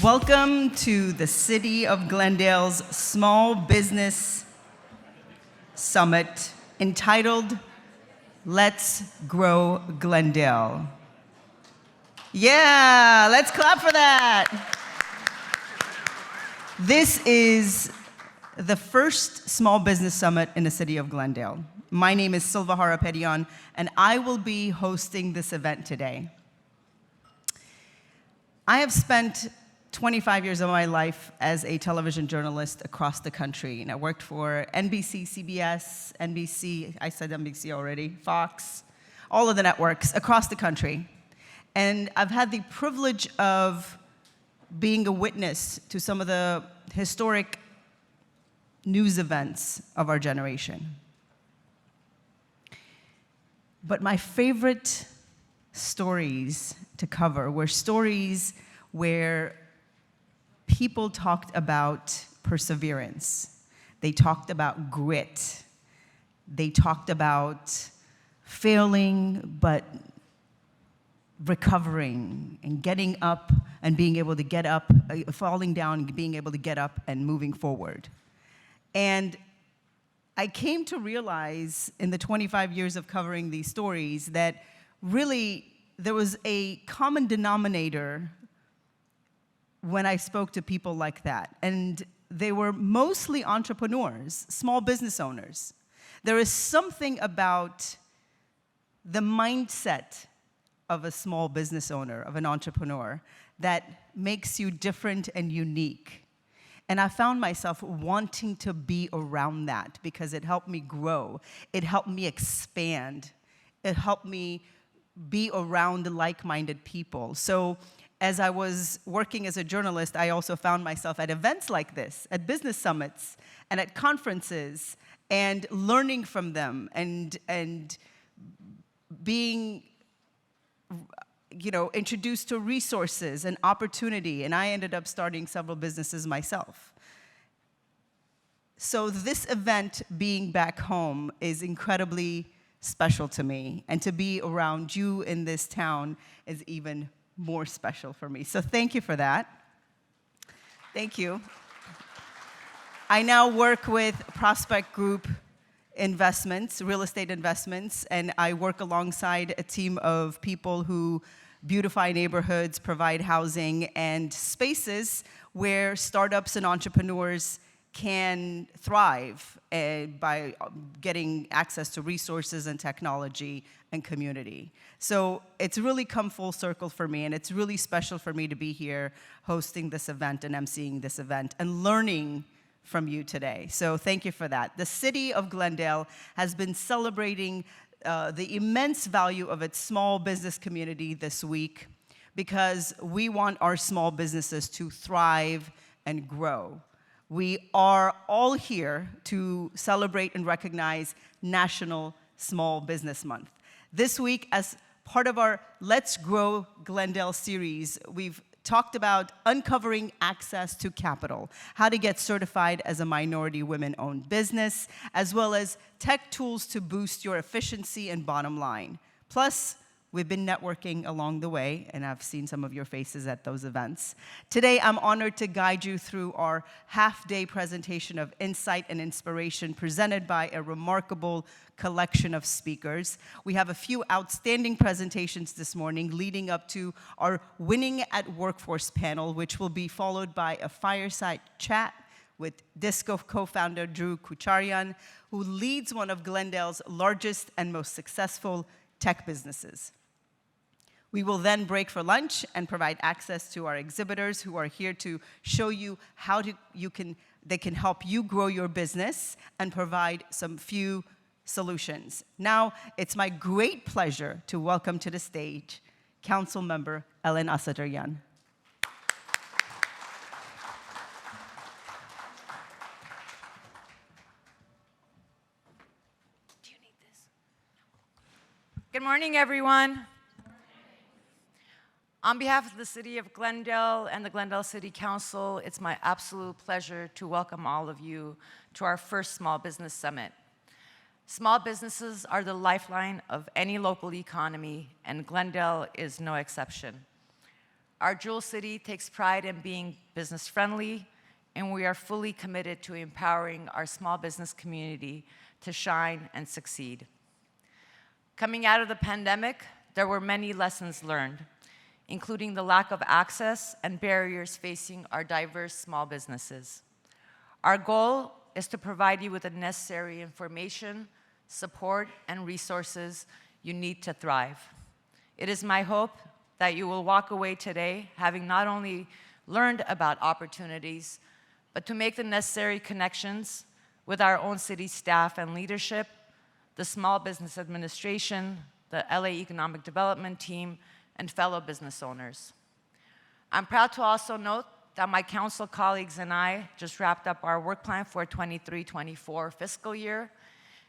Welcome to the City of Glendale's Small Business Summit entitled, Let's Grow Glendale. Yeah, let's clap for that. This is the first Small Business Summit in the City of Glendale. My name is Silva Harapetian, and I will be hosting this event today. I have spent 25 years of my life as a television journalist across the country. And I worked for NBC, CBS, NBC, I said NBC already, Fox, all of the networks across the country. And I've had the privilege of being a witness to some of the historic news events of our generation. But my favorite stories to cover were stories where people talked about perseverance. They talked about grit. They talked about failing, but recovering and getting up and being able to get up, falling down and being able to get up and moving forward. And I came to realize in the 25 years of covering these stories that really there was a common denominator when I spoke to people like that. And they were mostly entrepreneurs, small business owners. There is something about the mindset of a small business owner, of an entrepreneur, that makes you different and unique. And I found myself wanting to be around that because it helped me grow. It helped me expand. It helped me be around like-minded people. So as I was working as a journalist, I also found myself at events like this, at business summits and at conferences, and learning from them and being introduced to resources and opportunity, and I ended up starting several businesses myself. So this event being back home is incredibly special to me, and to be around you in this town is even more special for me. So thank you for that. Thank you. I now work with Prospect Group Investments, real estate investments, and I work alongside a team of people who beautify neighborhoods, provide housing, and spaces where startups and entrepreneurs can thrive by getting access to resources and technology and community. So it's really come full circle for me, and it's really special for me to be here hosting this event and emceeing this event and learning from you today. So thank you for that. The City of Glendale has been celebrating the immense value of its small business community this week because we want our small businesses to thrive and grow. We are all here to celebrate and recognize National Small Business Month. This week, as part of our Let's Grow Glendale series, we've talked about uncovering access to capital, how to get certified as a minority women-owned business, as well as tech tools to boost your efficiency and bottom line. Plus, we've been networking along the way, and I've seen some of your faces at those events. Today, I'm honored to guide you through our half-day presentation of insight and inspiration presented by a remarkable collection of speakers. We have a few outstanding presentations this morning leading up to our Winning at Workforce panel, which will be followed by a fireside chat with Disco co-founder Drew Kucharian, who leads one of Glendale's largest and most successful tech businesses. We will then break for lunch and provide access to our exhibitors who are here to show you how they can help you grow your business and provide some few solutions. Now, it's my great pleasure to welcome to the stage Council Member Ellen Asataryan. Do you need this? Good morning, everyone. On behalf of the City of Glendale and the Glendale City Council, it's my absolute pleasure to welcome all of you to our first Small Business Summit. Small businesses are the lifeline of any local economy, and Glendale is no exception. Our Jewel City takes pride in being business friendly, and we are fully committed to empowering our small business community to shine and succeed. Coming out of the pandemic, there were many lessons learned, including the lack of access and barriers facing our diverse small businesses. Our goal is to provide you with the necessary information, support, and resources you need to thrive. It is my hope that you will walk away today having not only learned about opportunities, but to make the necessary connections with our own city staff and leadership, the Small Business Administration, the LA Economic Development Team, and fellow business owners. I'm proud to also note that my council colleagues and I just wrapped up our work plan for 23-24 fiscal year,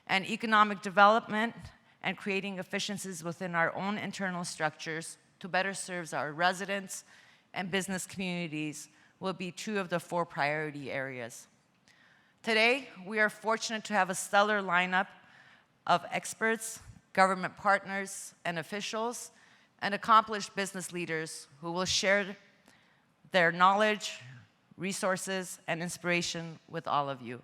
and economic development and creating efficiencies within our own internal structures to better serve our residents and business communities will be two of the 4 priority areas. Today, we are fortunate to have a stellar lineup of experts, government partners, and officials, and accomplished business leaders who will share their knowledge, resources, and inspiration with all of you.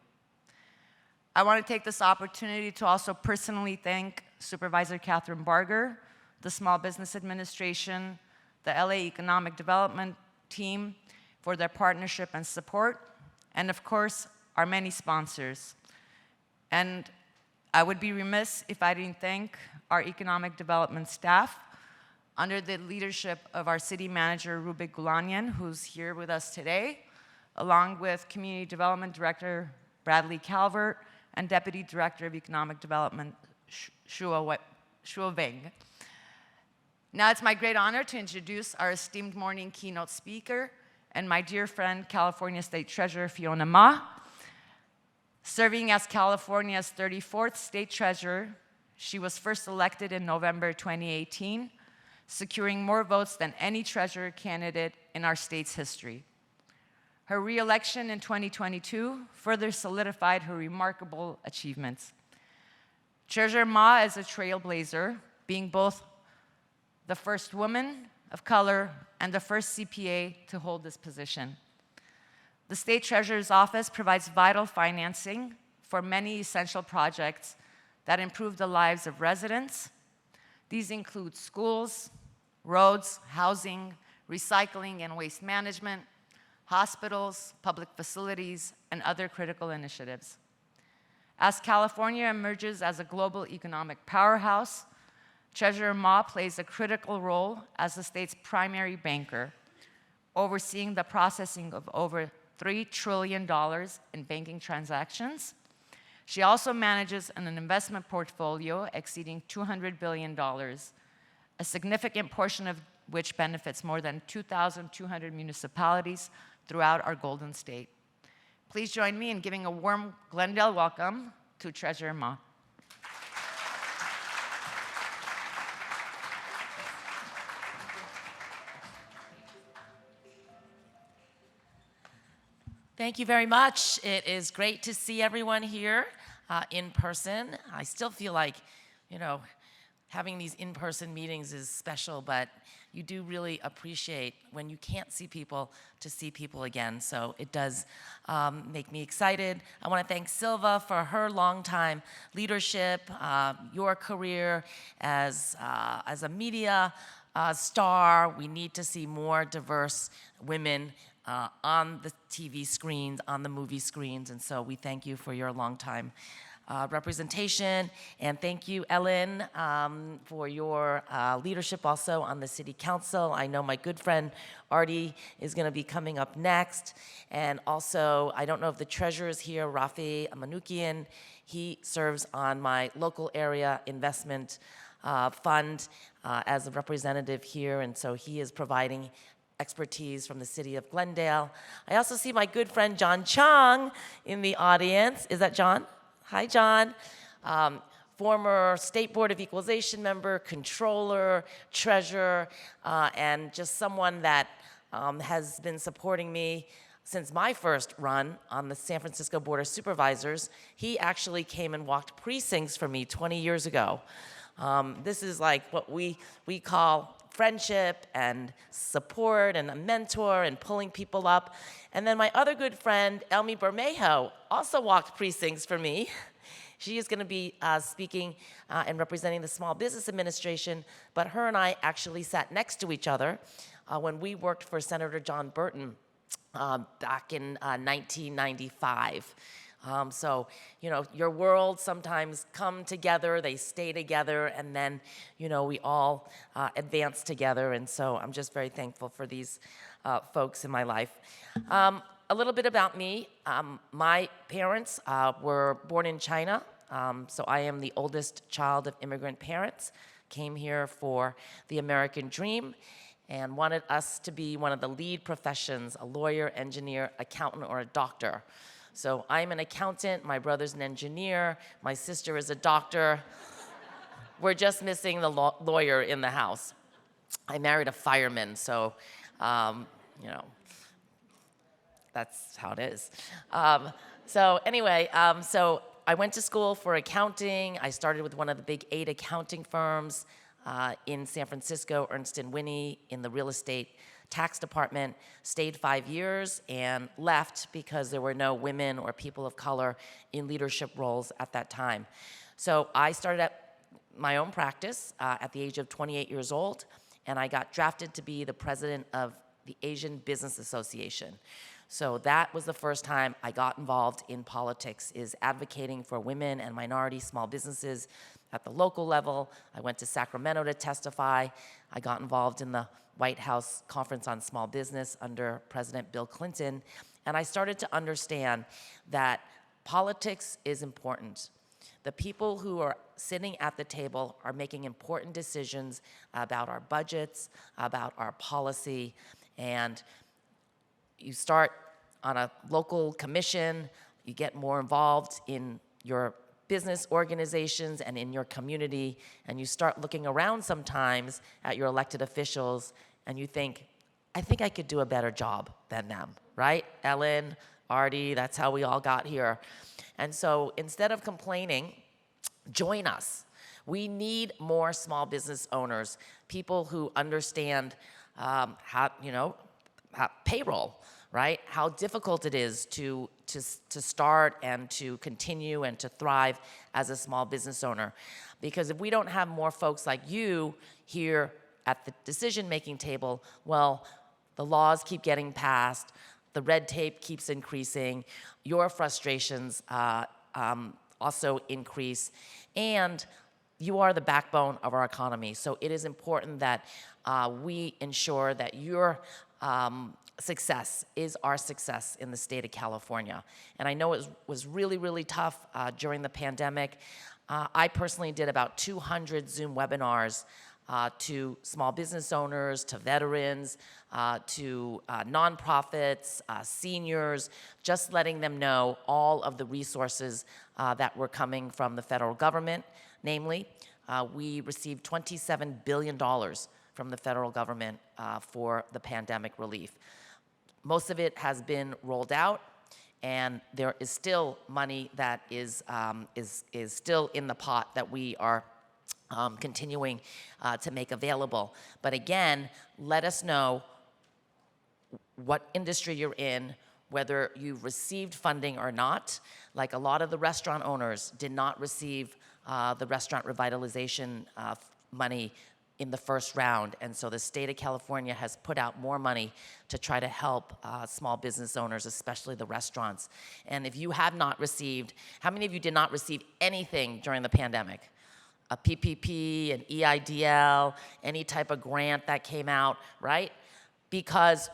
I want to take this opportunity to also personally thank Supervisor Catherine Barger, the Small Business Administration, the LA Economic Development Team for their partnership and support, and of course, our many sponsors. And I would be remiss if I didn't thank our economic development staff under the leadership of our city manager, Rubik Gulanian, who's here with us today, along with Community Development Director Bradley Calvert and Deputy Director of Economic Development, Shua Weng. Now it's my great honor to introduce our esteemed morning keynote speaker and my dear friend, California State Treasurer Fiona Ma. Serving as California's 34th State Treasurer, she was first elected in November 2018, securing more votes than any treasurer candidate in our state's history. Her re-election in 2022 further solidified her remarkable achievements. Treasurer Ma is a trailblazer, being both the first woman of color and the first CPA to hold this position. The State Treasurer's Office provides vital financing for many essential projects that improve the lives of residents. These include schools, roads, housing, recycling and waste management, hospitals, public facilities, and other critical initiatives. As California emerges as a global economic powerhouse, Treasurer Ma plays a critical role as the state's primary banker, overseeing the processing of over $3 trillion in banking transactions. She also manages an investment portfolio exceeding $200 billion, a significant portion of which benefits more than 2,200 municipalities throughout our Golden State. Please join me in giving a warm Glendale welcome to Treasurer Ma. Thank you very much. It is great to see everyone here in person. I still feel like, having these in-person meetings is special, but you do really appreciate when you can't see people to see people again. So it does make me excited. I want to thank Silva for her longtime leadership, your career as a media star. We need to see more diverse women on the TV screens, on the movie screens, and so we thank you for your long time representation, and thank you, Ellen, for your leadership also on the City Council. I know my good friend Artie is going to be coming up next, and also, I don't know if the treasurer is here, Rafi Amanukian. He serves on my local area investment fund as a representative here, and so he is providing expertise from the city of Glendale. I also see my good friend John Chung in the audience. Is that John? Hi, John. Former State Board of Equalization member, controller, treasurer, and just someone that has been supporting me since my first run on the San Francisco Board of Supervisors. He actually came and walked precincts for me 20 years ago. This is like what we call friendship and support and a mentor and pulling people up. And then my other good friend, Elmi Bermejo, also walked precincts for me. She is going to be speaking and representing the Small Business Administration, but her and I actually sat next to each other when we worked for Senator John Burton back in 1995. So, your worlds sometimes come together, they stay together, and then, we all advance together. And so I'm just very thankful for these folks in my life. A little bit about me. My parents were born in China, so I am the oldest child of immigrant parents, came here for the American dream, and wanted us to be one of the lead professions, a lawyer, engineer, accountant, or a doctor. So I'm an accountant, my brother's an engineer, my sister is a doctor. We're just missing the lawyer in the house. I married a fireman, so, that's how it is. So I went to school for accounting. I started with one of the big 8 accounting firms in San Francisco, Ernst & Whinney, in the real estate tax department, stayed 5 years and left because there were no women or people of color in leadership roles at that time. So I started at my own practice at the age of 28 years old, and I got drafted to be the president of the Asian Business Association. So that was the first time I got involved in politics, is advocating for women and minority small businesses at the local level. I went to Sacramento to testify. I got involved in the White House Conference on Small Business under President Bill Clinton, and I started to understand that politics is important. The people who are sitting at the table are making important decisions about our budgets, about our policy, and you start on a local commission, you get more involved in your business organizations and in your community, and you start looking around sometimes at your elected officials, and you think, I think I could do a better job than them, right? Ellen, Artie, that's how we all got here. And so instead of complaining, join us. We need more small business owners, people who understand payroll, right? How difficult it is to start and to continue and to thrive as a small business owner. Because if we don't have more folks like you here at the decision-making table, well, the laws keep getting passed, the red tape keeps increasing, your frustrations also increase, and you are the backbone of our economy. So it is important that we ensure that your success is our success in the state of California. And I know it was really, really tough during the pandemic. I personally did about 200 Zoom webinars to small business owners, to veterans, to nonprofits, seniors, just letting them know all of the resources that were coming from the federal government. Namely, we received $27 billion from the federal government for the pandemic relief. Most of it has been rolled out, and there is still money that is still in the pot that we are continuing to make available. But again, let us know what industry you're in, whether you've received funding or not. Like a lot of the restaurant owners did not receive the restaurant revitalization money in the first round, and so the state of California has put out more money to try to help small business owners, especially the restaurants. And if you have not received, how many of you did not receive anything during the pandemic? A PPP, an EIDL, any type of grant that came out, right? Because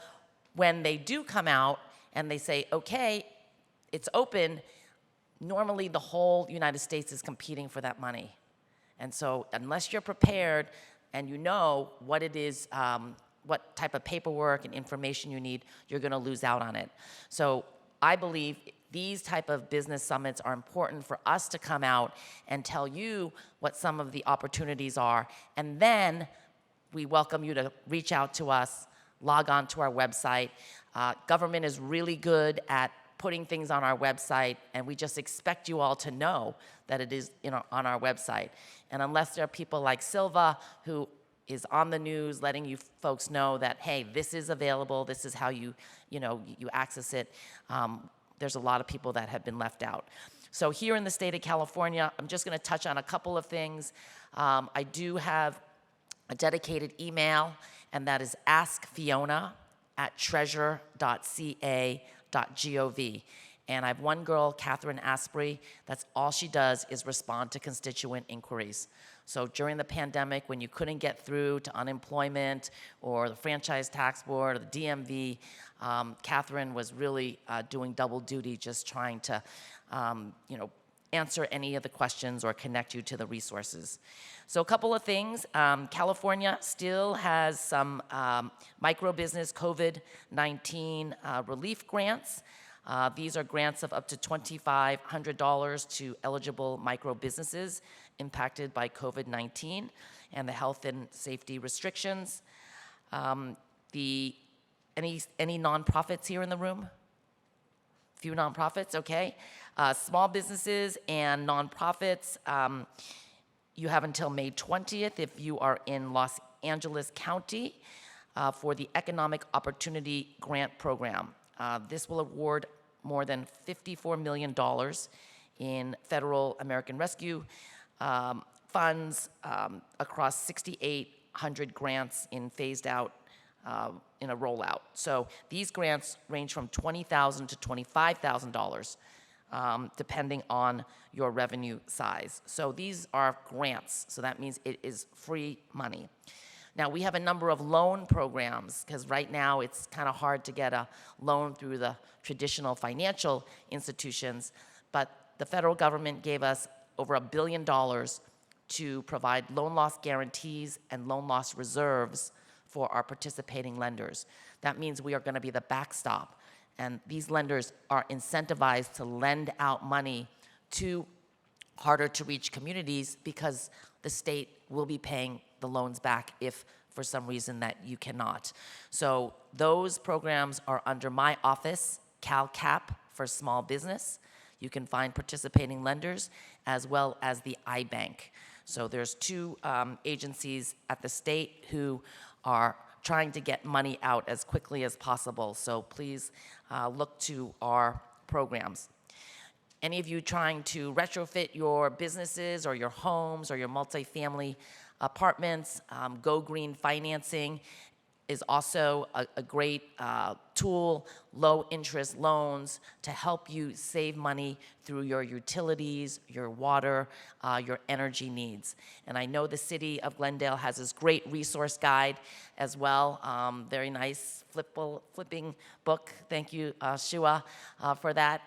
when they do come out and they say, okay, it's open, normally the whole United States is competing for that money. And so unless you're prepared and you know what it is, what type of paperwork and information you need, you're gonna lose out on it. So I believe these type of business summits are important for us to come out and tell you what some of the opportunities are. And then we welcome you to reach out to us, log on to our website. Government is really good at putting things on our website, and we just expect you all to know that it is on our website. And unless there are people like Silva who is on the news, letting you folks know that, hey, this is available, this is how you access it. There's a lot of people that have been left out. So here in the state of California, I'm just going to touch on a couple of things. I do have a dedicated email, and that is askfiona@treasure.ca.gov. And I have one girl, Catherine Asprey, that's all she does is respond to constituent inquiries. So during the pandemic, when you couldn't get through to unemployment or the franchise tax board or the DMV, Catherine was really doing double duty, just trying to, answer any of the questions or connect you to the resources. So a couple of things. California still has some micro-business COVID-19 relief grants. These are grants of up to $2,500 to eligible micro businesses impacted by COVID-19 and the health and safety restrictions. Any nonprofits here in the room? Few nonprofits, okay. Small businesses and nonprofits, you have until May 20th if you are in Los Angeles County for the Economic Opportunity Grant Program. This will award more than $54 million in federal American Rescue funds across 6,800 grants in phased out in a rollout. So these grants range from $20,000 to $25,000 depending on your revenue size. So these are grants, so that means it is free money. Now, we have a number of loan programs, because right now it's kind of hard to get a loan through the traditional financial institutions, but the federal government gave us over $1 billion to provide loan loss guarantees and loan loss reserves for our participating lenders. That means we are going to be the backstop, and these lenders are incentivized to lend out money to harder to reach communities because the state will be paying the loans back if for some reason that you cannot. So those programs are under my office, CalCap for small business. You can find participating lenders as well as the iBank. So there's two agencies at the state who are trying to get money out as quickly as possible. So please look to our programs. Any of you trying to retrofit your businesses or your homes or your multifamily apartments, Go Green Financing is also a great tool, low interest loans to help you save money through your utilities, your water, your energy needs. And I know the city of Glendale has this great resource guide as well, very nice flipping book. Thank you, Shua, for that.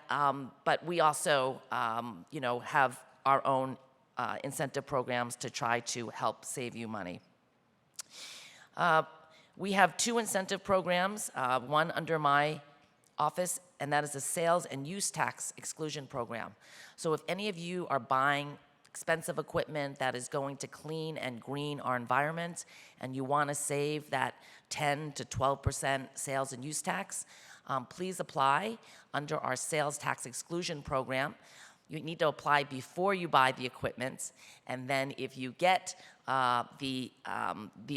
But we also, have our own incentive programs to try to help save you money. We have two incentive programs, one under my office, and that is the sales and use tax exclusion program. So if any of you are buying expensive equipment that is going to clean and green our environment, and you want to save that 10 to 12% sales and use tax, please apply under our sales tax exclusion program. You need to apply before you buy the equipment, and then if you get the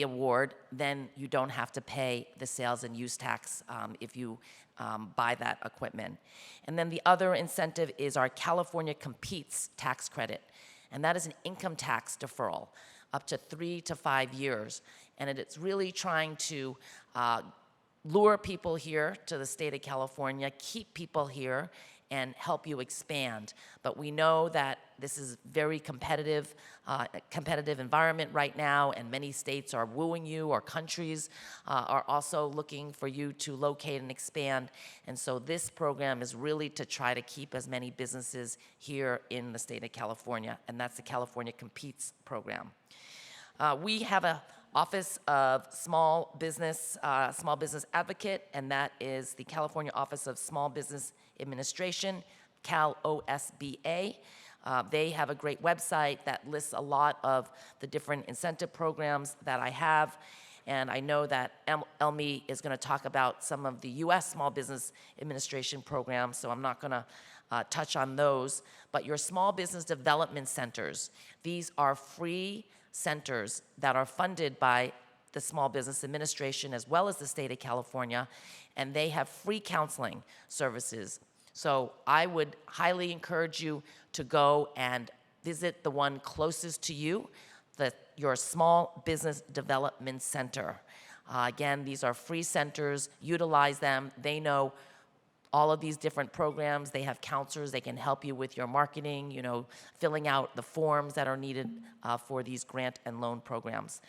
award, then you don't have to pay the sales and use tax if you buy that equipment. And then the other incentive is our California Competes tax credit, and that is an income tax deferral up to 3 to 5 years, and it's really trying to lure people here to the state of California, keep people here, and help you expand. But we know that this is very competitive environment right now, and many states are wooing you, or countries are also looking for you to locate and expand. And so this program is really to try to keep as many businesses here in the state of California, and that's the California Competes program. We have a Office of Small Business Advocate, and that is the California Office of Small Business Administration, CalOSBA. They have a great website that lists a lot of the different incentive programs that I have, and I know that Elmi is going to talk about some of the U.S. Small Business Administration programs, so I'm not going to touch on those. But your small business development centers, these are free centers that are funded by the Small Business Administration as well as the state of California, and they have free counseling services. So I would highly encourage you to go and visit the one closest to you, your Small Business Development Center. Again, these are free centers. Utilize them. They know all of these different programs. They have counselors. They can help you with your marketing, filling out the forms that are needed for these grant and loan programs.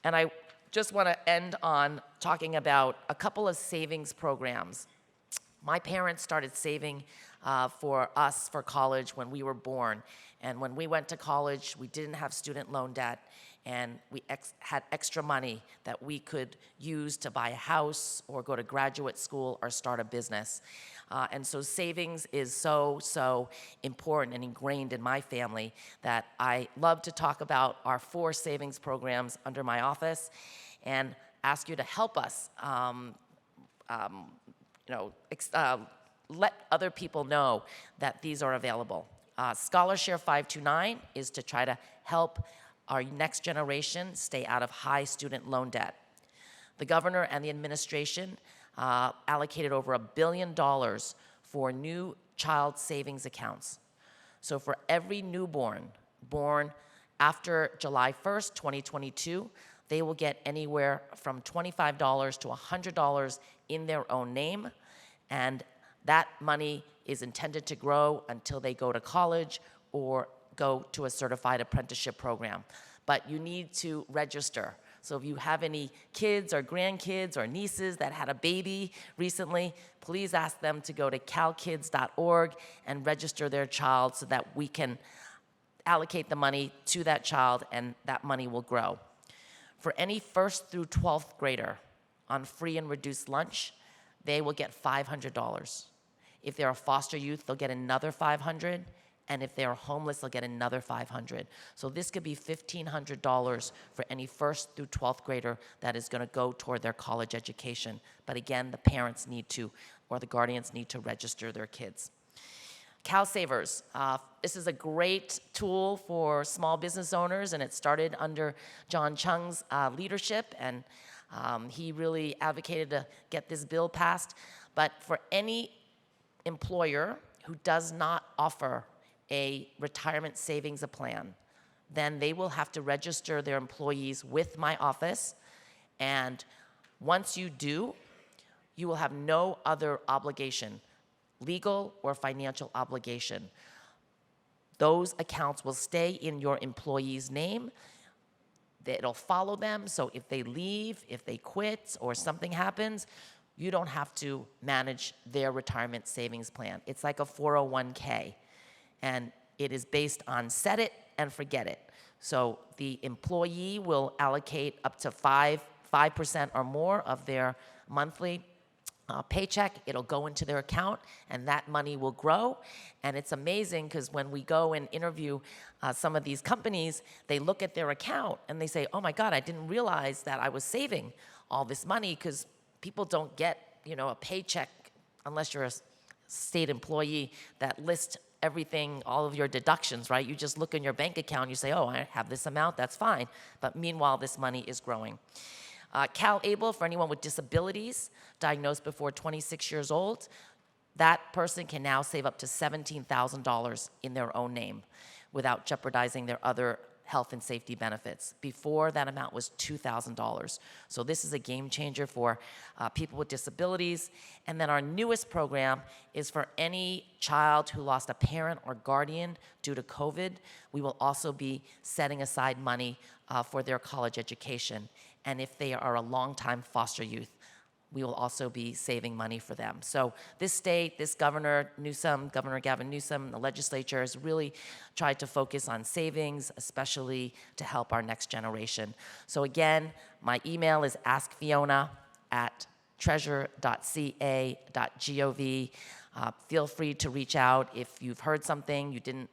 And I just want to end on talking about a couple of savings programs. My parents started saving for us for college when we were born. And when we went to college, we didn't have student loan debt, and we had extra money that we could use to buy a house or go to graduate school or start a business. And so savings is so important and ingrained in my family that I love to talk about our 4 savings programs under my office and ask you to help us let other people know that these are available. Scholarshare 529 is to try to help our next generation stay out of high student loan debt. The governor and the administration allocated over $1 billion for new child savings accounts. So for every newborn born after July 1st, 2022, they will get anywhere from $25 to $100 in their own name, and that money is intended to grow until they go to college or go to a certified apprenticeship program. But you need to register. So if you have any kids or grandkids or nieces that had a baby recently, please ask them to go to calkids.org and register their child so that we can allocate the money to that child and that money will grow. For any 1st through 12th grader on free and reduced lunch, they will get $500. If they're a foster youth, they'll get another $500. And if they're homeless, they'll get another $500. So this could be $1,500 for any 1st through 12th grader that is going to go toward their college education. But again, the parents need to, or the guardians need to register their kids. CalSavers, this is a great tool for small business owners, and it started under John Chung's leadership, and he really advocated to get this bill passed. But for any employer who does not offer a retirement savings plan, then they will have to register their employees with my office. And once you do, you will have no other obligation, legal or financial obligation. Those accounts will stay in your employee's name. It'll follow them, so if they leave, if they quit, or something happens, you don't have to manage their retirement savings plan. It's like a 401k. And it is based on set it and forget it. So the employee will allocate up to 5% or more of their monthly paycheck. It'll go into their account, and that money will grow. And it's amazing because when we go and interview some of these companies, they look at their account and they say, oh my God, I didn't realize that I was saving all this money, because people don't get a paycheck unless you're a state employee that lists everything, all of your deductions, right? You just look in your bank account, you say, oh, I have this amount, that's fine. But meanwhile, this money is growing. CalAble, for anyone with disabilities diagnosed before 26 years old, that person can now save up to $17,000 in their own name without jeopardizing their other health and safety benefits. Before, that amount was $2,000. So this is a game changer for people with disabilities. And then our newest program is for any child who lost a parent or guardian due to COVID. We will also be setting aside money for their college education. And if they are a longtime foster youth, we will also be saving money for them. So this state, this Governor Gavin Newsom, the legislature has really tried to focus on savings, especially to help our next generation. So again, my email is askfiona@treasure.ca.gov. Feel free to reach out if you've heard something you didn't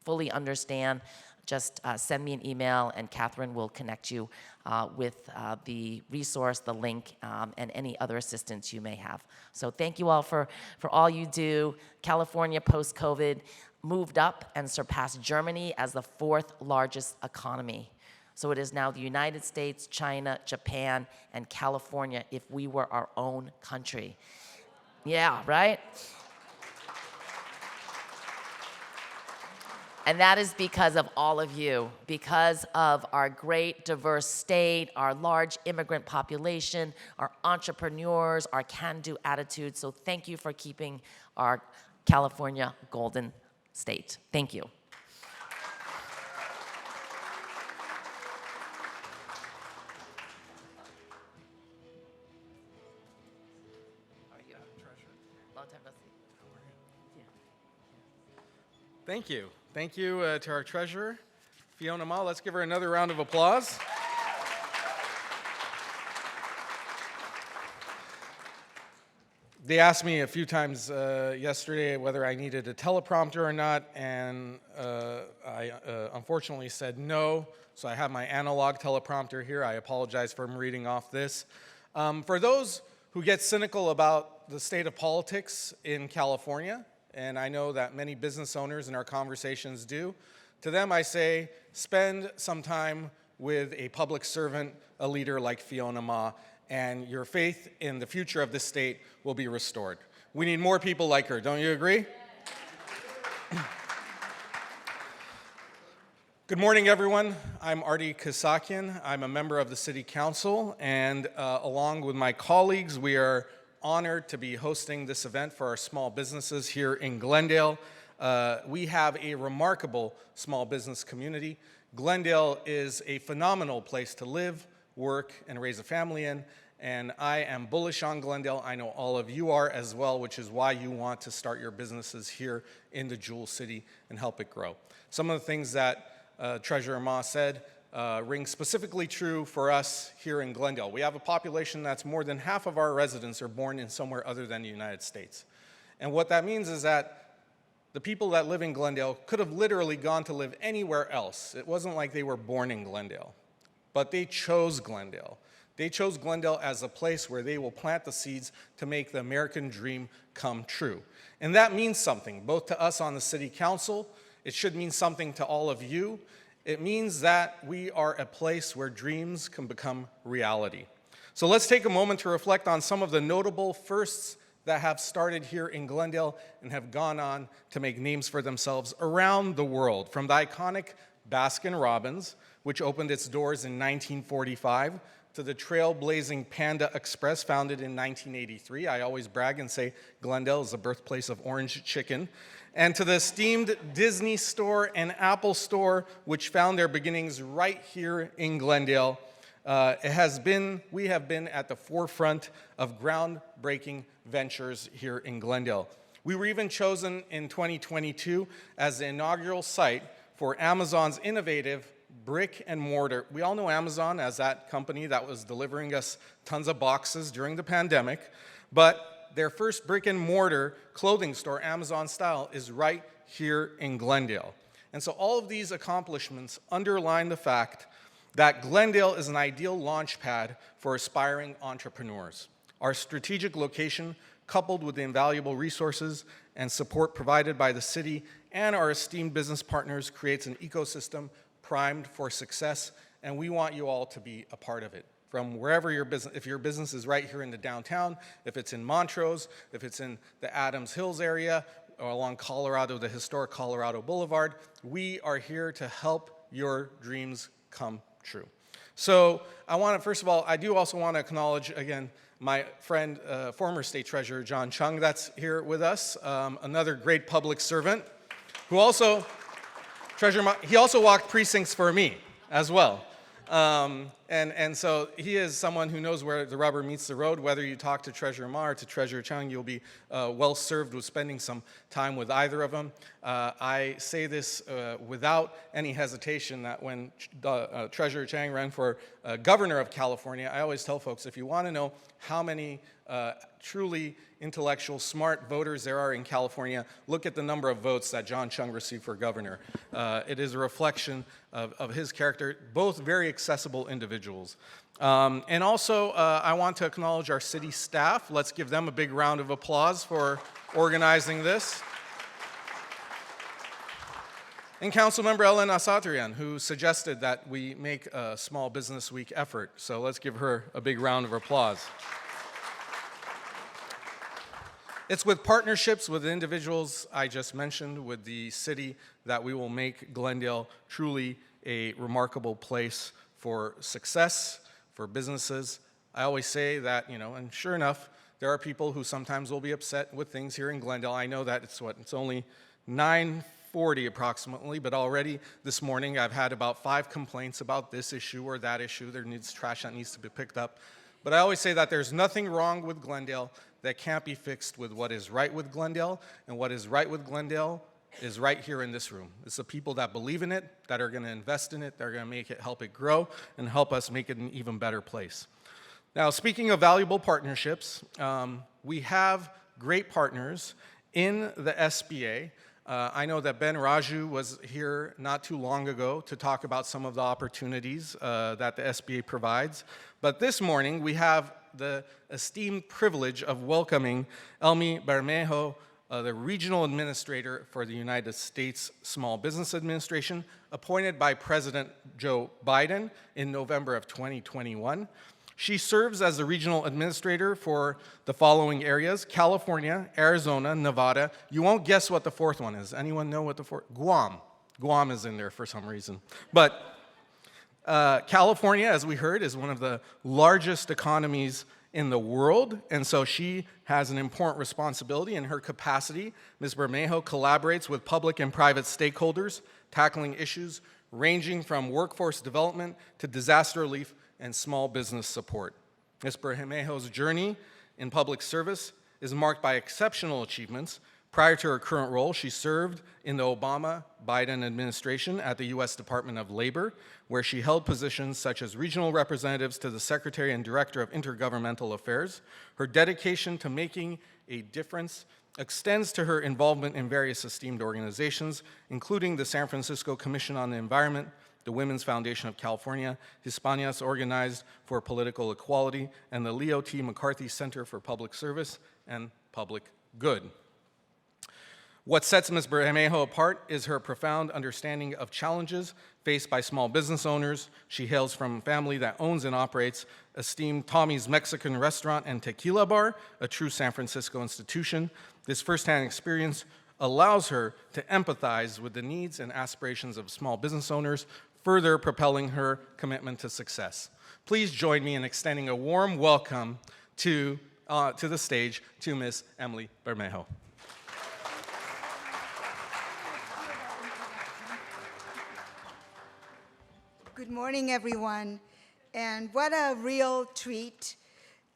fully understand. just send me an email, and Catherine will connect you with the resource, the link, and any other assistance you may have. So thank you all for all you do. California, post-COVID, moved up and surpassed Germany as the 4th largest economy. So it is now the United States, China, Japan, and California if we were our own country. Yeah, right? And that is because of all of you, because of our great diverse state, our large immigrant population, our entrepreneurs, our can-do attitude. So thank you for keeping our California golden state. Thank you. Long time no see. Thank you. Thank you to our treasurer, Fiona Ma. Let's give her another round of applause. They asked me a few times yesterday whether I needed a teleprompter or not, and I unfortunately said no. So I have my analog teleprompter here. I apologize for reading off this. For those who get cynical about the state of politics in California, and I know that many business owners in our conversations do, to them I say, spend some time with a public servant, a leader like Fiona Ma, and your faith in the future of this state will be restored. We need more people like her, don't you agree? Good morning, everyone. I'm Artie Kasakian. I'm a member of the City Council, and along with my colleagues, we are honored to be hosting this event for our small businesses here in Glendale. We have a remarkable small business community. Glendale is a phenomenal place to live, work, and raise a family in, and I am bullish on Glendale. I know all of you are as well, which is why you want to start your businesses here in the Jewel City and help it grow. Some of the things that Treasurer Ma said ring specifically true for us here in Glendale. We have a population that's more than half of our residents are born in somewhere other than the United States. And what that means is that the people that live in Glendale could have literally gone to live anywhere else. It wasn't like they were born in Glendale, but they chose Glendale. They chose Glendale as a place where they will plant the seeds to make the American dream come true. And that means something, both to us on the City Council. It should mean something to all of you. It means that we are a place where dreams can become reality. So let's take a moment to reflect on some of the notable firsts that have started here in Glendale and have gone on to make names for themselves around the world. From the iconic Baskin-Robbins, which opened its doors in 1945, to the trailblazing Panda Express, founded in 1983. I always brag and say Glendale is the birthplace of orange chicken. And to the esteemed Disney store and Apple store, which found their beginnings right here in Glendale. We have been at the forefront of groundbreaking ventures here in Glendale. We were even chosen in 2022 as the inaugural site for Amazon's innovative brick and mortar. We all know Amazon as that company that was delivering us tons of boxes during the pandemic, but their first brick and mortar clothing store, Amazon style, is right here in Glendale. And so all of these accomplishments underline the fact that Glendale is an ideal launch pad for aspiring entrepreneurs. Our strategic location, coupled with the invaluable resources and support provided by the city and our esteemed business partners, creates an ecosystem primed for success, and we want you all to be a part of it. From wherever your business, if your business is right here in the downtown, if it's in Montrose, if it's in the Adams Hills area, or along Colorado, the historic Colorado Boulevard, we are here to help your dreams come true. So I want to, first of all, I do also want to acknowledge, again, my friend, former State Treasurer John Chung, that's here with us, another great public servant, who also, he also walked precincts for me as well. And so he is someone who knows where the rubber meets the road. Whether you talk to Treasurer Ma or to Treasurer Chang, you'll be well served with spending some time with either of them. I say this without any hesitation that when Treasurer Chang ran for governor of California, I always tell folks, if you want to know how many truly intellectual, smart voters there are in California, look at the number of votes that John Chung received for governor. It is a reflection of his character, both very accessible individuals. And also, I want to acknowledge our city staff. Let's give them a big round of applause for organizing this. And Councilmember Ellen Asatrian, who suggested that we make a Small Business Week effort. So let's give her a big round of applause. It's with partnerships with the individuals I just mentioned with the city that we will make Glendale truly a remarkable place for success, for businesses. I always say that, and sure enough, there are people who sometimes will be upset with things here in Glendale. I know that it's only 9:40 approximately, but already this morning I've had about 5 complaints about this issue or that issue. There needs trash that needs to be picked up. But I always say that there's nothing wrong with Glendale that can't be fixed with what is right with Glendale, and what is right with Glendale is right here in this room. It's the people that believe in it, that are going to invest in it, that are going to help it grow, and help us make it an even better place. Now, speaking of valuable partnerships, we have great partners in the SBA. I know that Ben Raju was here not too long ago to talk about some of the opportunities that the SBA provides. But this morning, we have the esteemed privilege of welcoming Elmi Bermejo, the Regional Administrator for the United States Small Business Administration, appointed by President Joe Biden in November of 2021. She serves as the Regional Administrator for the following areas: California, Arizona, Nevada. You won't guess what the fourth one is. Anyone know what the fourth? Guam. Guam is in there for some reason. But California, as we heard, is one of the largest economies in the world, and so she has an important responsibility in her capacity. Ms. Bermejo collaborates with public and private stakeholders, tackling issues ranging from workforce development to disaster relief and small business support. Ms. Bermejo's journey in public service is marked by exceptional achievements. Prior to her current role, she served in the Obama-Biden administration at the U.S. Department of Labor, where she held positions such as regional representatives to the Secretary and Director of Intergovernmental Affairs. Her dedication to making a difference extends to her involvement in various esteemed organizations, including the San Francisco Commission on the Environment, the Women's Foundation of California, Hispanias Organized for Political Equality, and the Leo T. McCarthy Center for Public Service and Public Good. What sets Ms. Bermejo apart is her profound understanding of challenges faced by small business owners. She hails from a family that owns and operates esteemed Tommy's Mexican Restaurant and Tequila Bar, a true San Francisco institution. This firsthand experience allows her to empathize with the needs and aspirations of small business owners, further propelling her commitment to success. Please join me in extending a warm welcome to the stage to Ms. Emily Bermejo. Good morning, everyone. And what a real treat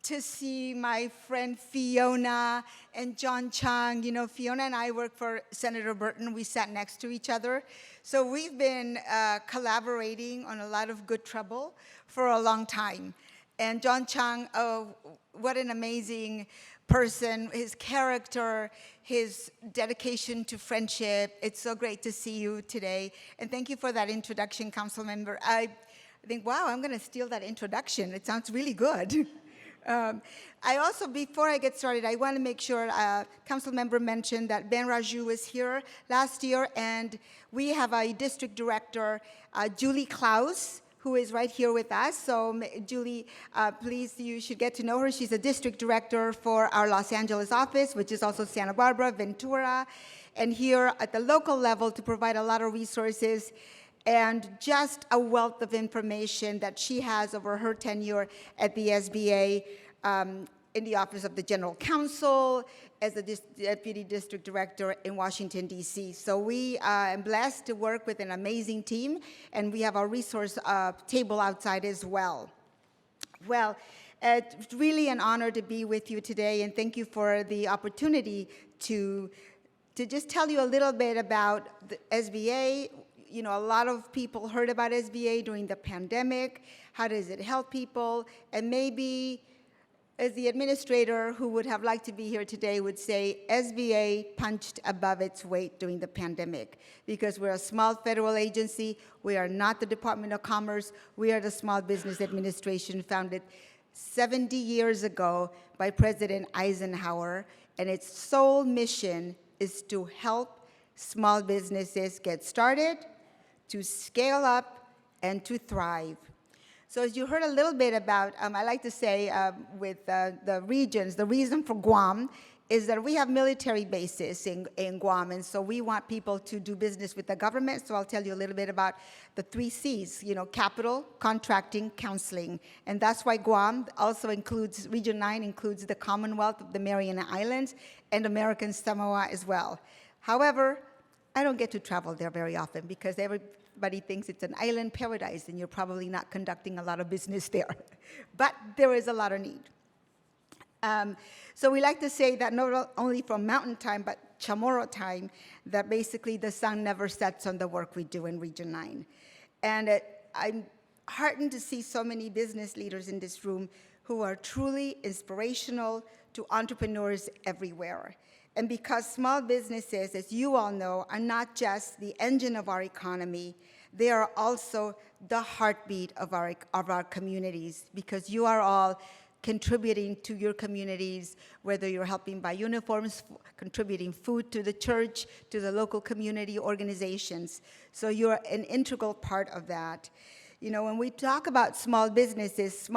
to see my friend Fiona and John Chung. Fiona and I work for Senator Burton. We sat next to each other. So we've been collaborating on a lot of good trouble for a long time. And John Chung, what an amazing person, his character, his dedication to friendship. It's so great to see you today. And thank you for that introduction, council member. I think, wow, I'm going to steal that introduction. It sounds really good. I also, before I get started, I want to make sure council member mentioned that Ben Raju was here last year, and we have a district director, Julie Klaus, who is right here with us. So Julie, please, you should get to know her. She's a district director for our Los Angeles office, which is also Santa Barbara, Ventura, and here at the local level to provide a lot of resources and just a wealth of information that she has over her tenure at the SBA. in the Office of the General Counsel, as a Deputy District Director in Washington, D.C. So we are blessed to work with an amazing team, and we have our resource table outside as well. Well, it's really an honor to be with you today, and thank you for the opportunity to just tell you a little bit about the SBA. You know, a lot of people heard about SBA during the pandemic. How does it help people? And maybe, as the administrator who would have liked to be here today would say, SBA punched above its weight during the pandemic because we're a small federal agency. We are not the Department of Commerce. We are the Small Business Administration, founded 70 years ago by President Eisenhower, and its sole mission is to help small businesses get started, to scale up, and to thrive. So as you heard a little bit about, I like to say with the regions, the reason for Guam is that we have military bases in Guam, and so we want people to do business with the government. So I'll tell you a little bit about the 3 C's, you know, capital, contracting, counseling. And that's why Guam also includes, Region 9 includes the Commonwealth of the Mariana Islands and American Samoa as well. However, I don't get to travel there very often because everybody thinks it's an island paradise and you're probably not conducting a lot of business there. But there is a lot of need. So we like to say that not only from mountain time, but Chamorro time, that basically the sun never sets on the work we do in Region 9. And I'm heartened to see so many business leaders in this room who are truly inspirational to entrepreneurs everywhere. And because small businesses, as you all know, are not just the engine of our economy, they are also the heartbeat of our communities, because you are all contributing to your communities, whether you're helping buy uniforms, contributing food to the church, to the local community organizations. So you're an integral part of that. You know, when we talk about small businesses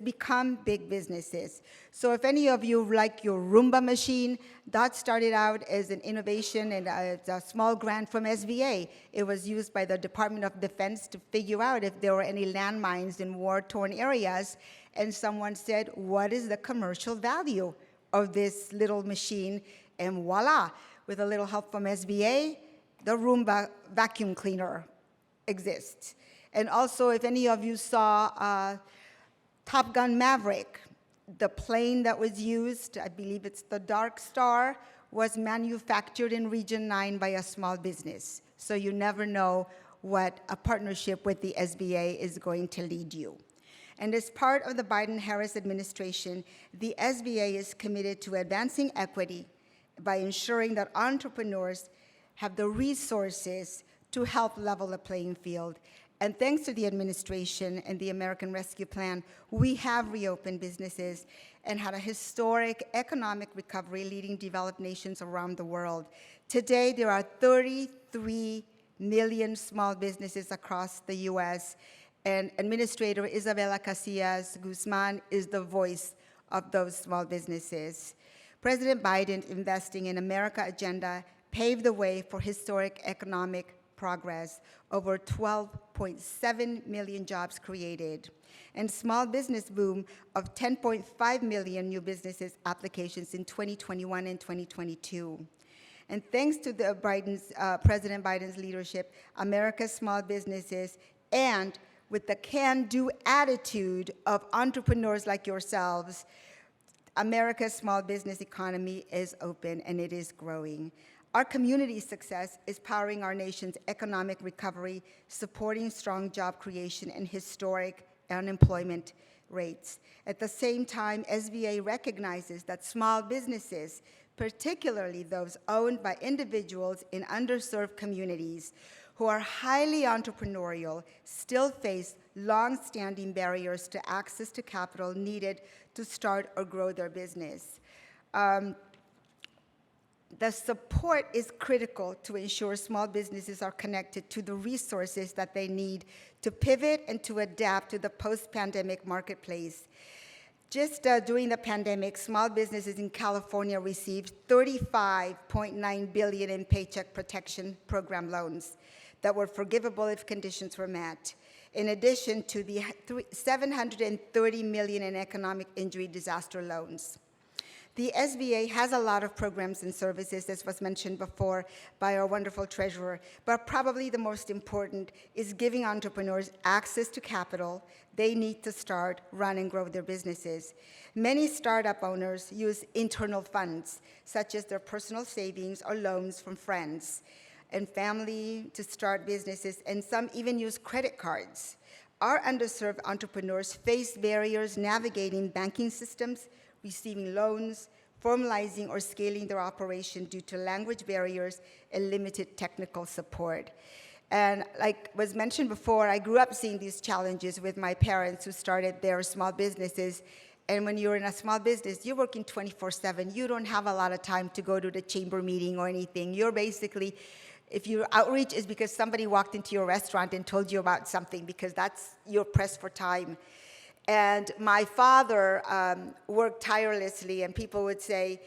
become big businesses. So if any of you like your Roomba machine, that started out as an innovation and a small grant from SBA. It was used by the Department of Defense to figure out if there were any landmines in war-torn areas. And someone said, what is the commercial value of this little machine? And voila, with a little help from SBA, the Roomba vacuum cleaner exists. And also, if any of you saw Top Gun Maverick, the plane that was used, I believe it's the Dark Star, was manufactured in Region 9 by a small business. So you never know what a partnership with the SBA is going to lead you. And as part of the Biden-Harris administration, the SBA is committed to advancing equity by ensuring that entrepreneurs have the resources to help level the playing field. And thanks to the administration and the American Rescue Plan, we have reopened businesses and had a historic economic recovery leading developed nations around the world. Today, there are 33 million small businesses across the U.S., and Administrator Isabela Casillas Guzman is the voice of those small businesses. President Biden's Investing in America agenda paved the way for historic economic progress, over 12.7 million jobs created, and small business boom of 10.5 million new businesses applications in 2021 and 2022. And thanks to President Biden's leadership, America's small businesses, and with the can-do attitude of entrepreneurs like yourselves, America's small business economy is open and it is growing. Our community success is powering our nation's economic recovery, supporting strong job creation and historic unemployment rates. At the same time, SBA recognizes that small businesses, particularly those owned by individuals in underserved communities who are highly entrepreneurial, still face long-standing barriers to access to capital needed to start or grow their business. The support is critical to ensure small businesses are connected to the resources that they need to pivot and to adapt to the post-pandemic marketplace. Just during the pandemic, small businesses in California received $35.9 billion in Paycheck Protection Program loans that were forgivable if conditions were met. in addition to the $730 million in economic injury disaster loans. The SBA has a lot of programs and services, as was mentioned before by our wonderful treasurer, but probably the most important is giving entrepreneurs access to capital they need to start, run, and grow their businesses. Many startup owners use internal funds, such as their personal savings or loans from friends and family to start businesses, and some even use credit cards. Our underserved entrepreneurs face barriers navigating banking systems, receiving loans, formalizing or scaling their operation due to language barriers and limited technical support. And like was mentioned before, I grew up seeing these challenges with my parents who started their small businesses. And when you're in a small business, you're working 24/7. You don't have a lot of time to go to the chamber meeting or anything. You're basically, if your outreach is because somebody walked into your restaurant and told you about something, because you're pressed for time. And my father worked tirelessly, and people would say,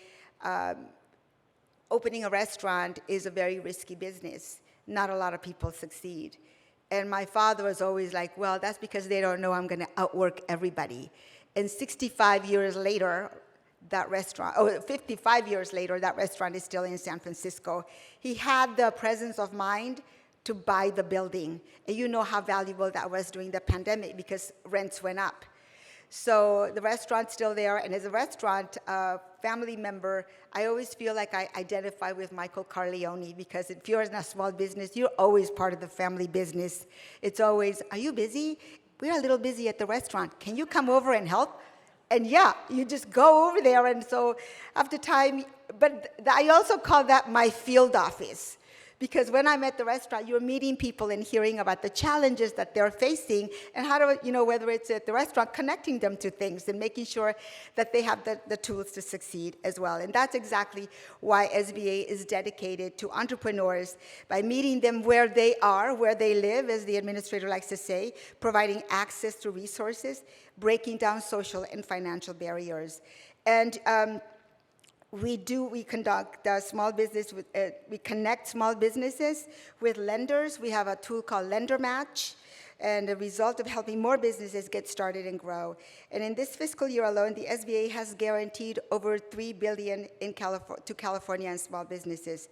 opening a restaurant is a very risky business. Not a lot of people succeed. And my father was always like, well, that's because they don't know I'm going to outwork everybody. And 65 years later, that restaurant, 55 years later, that restaurant is still in San Francisco. He had the presence of mind to buy the building. And you know how valuable that was during the pandemic because rents went up. So the restaurant's still there, and as a restaurant family member, I always feel like I identify with Michael Corleone, because if you're in a small business, you're always part of the family business. It's always, are you busy? We're a little busy at the restaurant. Can you come over and help? And yeah, you just go over there, and so after time, but I also call that my field office. Because when I'm at the restaurant, you're meeting people and hearing about the challenges that they're facing, and how to, whether it's at the restaurant, connecting them to things and making sure that they have the tools to succeed as well. And that's exactly why SBA is dedicated to entrepreneurs by meeting them where they are, where they live, as the administrator likes to say, providing access to resources, breaking down social and financial barriers. And we conduct small business, we connect small businesses with lenders. We have a tool called Lender Match, and the result of helping more businesses get started and grow. And in this fiscal year alone, the SBA has guaranteed over $3 billion to California and small businesses.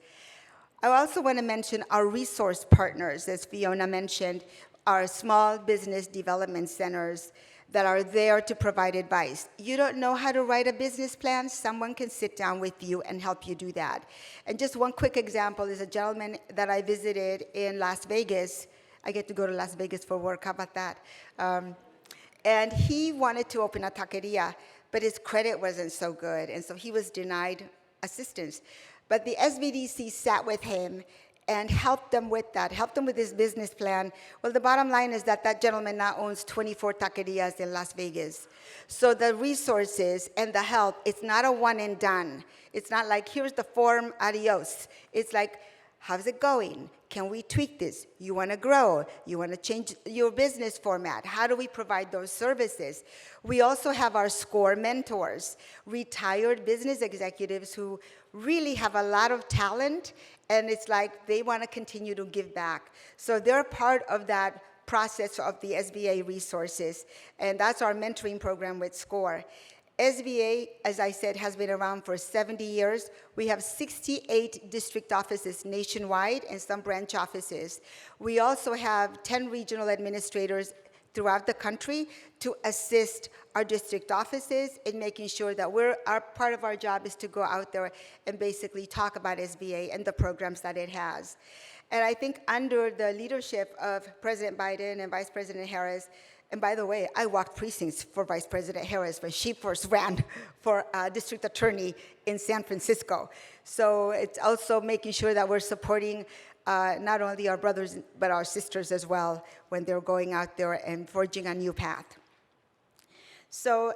I also want to mention our resource partners, as Fiona mentioned, our small business development centers that are there to provide advice. You don't know how to write a business plan? Someone can sit down with you and help you do that. And just one quick example is a gentleman that I visited in Las Vegas. I get to go to Las Vegas for work, how about that? And he wanted to open a taqueria, but his credit wasn't so good, and so he was denied assistance. But the SBDC sat with him and helped them with that, helped them with his business plan. Well, the bottom line is that that gentleman now owns 24 taquerias in Las Vegas. So the resources and the help, it's not a one and done. It's not like, here's the form, adios. It's like, how's it going? Can we tweak this? You want to grow? You want to change your business format? How do we provide those services? We also have our SCORE mentors, retired business executives who really have a lot of talent, and it's like they want to continue to give back. So they're part of that process of the SBA resources, and that's our mentoring program with SCORE. SBA, as I said, has been around for 70 years. We have 68 district offices nationwide and some branch offices. We also have 10 regional administrators throughout the country to assist our district offices in making sure that part of our job is to go out there and basically talk about SBA and the programs that it has. And I think under the leadership of President Biden and Vice President Harris, and by the way, I walked precincts for Vice President Harris when she first ran for district attorney in San Francisco. So it's also making sure that we're supporting not only our brothers, but our sisters as well when they're going out there and forging a new path. So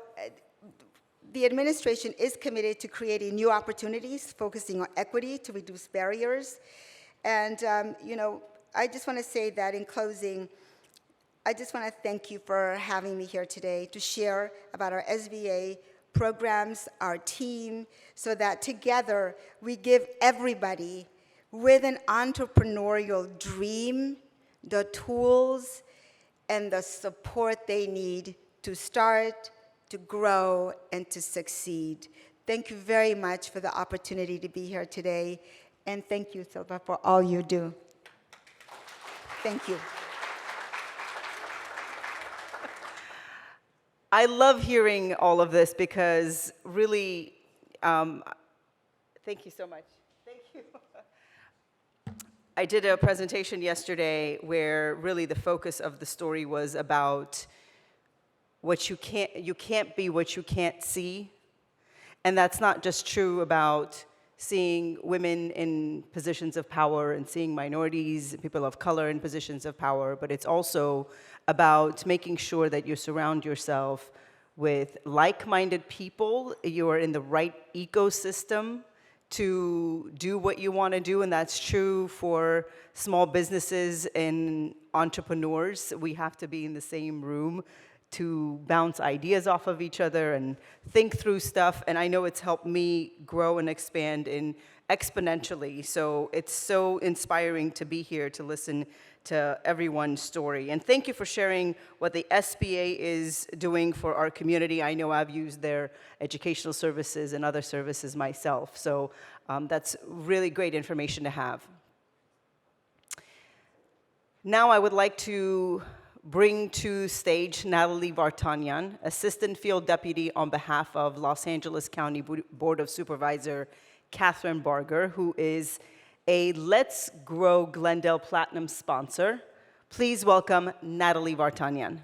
the administration is committed to creating new opportunities, focusing on equity to reduce barriers. And, I just want to say that in closing, I just want to thank you for having me here today to share about our SBA programs, our team, so that together we give everybody with an entrepreneurial dream the tools and the support they need to start, to grow, and to succeed. Thank you very much for the opportunity to be here today, and thank you, Silva, for all you do. Thank you. I love hearing all of this because really, thank you so much. Thank you. I did a presentation yesterday where really the focus of the story was about you can't be what you can't see. And that's not just true about seeing women in positions of power and seeing minorities, people of color in positions of power, but it's also about making sure that you surround yourself with like-minded people, you are in the right ecosystem to do what you want to do, and that's true for small businesses and entrepreneurs. We have to be in the same room to bounce ideas off of each other and think through stuff, and I know it's helped me grow and expand exponentially, so it's so inspiring to be here to listen to everyone's story. And thank you for sharing what the SBA is doing for our community. I know I've used their educational services and other services myself, so that's really great information to have. Now I would like to bring to stage Natalie Vartanyan, Assistant Field Deputy on behalf of Los Angeles County Board of Supervisor Catherine Barger, who is a Let's Grow Glendale Platinum sponsor. Please welcome Natalie Vartanyan.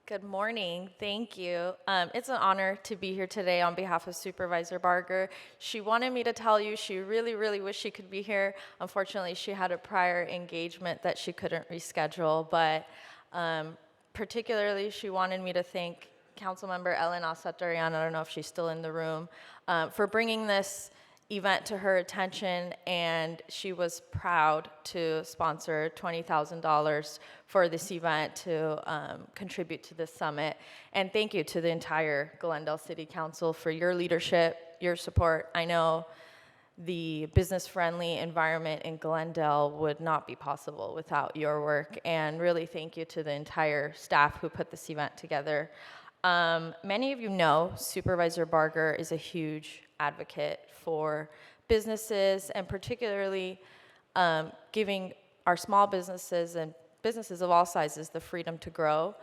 Good morning. Thank you. It's an honor to be here today on behalf of Supervisor Barger. She wanted me to tell you she really, really wished she could be here. Unfortunately, she had a prior engagement that she couldn't reschedule, but particularly she wanted me to thank Councilmember Ellen Asatarian, I don't know if she's still in the room, for bringing this event to her attention, and she was proud to sponsor $20,000 for this event to contribute to this summit. And thank you to the entire Glendale City Council for your leadership, your support. I know the business-friendly environment in Glendale would not be possible without your work, and really thank you to the entire staff who put this event together. Many of you know Supervisor Barger is a huge advocate for businesses, and particularly giving our small businesses and businesses of all sizes the freedom to grow.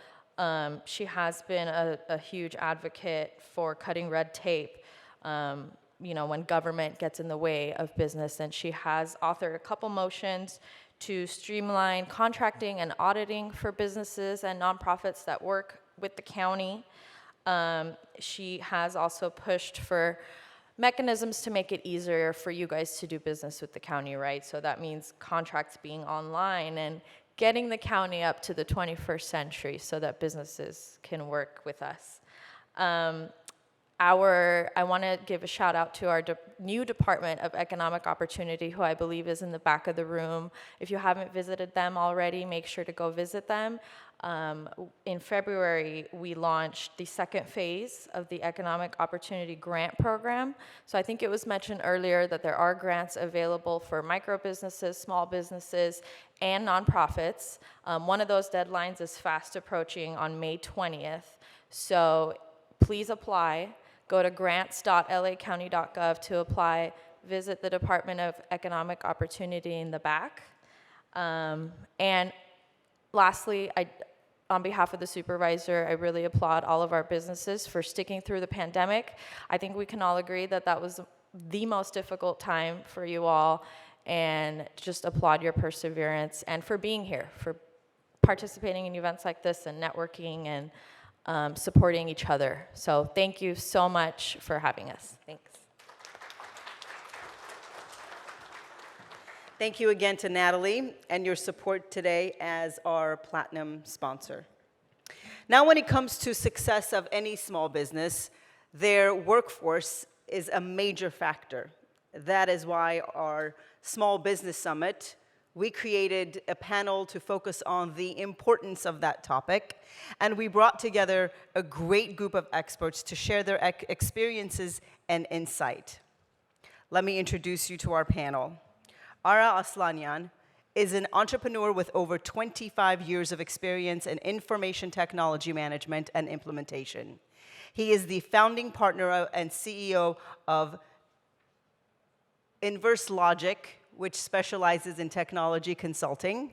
She has been a huge advocate for cutting red tape, you know, when government gets in the way of business, and she has authored a couple motions to streamline contracting and auditing for businesses and nonprofits that work with the county. She has also pushed for mechanisms to make it easier for you guys to do business with the county, right? So that means contracts being online and getting the county up to the 21st century so that businesses can work with us. I want to give a shout out to our new Department of Economic Opportunity, who I believe is in the back of the room. If you haven't visited them already, make sure to go visit them. In February, we launched the second phase of the Economic Opportunity Grant Program. So I think it was mentioned earlier that there are grants available for micro businesses, small businesses, and nonprofits. One of those deadlines is fast approaching on May 20th. So please apply. Go to grants.lacounty.gov to apply. Visit the Department of Economic Opportunity in the back. And lastly, on behalf of the supervisor, I really applaud all of our businesses for sticking through the pandemic. I think we can all agree that that was the most difficult time for you all, and just applaud your perseverance and for being here, for participating in events like this and networking and supporting each other. So thank you so much for having us. Thanks. Thank you again to Natalie and your support today as our Platinum sponsor. Now, when it comes to success of any small business, their workforce is a major factor. That is why our Small Business Summit we created a panel to focus on the importance of that topic, and we brought together a great group of experts to share their experiences and insight. Let me introduce you to our panel. Ara Aslanyan is an entrepreneur with over 25 years of experience in information technology management and implementation. He is the founding partner and CEO of Inverse Logic, which specializes in technology consulting,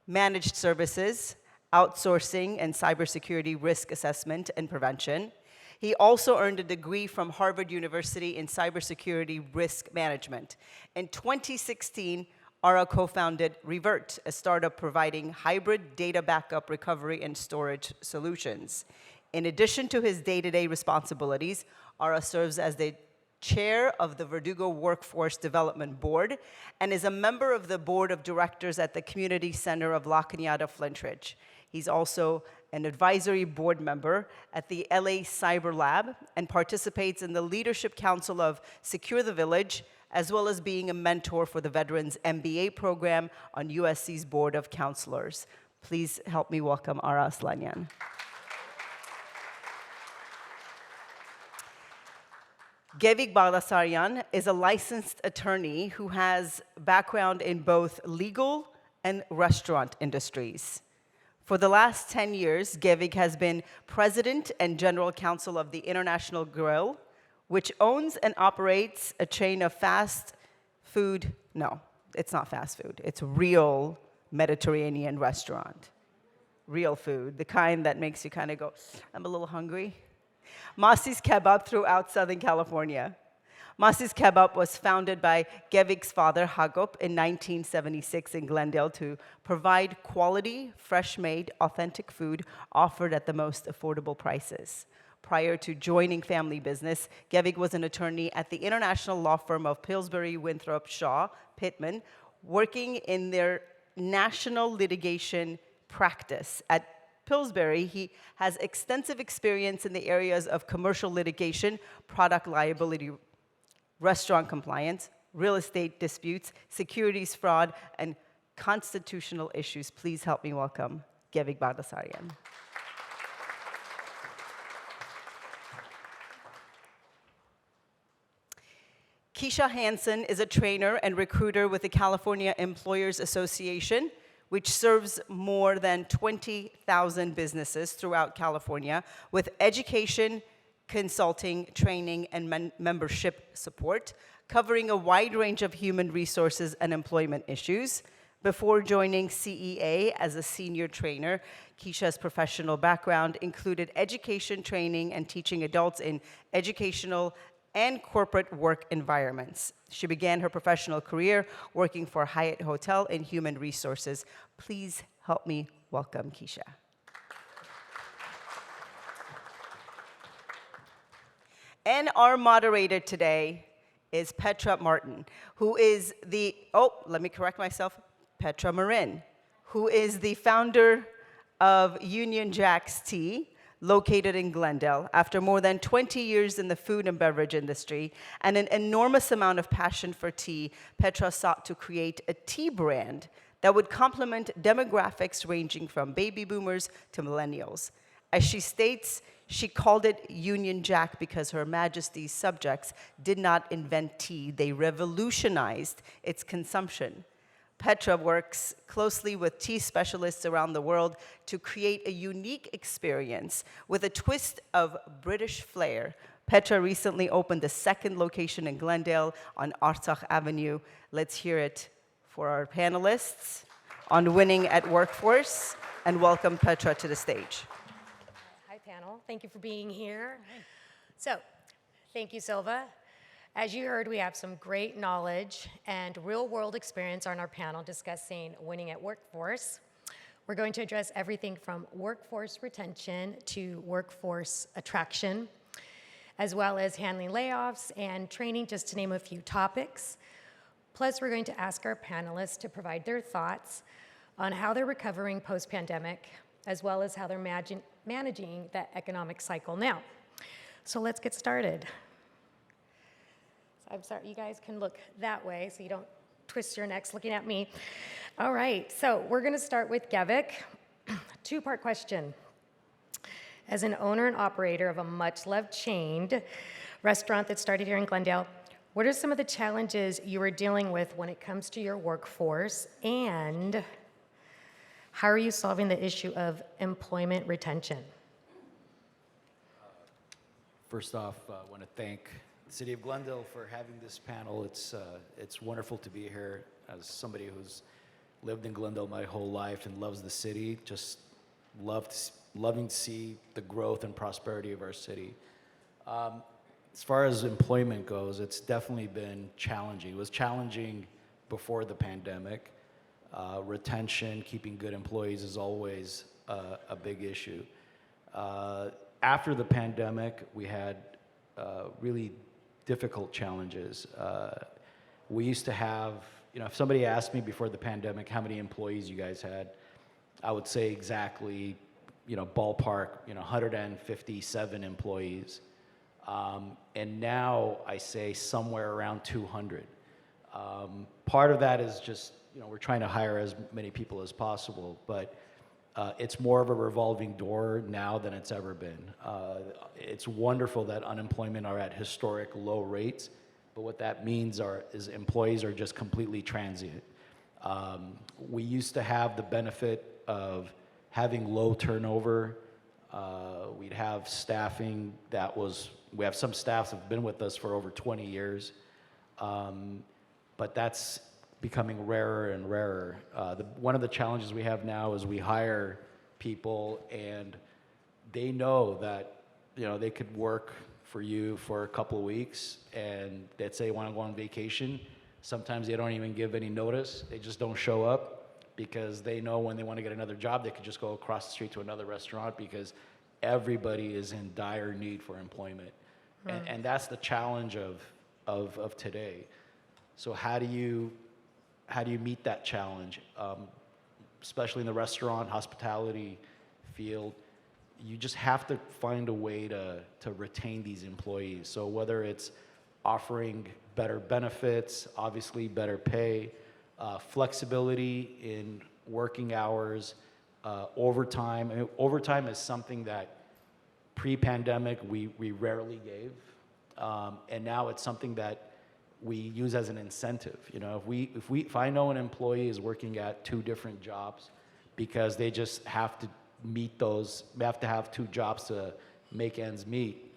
managed services, outsourcing, and cybersecurity risk assessment and prevention. He also earned a degree from Harvard University in cybersecurity risk management. In 2016, Ara co-founded Revert, a startup providing hybrid data backup, recovery, and storage solutions. In addition to his day-to-day responsibilities, Ara serves as the chair of the Verdugo Workforce Development Board and is a member of the board of directors at the Community Center of La Cañada Flintridge. He's also an advisory board member at the LA Cyber Lab and participates in the Leadership Council of Secure the Village, as well as being a mentor for the Veterans MBA program on USC's Board of Counselors. Please help me welcome Ara Aslanyan. Gevik Baldasaryan is a licensed attorney who has background in both legal and restaurant industries. For the last 10 years, Gevik has been president and general counsel of the International Grill, which owns and operates a chain of fast food, no, it's not fast food, it's real Mediterranean restaurant. Real food, the kind that makes you kind of go, I'm a little hungry. Masi's Kebab throughout Southern California. Masi's Kebab was founded by Gevik's father, Hagop, in 1976 in Glendale to provide quality, fresh-made, authentic food offered at the most affordable prices. Prior to joining family business, Gevik was an attorney at the international law firm of Pillsbury, Winthrop, Shaw, Pittman, working in their national litigation practice. At Pillsbury, he has extensive experience in the areas of commercial litigation, product liability, restaurant compliance, real estate disputes, securities fraud, and constitutional issues. Please help me welcome Gevik Baldasaryan. Keisha Hansen is a trainer and recruiter with the California Employers Association, which serves more than 20,000 businesses throughout California with education, consulting, training, and membership support, covering a wide range of human resources and employment issues. Before joining CEA as a senior trainer, Keisha's professional background included education, training, and teaching adults in educational and corporate work environments. She began her professional career working for Hyatt Hotel in human resources. Please help me welcome Keisha. And our moderator today is Petra Martin, who is Petra Marin, who is the founder of Union Jack's Tea, located in Glendale. After more than 20 years in the food and beverage industry and an enormous amount of passion for tea, Petra sought to create a tea brand that would complement demographics ranging from baby boomers to millennials. As she states, she called it Union Jack because Her Majesty's subjects did not invent tea, they revolutionized its consumption. Petra works closely with tea specialists around the world to create a unique experience with a twist of British flair. Petra recently opened a second location in Glendale on Artsakh Avenue. Let's hear it for our panelists on winning at workforce, and welcome Petra to the stage. Hi, panel. Thank you for being here. So, thank you, Silva. As you heard, we have some great knowledge and real-world experience on our panel discussing winning at workforce. We're going to address everything from workforce retention to workforce attraction, as well as handling layoffs and training, just to name a few topics. Plus, we're going to ask our panelists to provide their thoughts on how they're recovering post-pandemic, as well as how they're managing that economic cycle now. So let's get started. I'm sorry, you guys can look that way so you don't twist your necks looking at me. All right, so we're going to start with Gevik. Two-part question. As an owner and operator of a much-loved chained restaurant that started here in Glendale, what are some of the challenges you are dealing with when it comes to your workforce, and how are you solving the issue of employment retention? First off, I want to thank the City of Glendale for having this panel. It's wonderful to be here as somebody who's lived in Glendale my whole life and loves the city. Just loving to see the growth and prosperity of our city. As far as employment goes, it's definitely been challenging. It was challenging before the pandemic. Retention, keeping good employees is always a big issue. After the pandemic, we had really difficult challenges. We used to have, if somebody asked me before the pandemic how many employees you guys had, I would say exactly, ballpark, 157 employees. And now I say somewhere around 200. Part of that is just, we're trying to hire as many people as possible, but it's more of a revolving door now than it's ever been. It's wonderful that unemployment are at historic low rates, but what that means is employees are just completely transient. We used to have the benefit of having low turnover. We'd have staffing we have some staffs that have been with us for over 20 years, but that's becoming rarer and rarer. One of the challenges we have now is we hire people and they know that they could work for you for a couple of weeks, and they'd say they want to go on vacation. Sometimes they don't even give any notice. They just don't show up because they know when they want to get another job, they could just go across the street to another restaurant because everybody is in dire need for employment. And that's the challenge of today. So how do you meet that challenge? Especially in the restaurant, hospitality field, you just have to find a way to retain these employees. So whether it's offering better benefits, obviously better pay, flexibility in working hours, overtime. I mean, overtime is something that pre-pandemic we rarely gave, and now it's something that we use as an incentive. If I know an employee is working at 2 different jobs because they just have to meet those, they have to have 2 jobs to make ends meet,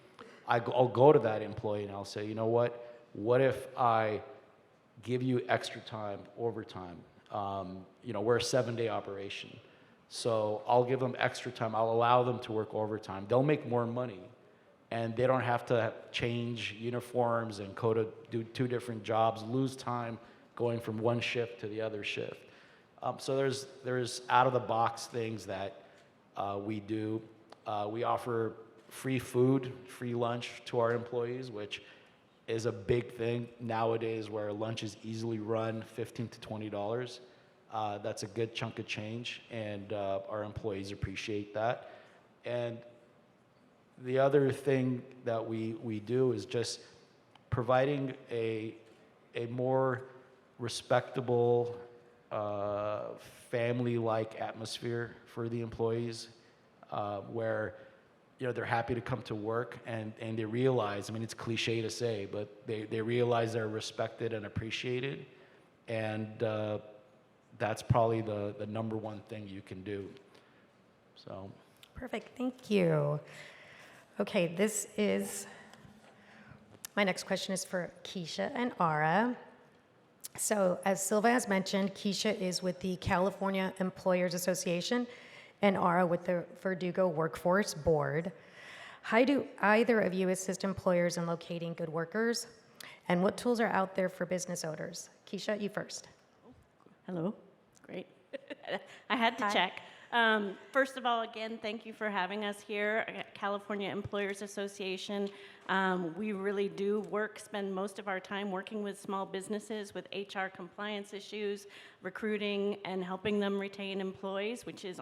I'll go to that employee and I'll say, you know what if I give you extra time, overtime? We're a 7-day operation. So I'll give them extra time. I'll allow them to work overtime. They'll make more money, and they don't have to change uniforms and go to do 2 different jobs, lose time going from one shift to the other shift. So there's out-of-the-box things that we do. We offer free food, free lunch to our employees, which is a big thing nowadays where lunch is easily run $15 to $20. That's a good chunk of change, and our employees appreciate that. And the other thing that we do is just providing a more respectable, family-like atmosphere for the employees, where they're happy to come to work and they realize, I mean, it's cliche to say, but they realize they're respected and appreciated, and that's probably the number one thing you can do. So. Perfect, thank you. Okay, my next question is for Keisha and Ara. So as Silva has mentioned, Keisha is with the California Employers Association and Ara with the Verdugo Workforce Board. How do either of you assist employers in locating good workers? And what tools are out there for business owners? Keisha, you first. Hello, great. I had to check. First of all, again, thank you for having us here at California Employers Association. We really do spend most of our time working with small businesses with HR compliance issues, recruiting, and helping them retain employees, which is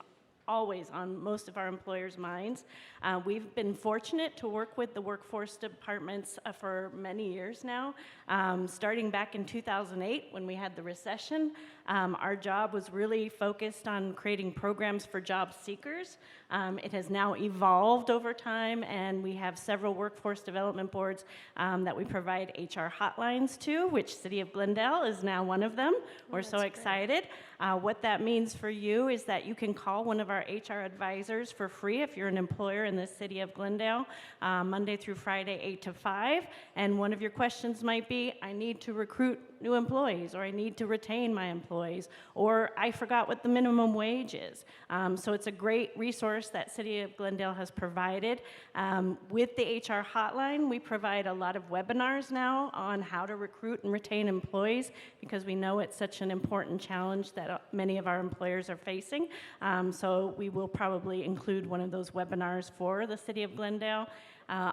always on most of our employers' minds. We've been fortunate to work with the workforce departments for many years now. Starting back in 2008 when we had the recession, our job was really focused on creating programs for job seekers. It has now evolved over time, and we have several workforce development boards that we provide HR hotlines to, which City of Glendale is now one of them. We're so excited. What that means for you is that you can call one of our HR advisors for free if you're an employer in the City of Glendale, Monday through Friday, 8 to 5. And one of your questions might be, I need to recruit new employees, or I need to retain my employees, or I forgot what the minimum wage is. So it's a great resource that City of Glendale has provided. With the HR hotline, we provide a lot of webinars now on how to recruit and retain employees, because we know it's such an important challenge that many of our employers are facing. So we will probably include one of those webinars for the City of Glendale.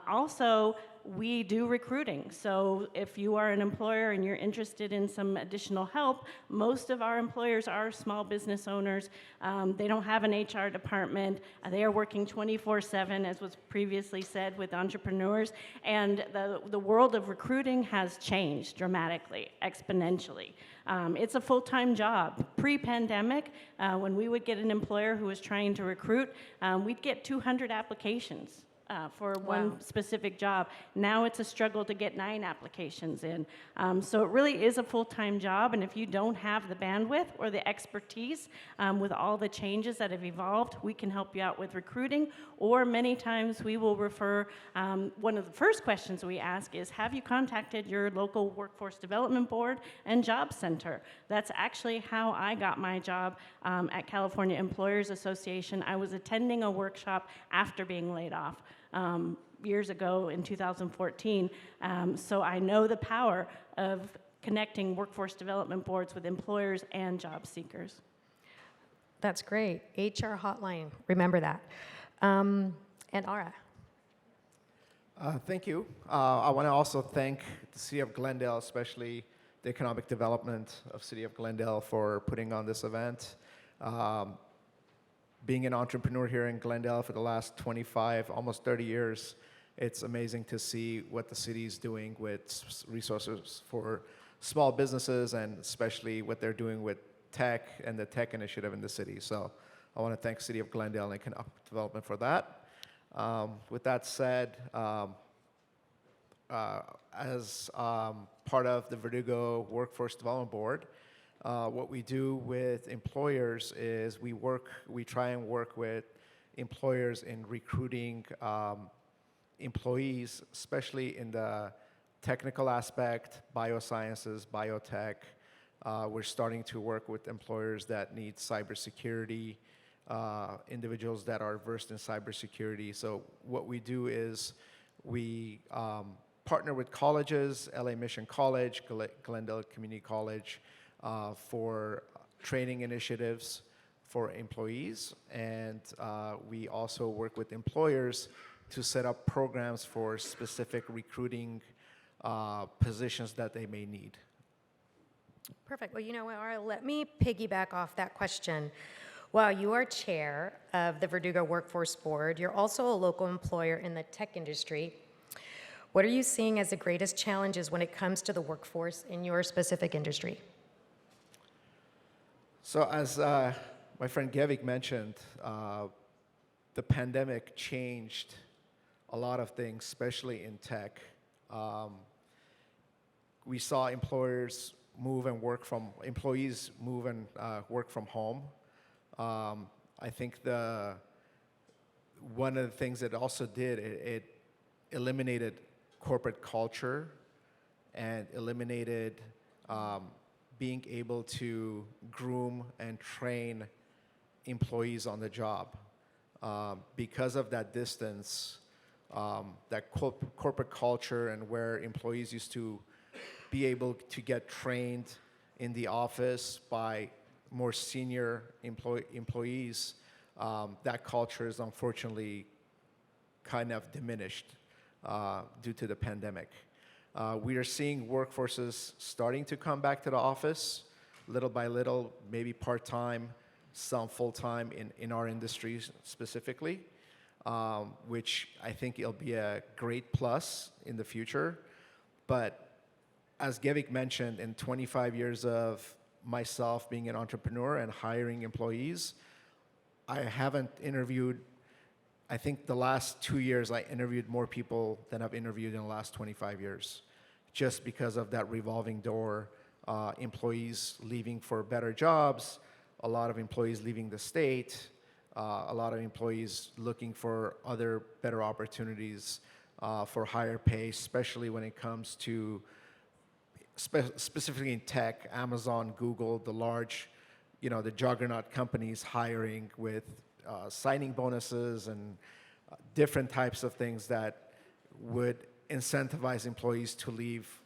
Also, we do recruiting. So if you are an employer and you're interested in some additional help, most of our employers are small business owners. They don't have an HR department. They are working 24/7, as was previously said, with entrepreneurs. And the world of recruiting has changed dramatically, exponentially. It's a full-time job. Pre-pandemic, when we would get an employer who was trying to recruit, we'd get 200 applications for one specific job. Now it's a struggle to get 9 applications in. So it really is a full-time job, and if you don't have the bandwidth or the expertise with all the changes that have evolved, we can help you out with recruiting, or many times we will refer, one of the first questions we ask is, have you contacted your local workforce development board and job center? That's actually how I got my job at California Employers Association. I was attending a workshop after being laid off. Years ago in 2014. So I know the power of connecting workforce development boards with employers and job seekers. That's great. HR hotline, remember that. And Ara. Thank you. I want to also thank the City of Glendale, especially the economic development of City of Glendale, for putting on this event. Being an entrepreneur here in Glendale for the last 25, almost 30 years, it's amazing to see what the city is doing with resources for small businesses, and especially what they're doing with tech and the tech initiative in the city. So I want to thank City of Glendale and Economic Development for that. With that said, as part of the Verdugo Workforce Development Board, what we do with employers is we try and work with employers in recruiting employees, especially in the technical aspect, biosciences, biotech. We're starting to work with employers that need cybersecurity, individuals that are versed in cybersecurity. So what we do is we partner with colleges, LA Mission College, Glendale Community College, for training initiatives for employees, and we also work with employers to set up programs for specific recruiting positions that they may need. Perfect. Well, you know what, Ara, let me piggyback off that question. While you are chair of the Verdugo Workforce Board, you're also a local employer in the tech industry. What are you seeing as the greatest challenges when it comes to the workforce in your specific industry? So as my friend Gevik mentioned, the pandemic changed a lot of things, especially in tech. We saw employees move and work from home. I think one of the things it also did, it eliminated corporate culture and eliminated being able to groom and train employees on the job. Because of that distance, that corporate culture, and where employees used to be able to get trained in the office by more senior employees, that culture is unfortunately kind of diminished due to the pandemic. We are seeing workforces starting to come back to the office, little by little, maybe part-time, some full-time in our industry specifically, which I think it'll be a great plus in the future. But as Gevik mentioned, in 25 years of myself being an entrepreneur and hiring employees, I haven't interviewed, I think the last 2 years I interviewed more people than I've interviewed in the last 25 years, just because of that revolving door, employees leaving for better jobs, a lot of employees leaving the state, a lot of employees looking for other better opportunities for higher pay, especially when it comes to specifically in tech, Amazon, Google, the large, the juggernaut companies hiring with signing bonuses and different types of things that would incentivize employees to leave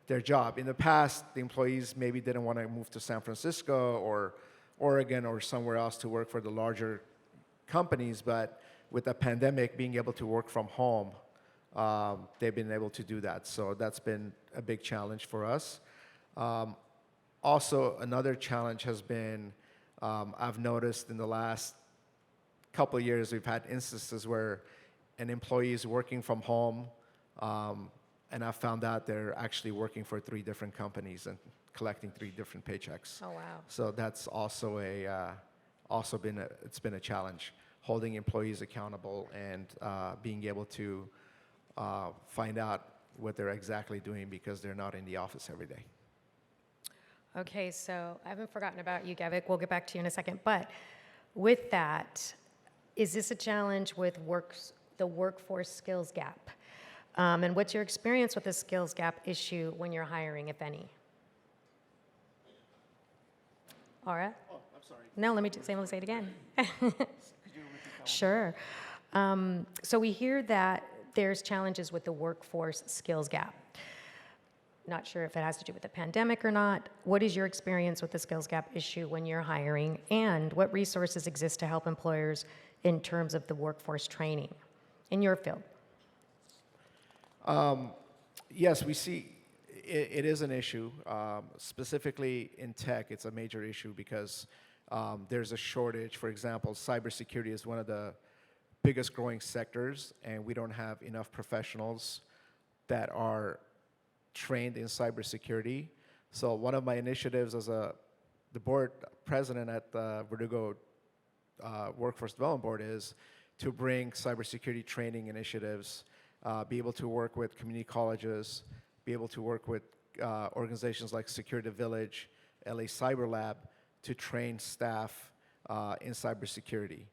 their job. In the past, the employees maybe didn't want to move to San Francisco or Oregon or somewhere else to work for the larger companies, but with the pandemic, being able to work from home, they've been able to do that. So that's been a big challenge for us. Also, another challenge has been, I've noticed in the last couple of years, we've had instances where an employee is working from home, and I found out they're actually working for 3 different companies and collecting 3 different paychecks. Oh, wow. So that's also it's been a challenge, holding employees accountable and being able to find out what they're exactly doing because they're not in the office every day. Okay, so I haven't forgotten about you, Gevik. We'll get back to you in a second. But with that, is this a challenge with the workforce skills gap? And what's your experience with the skills gap issue when you're hiring, if any? Aura? Oh, I'm sorry. No, let me say it again. Sure. So we hear that there's challenges with the workforce skills gap. Not sure if it has to do with the pandemic or not. What is your experience with the skills gap issue when you're hiring, and what resources exist to help employers in terms of the workforce training in your field? Yes, we see it is an issue. Specifically in tech, it's a major issue because there's a shortage. For example, cybersecurity is one of the biggest growing sectors, and we don't have enough professionals that are trained in cybersecurity. So one of my initiatives as the board president at the Verdugo Workforce Development Board is to bring cybersecurity training initiatives, be able to work with community colleges, be able to work with organizations like Security Village, LA Cyber Lab, to train staff in cybersecurity.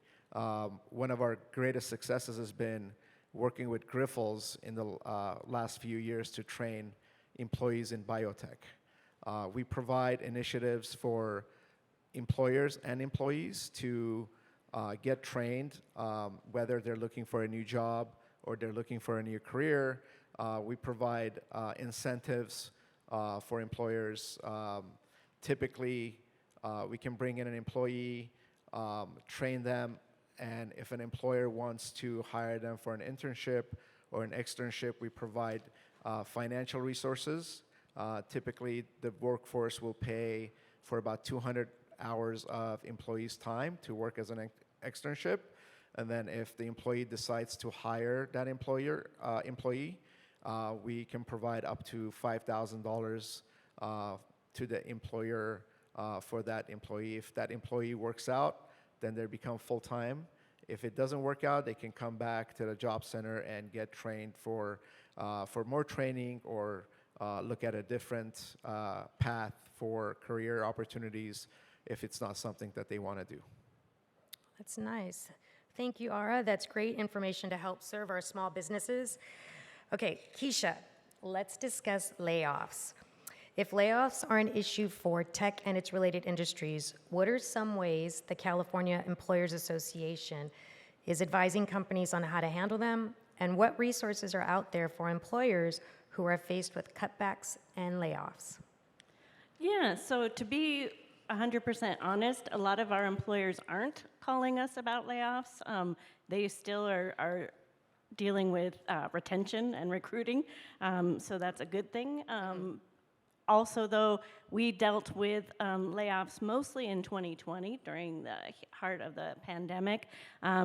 One of our greatest successes has been working with Grifols in the last few years to train employees in biotech. We provide initiatives for employers and employees to get trained, whether they're looking for a new job or they're looking for a new career. We provide incentives for employers. Typically, we can bring in an employee, train them, and if an employer wants to hire them for an internship or an externship, we provide financial resources. Typically, the workforce will pay for about 200 hours of employees' time to work as an externship. And then if the employee decides to hire that employee, we can provide up to $5,000 to the employer for that employee. If that employee works out, then they become full-time. If it doesn't work out, they can come back to the job center and get trained for more training or look at a different path for career opportunities if it's not something that they want to do. That's nice. Thank you, Ara. That's great information to help serve our small businesses. Okay, Keisha, let's discuss layoffs. If layoffs are an issue for tech and its related industries, what are some ways the California Employers Association is advising companies on how to handle them, and what resources are out there for employers who are faced with cutbacks and layoffs? Yeah, so to be 100% honest, a lot of our employers aren't calling us about layoffs. They still are dealing with retention and recruiting, so that's a good thing. Also, though, we dealt with layoffs mostly in 2020 during the heart of the pandemic.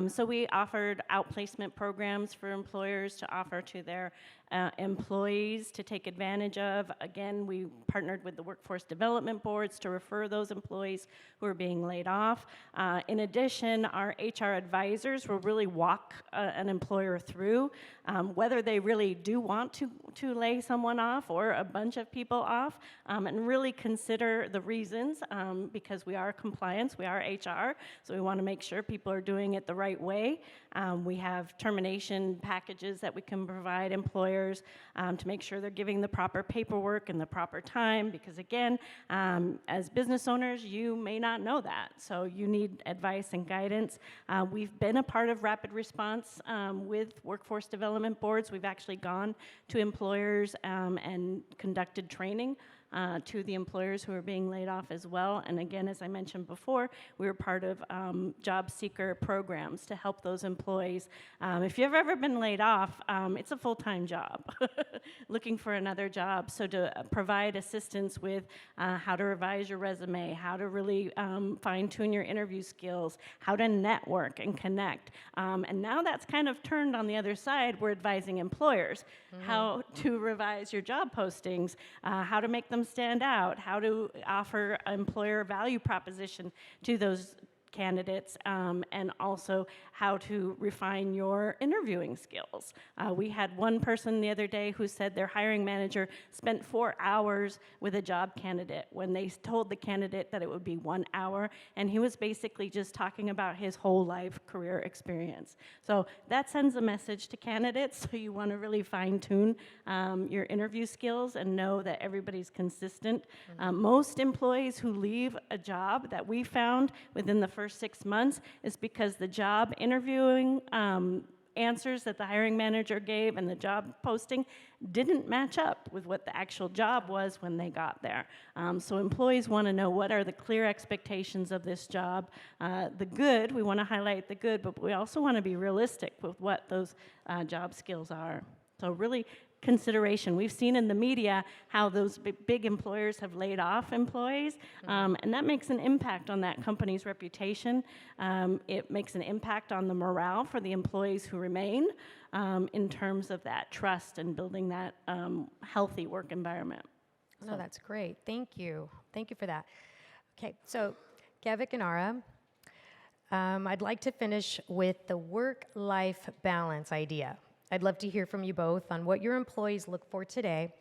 So we offered outplacement programs for employers to offer to their employees to take advantage of. Again, we partnered with the workforce development boards to refer those employees who are being laid off. In addition, our HR advisors will really walk an employer through whether they really do want to lay someone off or a bunch of people off, and really consider the reasons, because we are compliance, we are HR, so we want to make sure people are doing it the right way. We have termination packages that we can provide employers to make sure they're giving the proper paperwork in the proper time, because again, as business owners, you may not know that, so you need advice and guidance. We've been a part of rapid response with workforce development boards. We've actually gone to employers and conducted training to the employers who are being laid off as well. And again, as I mentioned before, we were part of job seeker programs to help those employees. If you've ever been laid off, it's a full-time job, looking for another job. So to provide assistance with how to revise your resume, how to really fine-tune your interview skills, how to network and connect. And now that's kind of turned on the other side. We're advising employers how to revise your job postings, how to make them stand out, how to offer employer value proposition to those candidates, and also how to refine your interviewing skills. We had one person the other day who said their hiring manager spent 4 hours with a job candidate when they told the candidate that it would be 1 hour, and he was basically just talking about his whole life career experience. So that sends a message to candidates, so you want to really fine-tune your interview skills and know that everybody's consistent. Most employees who leave a job that we found within the first 6 months is because the job interviewing answers that the hiring manager gave and the job posting didn't match up with what the actual job was when they got there. So employees want to know what are the clear expectations of this job. The good, we want to highlight the good, but we also want to be realistic with what those job skills are. So really consideration. We've seen in the media how those big employers have laid off employees, and that makes an impact on that company's reputation. It makes an impact on the morale for the employees who remain in terms of that trust and building that healthy work environment. No, that's great. Thank you. Thank you for that. Okay, so Gavik and Ara, I'd like to finish with the work-life balance idea. I'd love to hear from you both on what your employees look for today,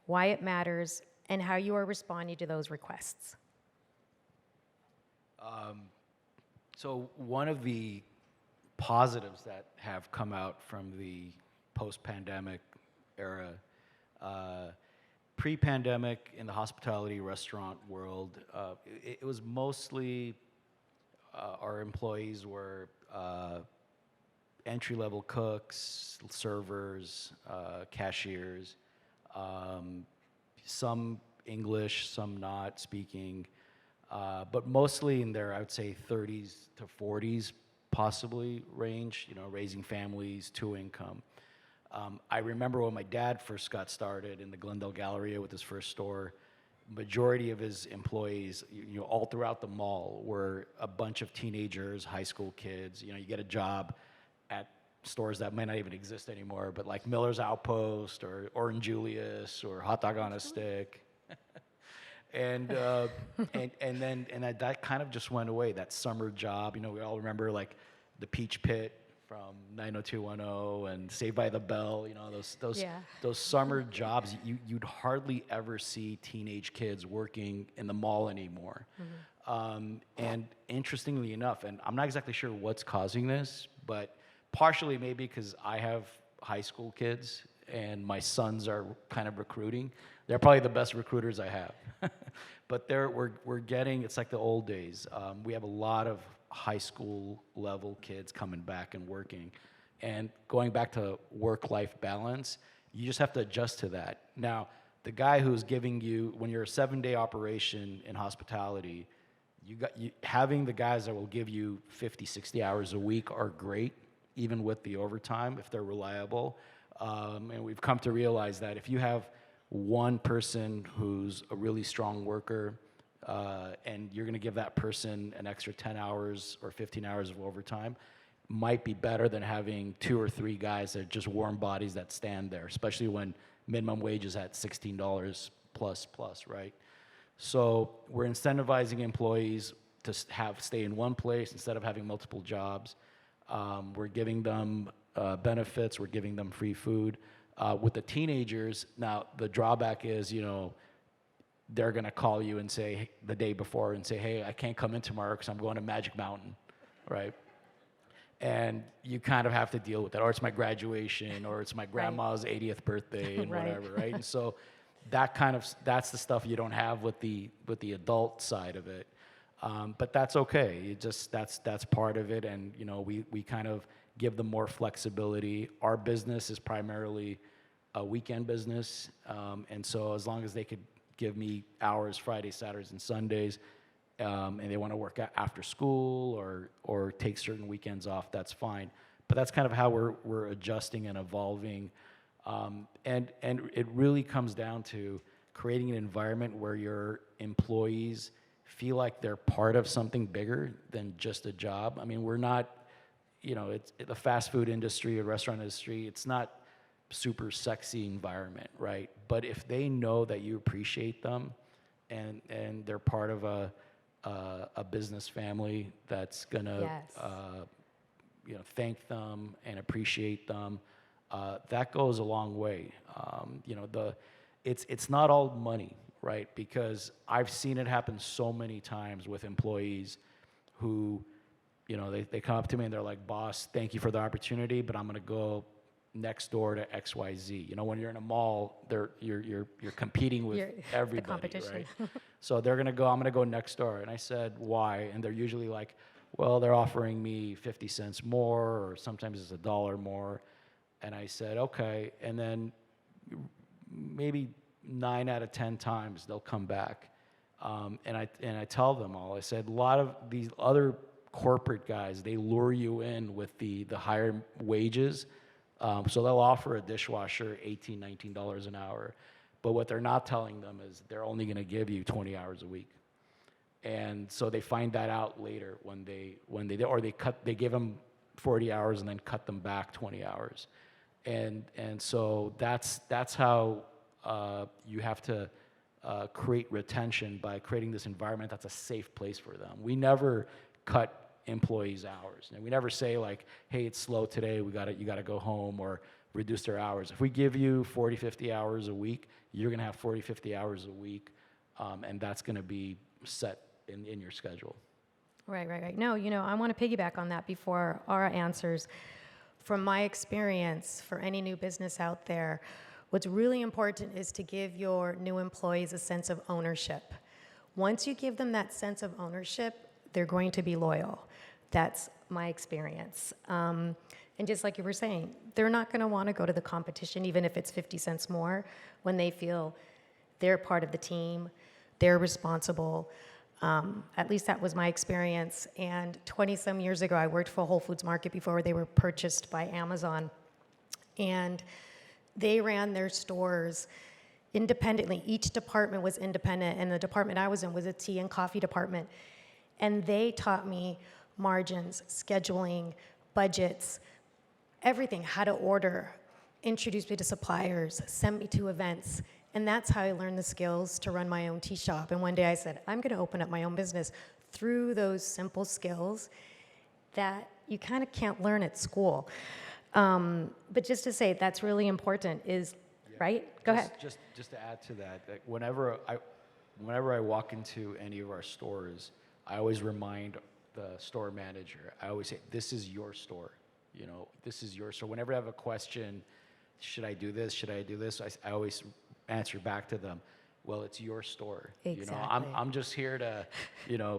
why it matters, and how you are responding to those requests. So one of the positives that have come out from the post-pandemic era, pre-pandemic in the hospitality restaurant world, it was mostly our employees were entry-level cooks, servers, cashiers, some English, some not speaking, but mostly in their, I would say, 30s to 40s possibly range, raising families, two income. I remember when my dad first got started in the Glendale Galleria with his first store, majority of his employees, all throughout the mall were a bunch of teenagers, high school kids. You get a job at stores that might not even exist anymore, but like Miller's Outpost or Orange Julius or Hot Dog on a Stick. and that kind of just went away, that summer job. We all remember like the Peach Pit from 90210 and Saved by the Bell, those summer jobs. You'd hardly ever see teenage kids working in the mall anymore. And interestingly enough, and I'm not exactly sure what's causing this, but partially maybe because I have high school kids and my sons are kind of recruiting. They're probably the best recruiters I have. But we're getting, it's like the old days. We have a lot of high school level kids coming back and working. And going back to work-life balance, you just have to adjust to that. Now, the guy who's giving you, when you're a 7-day operation in hospitality, having the guys that will give you 50, 60 hours a week are great, even with the overtime, if they're reliable. And we've come to realize that if you have one person who's a really strong worker, and you're going to give that person an extra 10 hours or 15 hours of overtime, might be better than having 2 or 3 guys that are just warm bodies that stand there, especially when minimum wage is at $16 plus, right? So we're incentivizing employees to stay in one place instead of having multiple jobs. We're giving them benefits. We're giving them free food. With the teenagers, now the drawback is, they're going to call you and say the day before and say, hey, I can't come in tomorrow because I'm going to Magic Mountain, right? And you kind of have to deal with that. Or it's my graduation, or it's my grandma's 80th birthday and whatever, right? And so that's the stuff you don't have with the adult side of it. But that's okay. That's part of it, and we kind of give them more flexibility. Our business is primarily a weekend business, and so as long as they could give me hours Fridays, Saturdays, and Sundays, and they want to work after school or take certain weekends off, that's fine. But that's kind of how we're adjusting and evolving, and it really comes down to creating an environment where your employees feel like they're part of something bigger than just a job. I mean, we're not, it's the fast food industry or restaurant industry, it's not super sexy environment, right? But if they know that you appreciate them and they're part of a business family that's gonna thank them and appreciate them, that goes a long way. It's not all money, right? Because I've seen it happen so many times with employees who, they come up to me and they're like, boss, thank you for the opportunity, but I'm going to go next door to XYZ. When you're in a mall, you're competing with everybody, right? So they're going to go, I'm going to go next door. And I said, why? And they're usually like, well, they're offering me 50 cents more, or sometimes it's $1 more. And I said, okay. And then maybe 9 out of 10 times they'll come back, and I tell them all. I said, a lot of these other corporate guys, they lure you in with the higher wages, so they'll offer a dishwasher $18, $19 an hour, but what they're not telling them is they're only going to give you 20 hours a week, and so they find that out later when they give them 40 hours and then cut them back 20 hours, and so that's how. You have to create retention by creating this environment that's a safe place for them. We never cut employees' hours. And we never say like, hey, it's slow today, you gotta go home, or reduce their hours. If we give you 40, 50 hours a week, you're gonna have 40, 50 hours a week, and that's gonna be set in your schedule. Right. No, I want to piggyback on that before our answers. From my experience, for any new business out there, what's really important is to give your new employees a sense of ownership. Once you give them that sense of ownership, they're going to be loyal. That's my experience. And just like you were saying, they're not going to want to go to the competition, even if it's 50 cents more, when they feel they're part of the team, they're responsible. At least that was my experience. And 20-some years ago, I worked for Whole Foods Market before they were purchased by Amazon. And they ran their stores independently. Each department was independent, and the department I was in was a tea and coffee department. And they taught me margins, scheduling, budgets, everything, how to order, introduced me to suppliers, sent me to events. And that's how I learned the skills to run my own tea shop. And one day I said, I'm going to open up my own business through those simple skills that you kind of can't learn at school. But just to say, that's really important right? Go ahead. Just to add to that, like whenever I walk into any of our stores, I always remind the store manager, I always say, this is your store. This is your store. Whenever I have a question, should I do this? Should I do this? I always answer back to them, well, it's your store. Exactly. I'm just here to,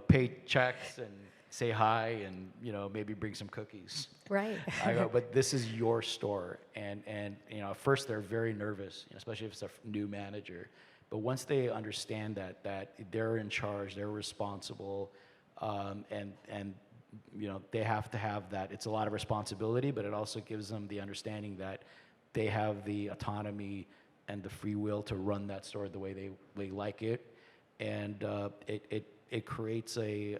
pay checks and say hi and, maybe bring some cookies. Right. I go, but this is your store. And at first they're very nervous, especially if it's a new manager. But once they understand that they're in charge, they're responsible, and they have to have that. It's a lot of responsibility, but it also gives them the understanding that they have the autonomy and the free will to run that store the way they like it, and it creates a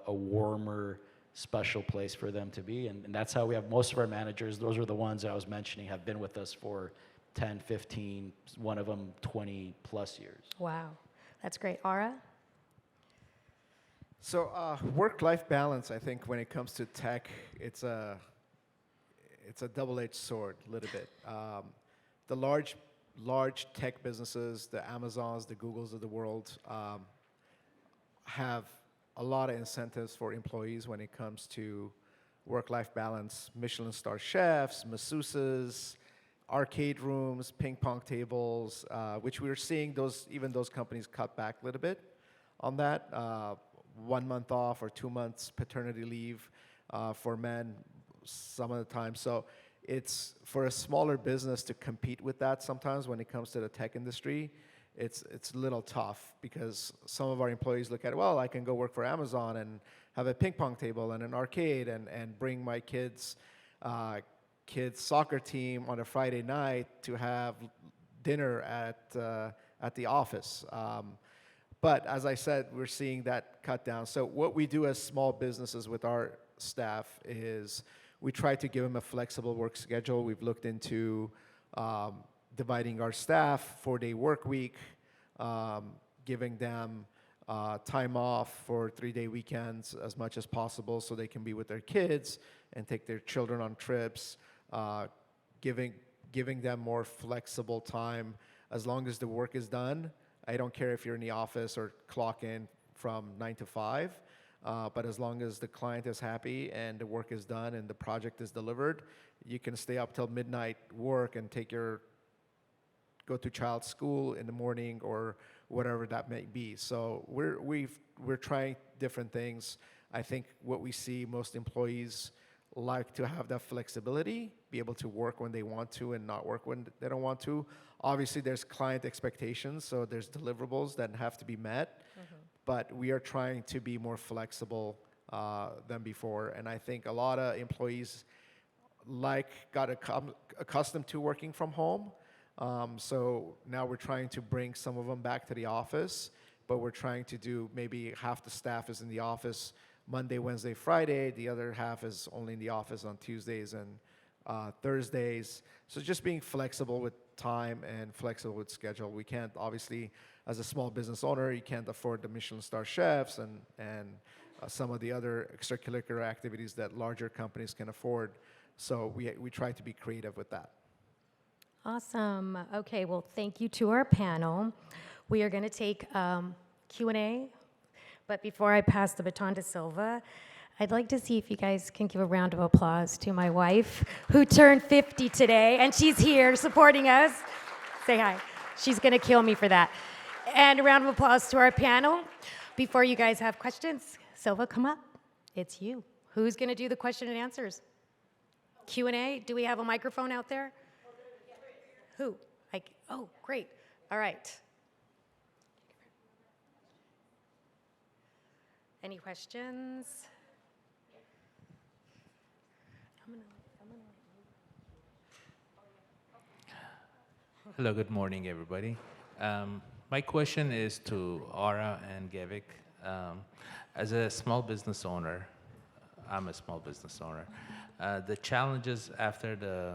warmer, special place for them to be, and that's how we have most of our managers. Those are the ones I was mentioning have been with us for 10, 15, one of them 20 plus years. Wow, that's great. Ara? So work-life balance, I think, when it comes to tech, it's a double-edged sword, a little bit. The large tech businesses, the Amazons, the Googles of the world, have a lot of incentives for employees when it comes to work-life balance. Michelin star chefs, masseuses, arcade rooms, ping pong tables, which we're seeing even those companies cut back a little bit on that. 1 month off or 2 months paternity leave for men some of the time. So it's for a smaller business to compete with that sometimes when it comes to the tech industry. It's a little tough because some of our employees look at, well, I can go work for Amazon and have a ping pong table and an arcade and bring my kids' soccer team on a Friday night to have dinner at the office. But as I said, we're seeing that cut down. So what we do as small businesses with our staff is we try to give them a flexible work schedule. We've looked into dividing our staff 4-day work week, giving them time off for 3-day weekends as much as possible so they can be with their kids and take their children on trips, giving them more flexible time as long as the work is done. I don't care if you're in the office or clock in from 9 to 5, but as long as the client is happy and the work is done and the project is delivered, you can stay up till midnight, work, and go to child's school in the morning or whatever that may be. So we're trying different things. I think what we see, most employees like to have that flexibility, be able to work when they want to and not work when they don't want to. Obviously, there's client expectations, so there's deliverables that have to be met, but we are trying to be more flexible than before. And I think a lot of employees got accustomed to working from home. So now we're trying to bring some of them back to the office, but we're trying to do maybe half the staff is in the office Monday, Wednesday, Friday. The other half is only in the office on Tuesdays and Thursdays. So just being flexible with time and flexible with schedule. We can't, obviously, as a small business owner, you can't afford the Michelin star chefs and some of the other extracurricular activities that larger companies can afford. So we try to be creative with that. Awesome. Okay, well, thank you to our panel. We are going to take Q&A, but before I pass the baton to Silva, I'd like to see if you guys can give a round of applause to my wife, who turned 50 today, and she's here supporting us. Say hi. She's going to kill me for that. And a round of applause to our panel. Before you guys have questions, Silva, come up. It's you. Who's going to do the question and answers? Q&A? Do we have a microphone out there? Who? Oh, great. All right. Any questions? Hello, good morning, everybody. My question is to Aura and Gavik. As a small business owner, I'm a small business owner. The challenges after the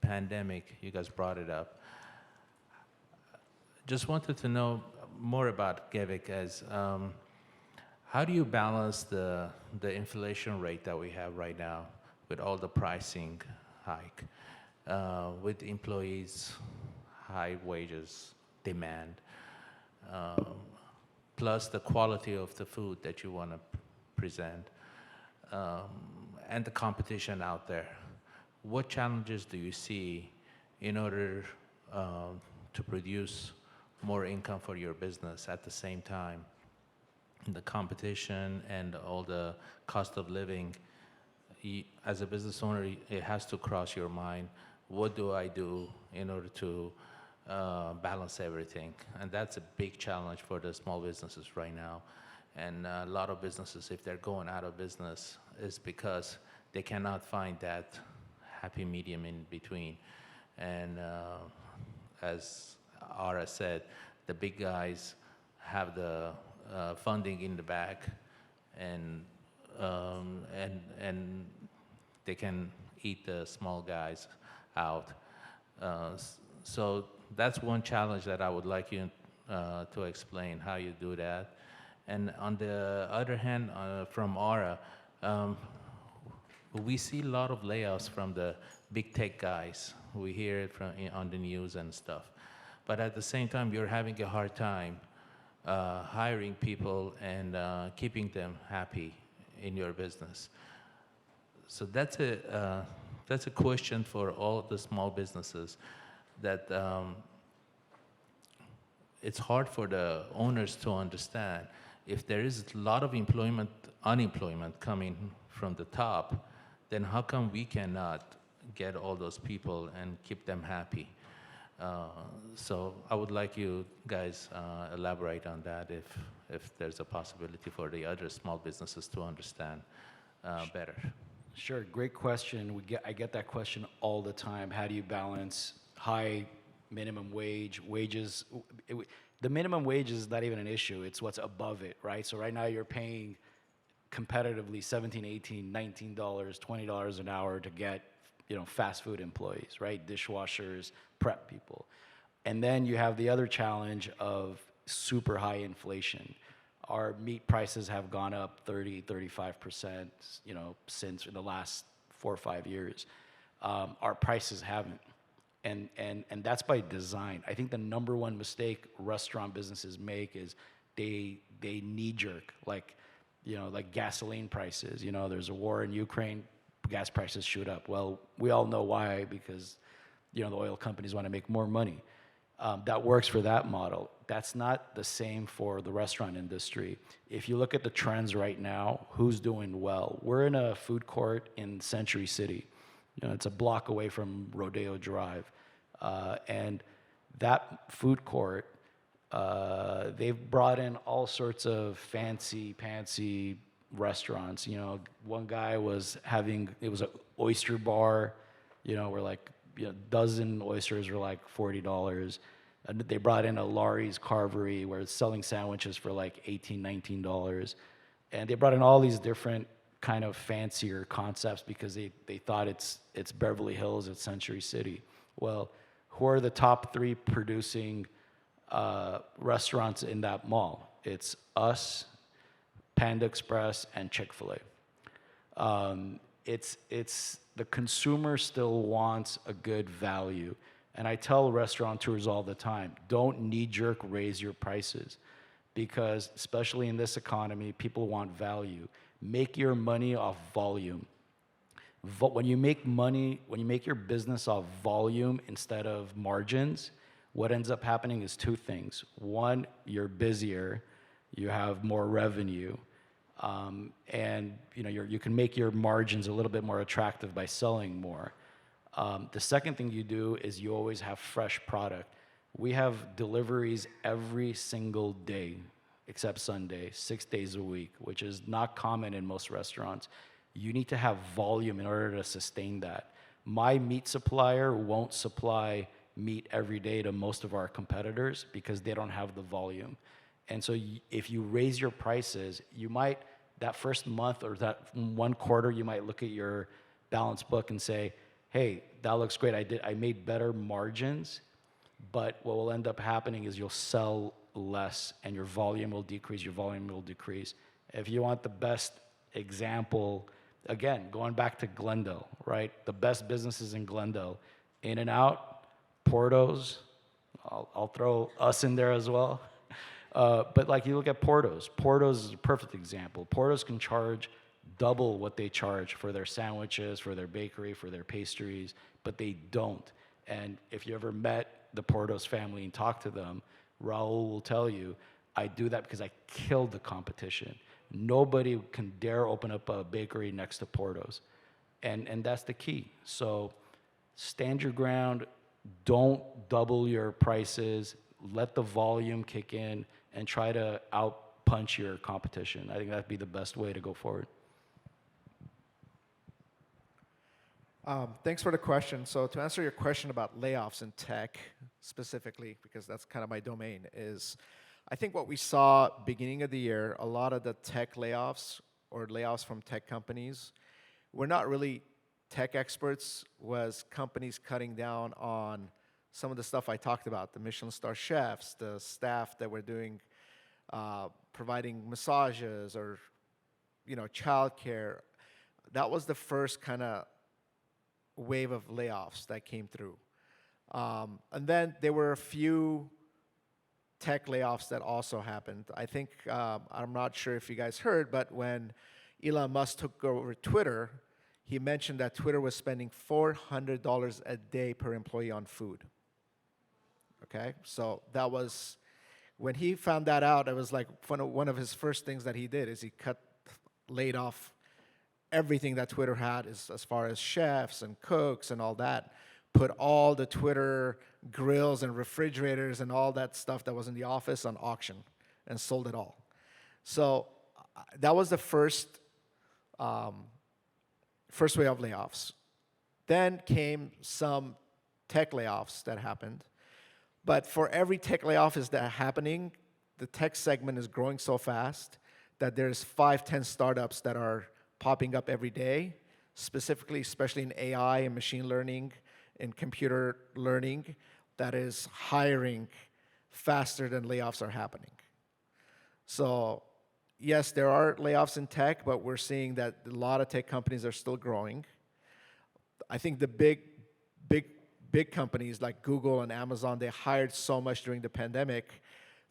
pandemic, you guys brought it up. Just wanted to know more about Gavik as how do you balance the inflation rate that we have right now with all the pricing hike, with employees, high wages, demand, plus the quality of the food that you want to present, and the competition out there? What challenges do you see in order to produce more income for your business at the same time? The competition and all the cost of living, as a business owner, it has to cross your mind. What do I do in order to balance everything? And that's a big challenge for the small businesses right now. And a lot of businesses, if they're going out of business, is because they cannot find that happy medium in between. And as Ara said, the big guys have the funding in the back, and they can eat the small guys out. So that's one challenge that I would like you to explain how you do that. And on the other hand, from Aura, we see a lot of layoffs from the big tech guys. We hear it on the news and stuff. But at the same time, you're having a hard time hiring people and keeping them happy in your business. So that's a question for all the small businesses, that it's hard for the owners to understand. If there is a lot of unemployment coming from the top, then how come we cannot get all those people and keep them happy? So I would like you guys elaborate on that, if there's a possibility for the other small businesses to understand better. Sure, great question. I get that question all the time. How do you balance high minimum wages? The minimum wage is not even an issue. It's what's above it, right? So right now you're paying competitively $17, $18, $19, $20 an hour to get, fast food employees, right? Dishwashers, prep people. And then you have the other challenge of super high inflation. Our meat prices have gone up 30, 35%, since in the last 4 or 5 years. Our prices haven't. And that's by design. I think the number one mistake restaurant businesses make is they knee jerk, like gasoline prices. There's a war in Ukraine, gas prices shoot up. Well, we all know why, because the oil companies want to make more money. That works for that model. That's not the same for the restaurant industry. If you look at the trends right now, who's doing well? We're in a food court in Century City. It's a block away from Rodeo Drive. And that food court, they've brought in all sorts of fancy restaurants. One guy was it was an oyster bar, where like, dozen oysters were like $40. And they brought in a Laurie's Carvery where it's selling sandwiches for like $18, $19. And they brought in all these different kind of fancier concepts because they thought it's Beverly Hills, it's Century City. Well, who are the top 3 producing restaurants in that mall? It's us, Panda Express, and Chick-fil-A. It's the consumer still wants a good value. And I tell restaurateurs all the time, don't knee-jerk raise your prices, because especially in this economy, people want value. Make your money off volume. When you make your business off volume instead of margins, what ends up happening is 2 things. One, you're busier, you have more revenue, and you can make your margins a little bit more attractive by selling more. The second thing you do is you always have fresh product. We have deliveries every single day, except Sunday, 6 days a week, which is not common in most restaurants. You need to have volume in order to sustain that. My meat supplier won't supply meat every day to most of our competitors because they don't have the volume. And so if you raise your prices, you might, that first month or that 1 quarter, you might look at your balance book and say, hey, that looks great. I made better margins, but what will end up happening is you'll sell less and your volume will decrease, If you want the best example, again, going back to Glendale, right? The best businesses in Glendale, In-N-Out, Porto's, I'll throw us in there as well. But like you look at Porto's is a perfect example. Porto's can charge double what they charge for their sandwiches, for their bakery, for their pastries, but they don't. And if you ever met the Porto's family and talked to them, Raul will tell you, I do that because I killed the competition. Nobody can dare open up a bakery next to Porto's. And that's the key. So stand your ground, don't double your prices, let the volume kick in, and try to outpunch your competition. I think that'd be the best way to go forward. Thanks for the question. So to answer your question about layoffs in tech specifically, because that's kind of my domain, is I think what we saw beginning of the year, a lot of the tech layoffs or layoffs from tech companies were not really tech experts, was companies cutting down on some of the stuff I talked about, the Michelin star chefs, the staff that were doing, providing massages or, childcare. That was the first kind of wave of layoffs that came through. And then there were a few tech layoffs that also happened. I think, I'm not sure if you guys heard, but when Elon Musk took over Twitter, he mentioned that Twitter was spending $400 a day per employee on food. Okay, so that was, when he found that out, it was like one of his first things that he did is he laid off everything that Twitter had as far as chefs and cooks and all that, put all the Twitter grills and refrigerators and all that stuff that was in the office on auction and sold it all. So that was the first wave of layoffs. Then came some tech layoffs that happened. But for every tech layoff is that happening, the tech segment is growing so fast that there's 5-10 startups that are popping up every day, specifically, especially in AI and machine learning and computer learning, that is hiring faster than layoffs are happening. So yes, there are layoffs in tech, but we're seeing that a lot of tech companies are still growing. I think the big companies like Google and Amazon, they hired so much during the pandemic,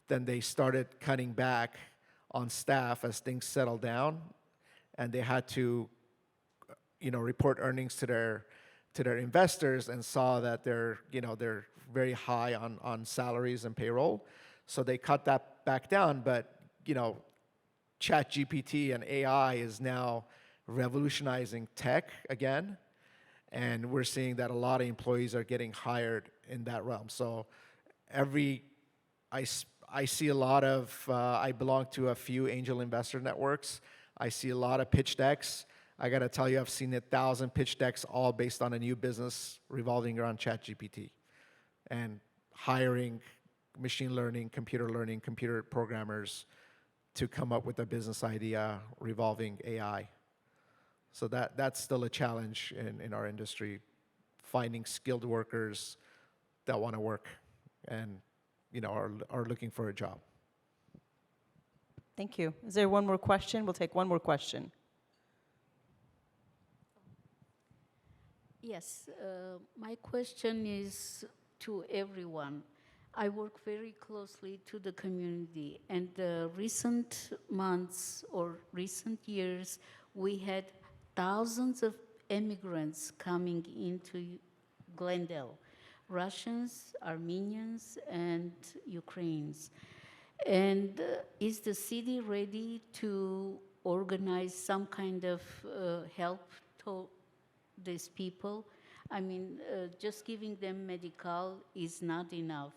then they started cutting back on staff as things settled down, and they had to, report earnings to their investors and saw that they're very high on salaries and payroll, so they cut that back down. But ChatGPT and AI is now revolutionizing tech again, and we're seeing that a lot of employees are getting hired in that realm. So I see a lot of, I belong to a few angel investor networks. I see a lot of pitch decks. I got to tell you, I've seen 1,000 pitch decks all based on a new business revolving around ChatGPT and hiring machine learning, computer programmers to come up with a business idea revolving AI. So that's still a challenge in our industry, finding skilled workers that want to work and are looking for a job. Thank you. Is there one more question? We'll take one more question. Yes, my question is to everyone. I work very closely to the community, and the recent months or recent years, we had thousands of immigrants coming into Glendale, Russians, Armenians, and Ukrainians. And is the city ready to organize some kind of help to these people? I mean, just giving them medical is not enough.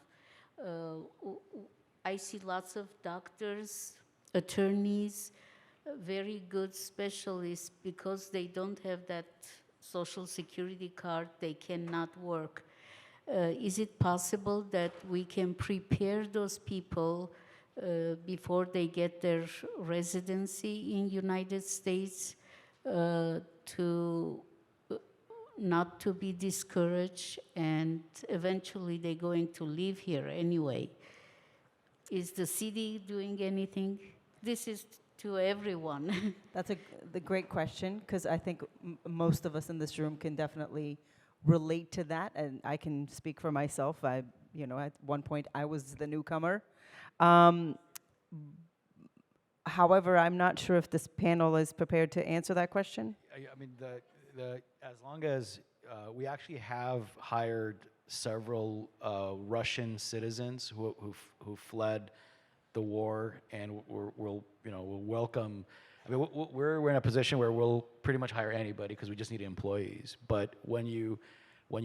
I see lots of doctors, attorneys, very good specialists. Because they don't have that social security card, they cannot work. Is it possible that we can prepare those people before they get their residency in United States to not to be discouraged, and eventually they're going to live here anyway? Is the city doing anything? This is to everyone. That's the great question, because I think most of us in this room can definitely relate to that, and I can speak for myself. At one point I was the newcomer. However, I'm not sure if this panel is prepared to answer that question. I mean, as long as we actually have hired several Russian citizens who fled the war, and we'll welcome. I mean, we're in a position where we'll pretty much hire anybody because we just need employees. But when you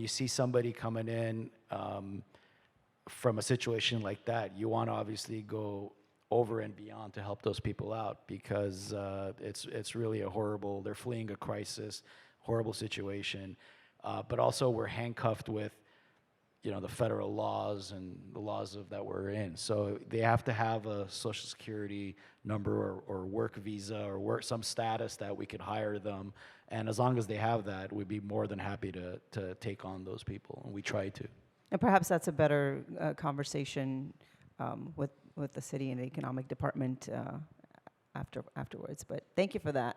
see somebody coming in from a situation like that, you want to obviously go over and beyond to help those people out, because it's really a horrible. They're fleeing a crisis, horrible situation. but also we're handcuffed with the federal laws and the laws that we're in. So they have to have a social security number or work visa or some status that we could hire them. And as long as they have that, we'd be more than happy to take on those people, and we try to. And perhaps that's a better conversation with the city and the economic department afterwards. But thank you for that.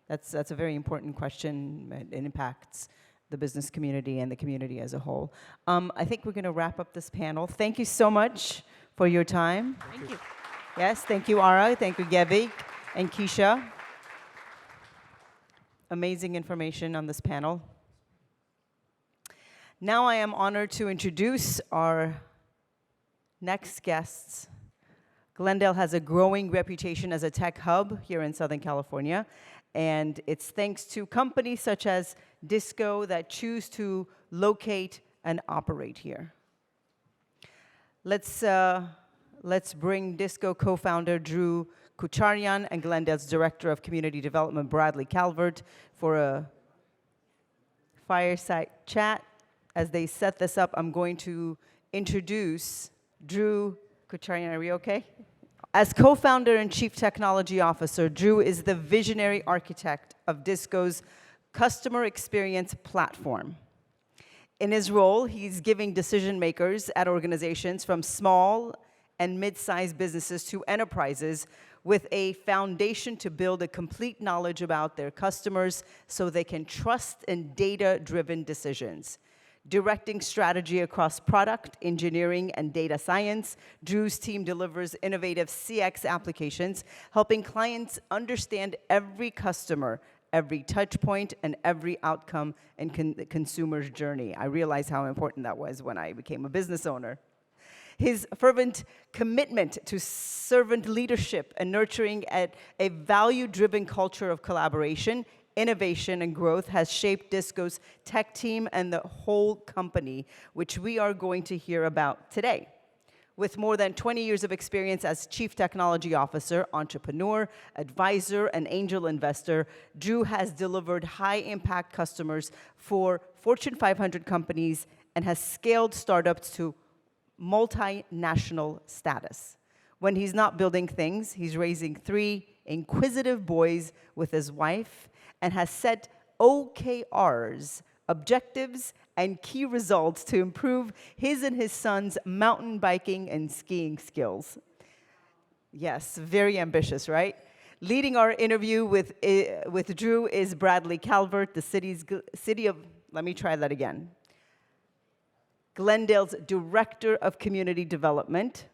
That's a very important question. It impacts the business community and the community as a whole. I think we're going to wrap up this panel. Thank you so much for your time. Thank you. Yes, thank you, Ara. Thank you, Gevik and Keisha. Amazing information on this panel. Now I am honored to introduce our next guests. Glendale has a growing reputation as a tech hub here in Southern California, and it's thanks to companies such as Disco that choose to locate and operate here. Let's bring Disco co-founder Drew Kucharyan and Glendale's Director of Community Development Bradley Calvert for a fireside chat. As they set this up, I'm going to introduce Drew Kucharyan. Are we okay? As co-founder and chief technology officer, Drew is the visionary architect of Disco's customer experience platform. In his role, he's giving decision makers at organizations from small and mid-sized businesses to enterprises with a foundation to build a complete knowledge about their customers so they can trust in data-driven decisions. Directing strategy across product, engineering, and data science, Drew's team delivers innovative CX applications, helping clients understand every customer, every touch point, and every outcome in the consumer's journey. I realized how important that was when I became a business owner. His fervent commitment to servant leadership and nurturing a value-driven culture of collaboration, innovation, and growth has shaped Disco's tech team and the whole company, which we are going to hear about today. With more than 20 years of experience as Chief Technology Officer, entrepreneur, advisor, and angel investor, Drew has delivered high-impact customers for Fortune 500 companies and has scaled startups to multinational status. When he's not building things, he's raising 3 inquisitive boys with his wife and has set OKRs, objectives, and key results to improve his and his son's mountain biking and skiing skills. Yes, very ambitious, right? Leading our interview with Drew is Bradley Calvert, the city of, let me try that again. Glendale's Director of Community Development.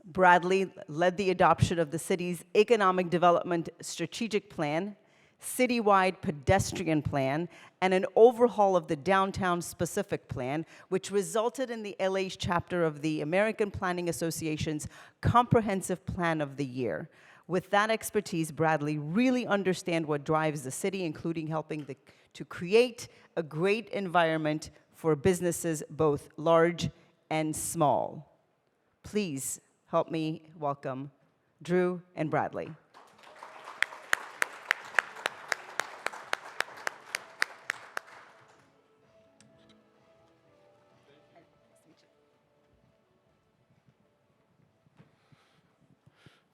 Bradley led the adoption of the city's Economic Development Strategic Plan, citywide pedestrian plan, and an overhaul of the downtown specific plan, which resulted in the LA chapter of the American Planning Association's Comprehensive Plan of the Year. With that expertise, Bradley really understands what drives the city, including helping to create a great environment for businesses both large and small. Please help me welcome Drew and Bradley.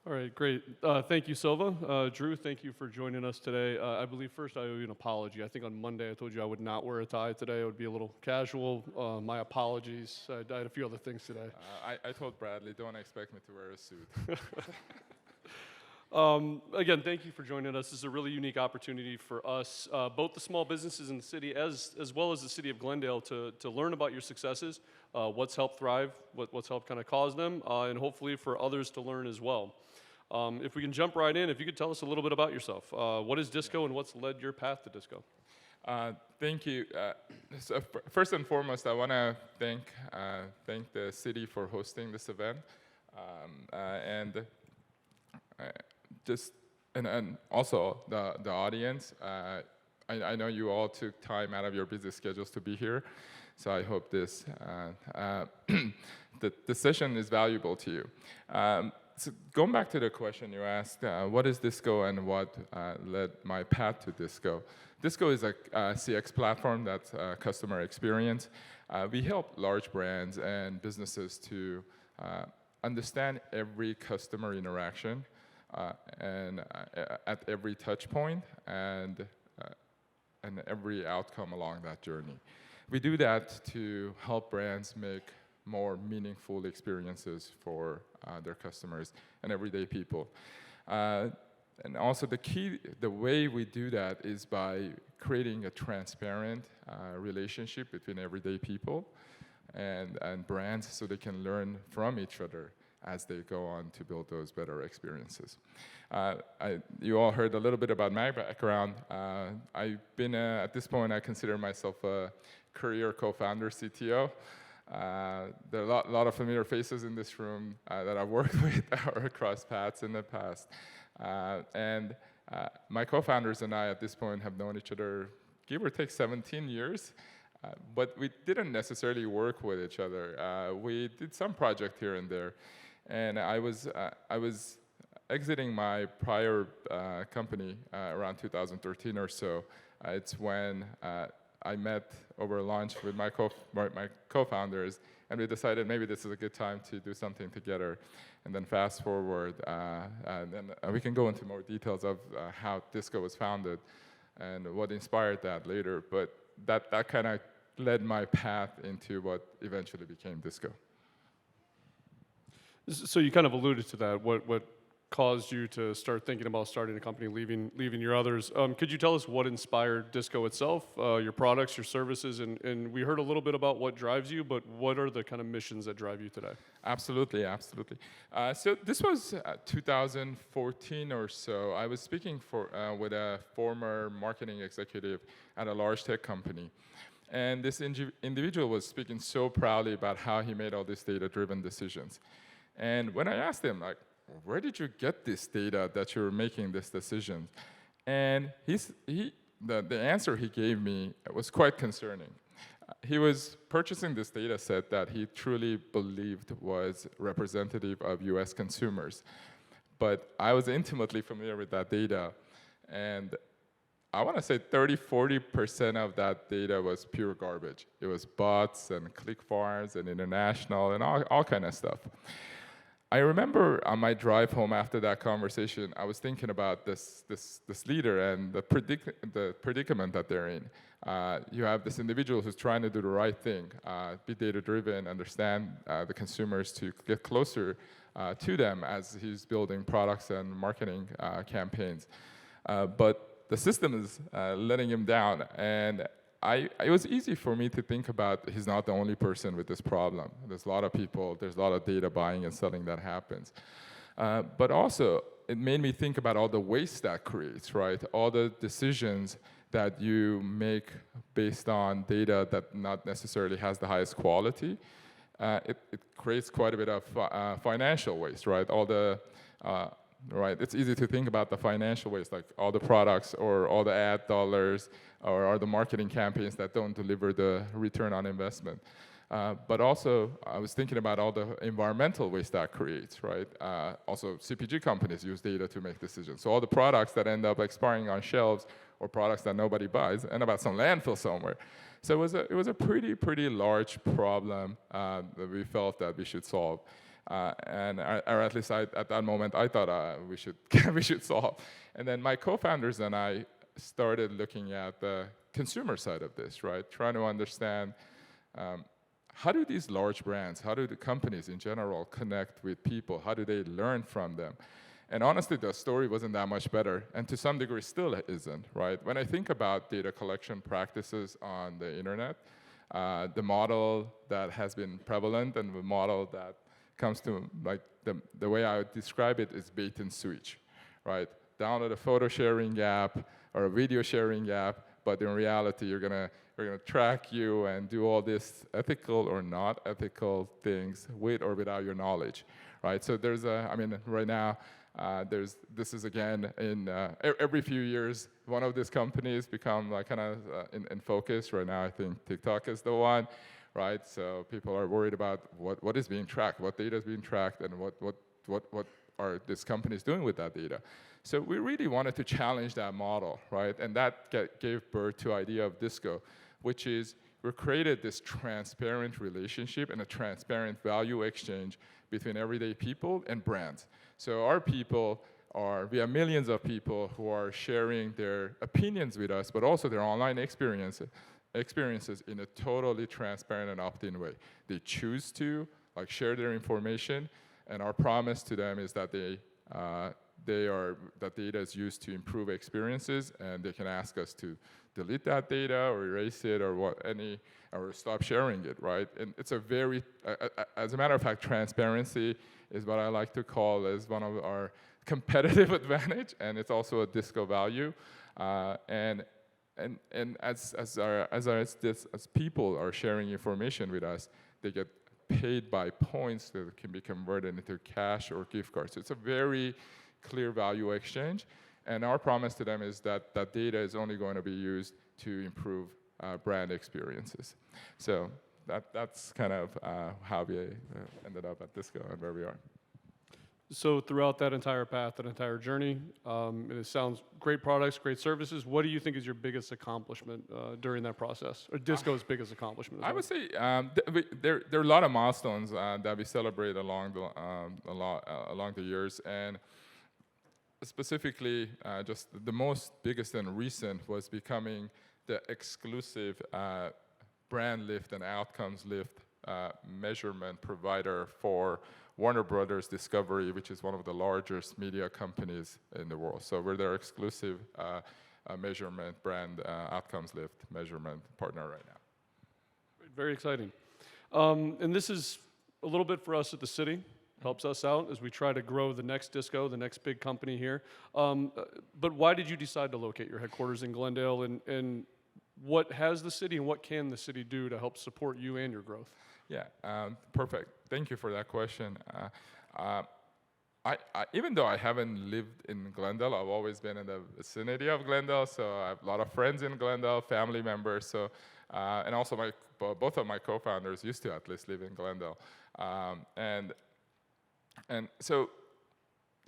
All right, great. Thank you, Silva. Drew, thank you for joining us today. I believe first I owe you an apology. I think on Monday I told you I would not wear a tie today. It would be a little casual. My apologies. I had a few other things today. I told Bradley, don't expect me to wear a suit. Again, thank you for joining us. This is a really unique opportunity for us, both the small businesses in the city as well as the city of Glendale to learn about your successes, what's helped thrive, what's helped kind of cause them, and hopefully for others to learn as well. If we can jump right in, if you could tell us a little bit about yourself. What is Disco and what's led your path to Disco? Thank you. So first and foremost, I want to thank the city for hosting this event, and also the audience. I know you all took time out of your busy schedules to be here, so I hope this the session is valuable to you. So going back to the question you asked, what is Disco and what led my path to Disco? Disco is a CX platform that's customer experience. We help large brands and businesses to understand every customer interaction and at every touch point and every outcome along that journey. We do that to help brands make more meaningful experiences for their customers and everyday people. And also the way we do that is by creating a transparent relationship between everyday people and brands so they can learn from each other as they go on to build those better experiences. You all heard a little bit about my background. I've been, at this point, I consider myself a career co-founder, CTO. There are a lot of familiar faces in this room that I've worked with or across paths in the past. My co-founders and I, at this point, have known each other, give or take 17 years. But we didn't necessarily work with each other. We did some project here and there. And I was exiting my prior company around 2013 or so. It's when I met over lunch with my co-founders, and we decided maybe this is a good time to do something together. And then fast forward, and then we can go into more details of how Disco was founded and what inspired that later. But that kind of led my path into what eventually became Disco. So you kind of alluded to that. What caused you to start thinking about starting a company, leaving your others? Could you tell us what inspired Disco itself, your products, your services, and we heard a little bit about what drives you, but what are the kind of missions that drive you today? Absolutely. So this was 2014 or so. I was speaking with a former marketing executive at a large tech company. And this individual was speaking so proudly about how he made all these data-driven decisions. And when I asked him, like, where did you get this data that you're making this decision? And the answer he gave me was quite concerning. He was purchasing this data set that he truly believed was representative of US consumers. But I was intimately familiar with that data, and I want to say 30–40% of that data was pure garbage. It was bots and click farms and international and all kind of stuff. I remember on my drive home after that conversation, I was thinking about this leader and the predicament that they're in. You have this individual who's trying to do the right thing, be data-driven, understand the consumers to get closer to them as he's building products and marketing campaigns. But the system is letting him down, and it was easy for me to think about he's not the only person with this problem. There's a lot of people, there's a lot of data buying and selling that happens. But also, it made me think about all the waste that creates, right? All the decisions that you make based on data that not necessarily has the highest quality. It creates quite a bit of financial waste, right? Right, it's easy to think about the financial waste, like all the products or all the ad dollars or all the marketing campaigns that don't deliver the return on investment. But also, I was thinking about all the environmental waste that creates, right? Also, CPG companies use data to make decisions. So all the products that end up expiring on shelves or products that nobody buys end up at some landfill somewhere. So it was a pretty large problem that we felt that we should solve. Or at least at that moment, I thought we should solve. And then my co-founders and I started looking at the consumer side of this, right? Trying to understand how do these large brands, how do the companies in general connect with people? How do they learn from them? And honestly, the story wasn't that much better, and to some degree still isn't, right? When I think about data collection practices on the internet, the model that has been prevalent and the model that comes to, like, the way I would describe it is bait and switch, right? Download a photo sharing app or a video sharing app, but in reality, we're gonna track you and do all this ethical or not ethical things with or without your knowledge, right? So right now, this is again in every few years, one of these companies become like kind of in focus. Right now, I think TikTok is the one. Right, so people are worried about what is being tracked, what data is being tracked, and what are these companies doing with that data? So we really wanted to challenge that model, right? And that gave birth to the idea of Disco, which is we created this transparent relationship and a transparent value exchange between everyday people and brands. So our people we have millions of people who are sharing their opinions with us, but also their online experiences in a totally transparent and opt-in way. They choose to share their information, and our promise to them is that that data is used to improve experiences, and they can ask us to delete that data or erase it or stop sharing it, right? And it's a very, as a matter of fact, transparency is what I like to call as one of our competitive advantage, and it's also a Disco value. And as people are sharing information with us, they get paid by points that can be converted into cash or gift cards. So it's a very clear value exchange, and our promise to them is that that data is only going to be used to improve brand experiences. So that's kind of how we ended up at Disco and where we are. So throughout that entire path, that entire journey, it sounds great products, great services. What do you think is your biggest accomplishment during that process, or Disco's biggest accomplishment? I would say there are a lot of milestones that we celebrate along the years, and specifically, just the most biggest and recent was becoming the exclusive brand lift and outcomes lift measurement provider for Warner Brothers Discovery, which is one of the largest media companies in the world. So we're their exclusive measurement brand outcomes lift measurement partner right now. Very exciting. And this is a little bit for us at the city. Helps us out as we try to grow the next Disco, the next big company here. But why did you decide to locate your headquarters in Glendale, and what has the city and what can the city do to help support you and your growth? Yeah, perfect. Thank you for that question. Even though I haven't lived in Glendale, I've always been in the vicinity of Glendale, so I have a lot of friends in Glendale, family members, so, and also both of my co-founders used to at least live in Glendale. And so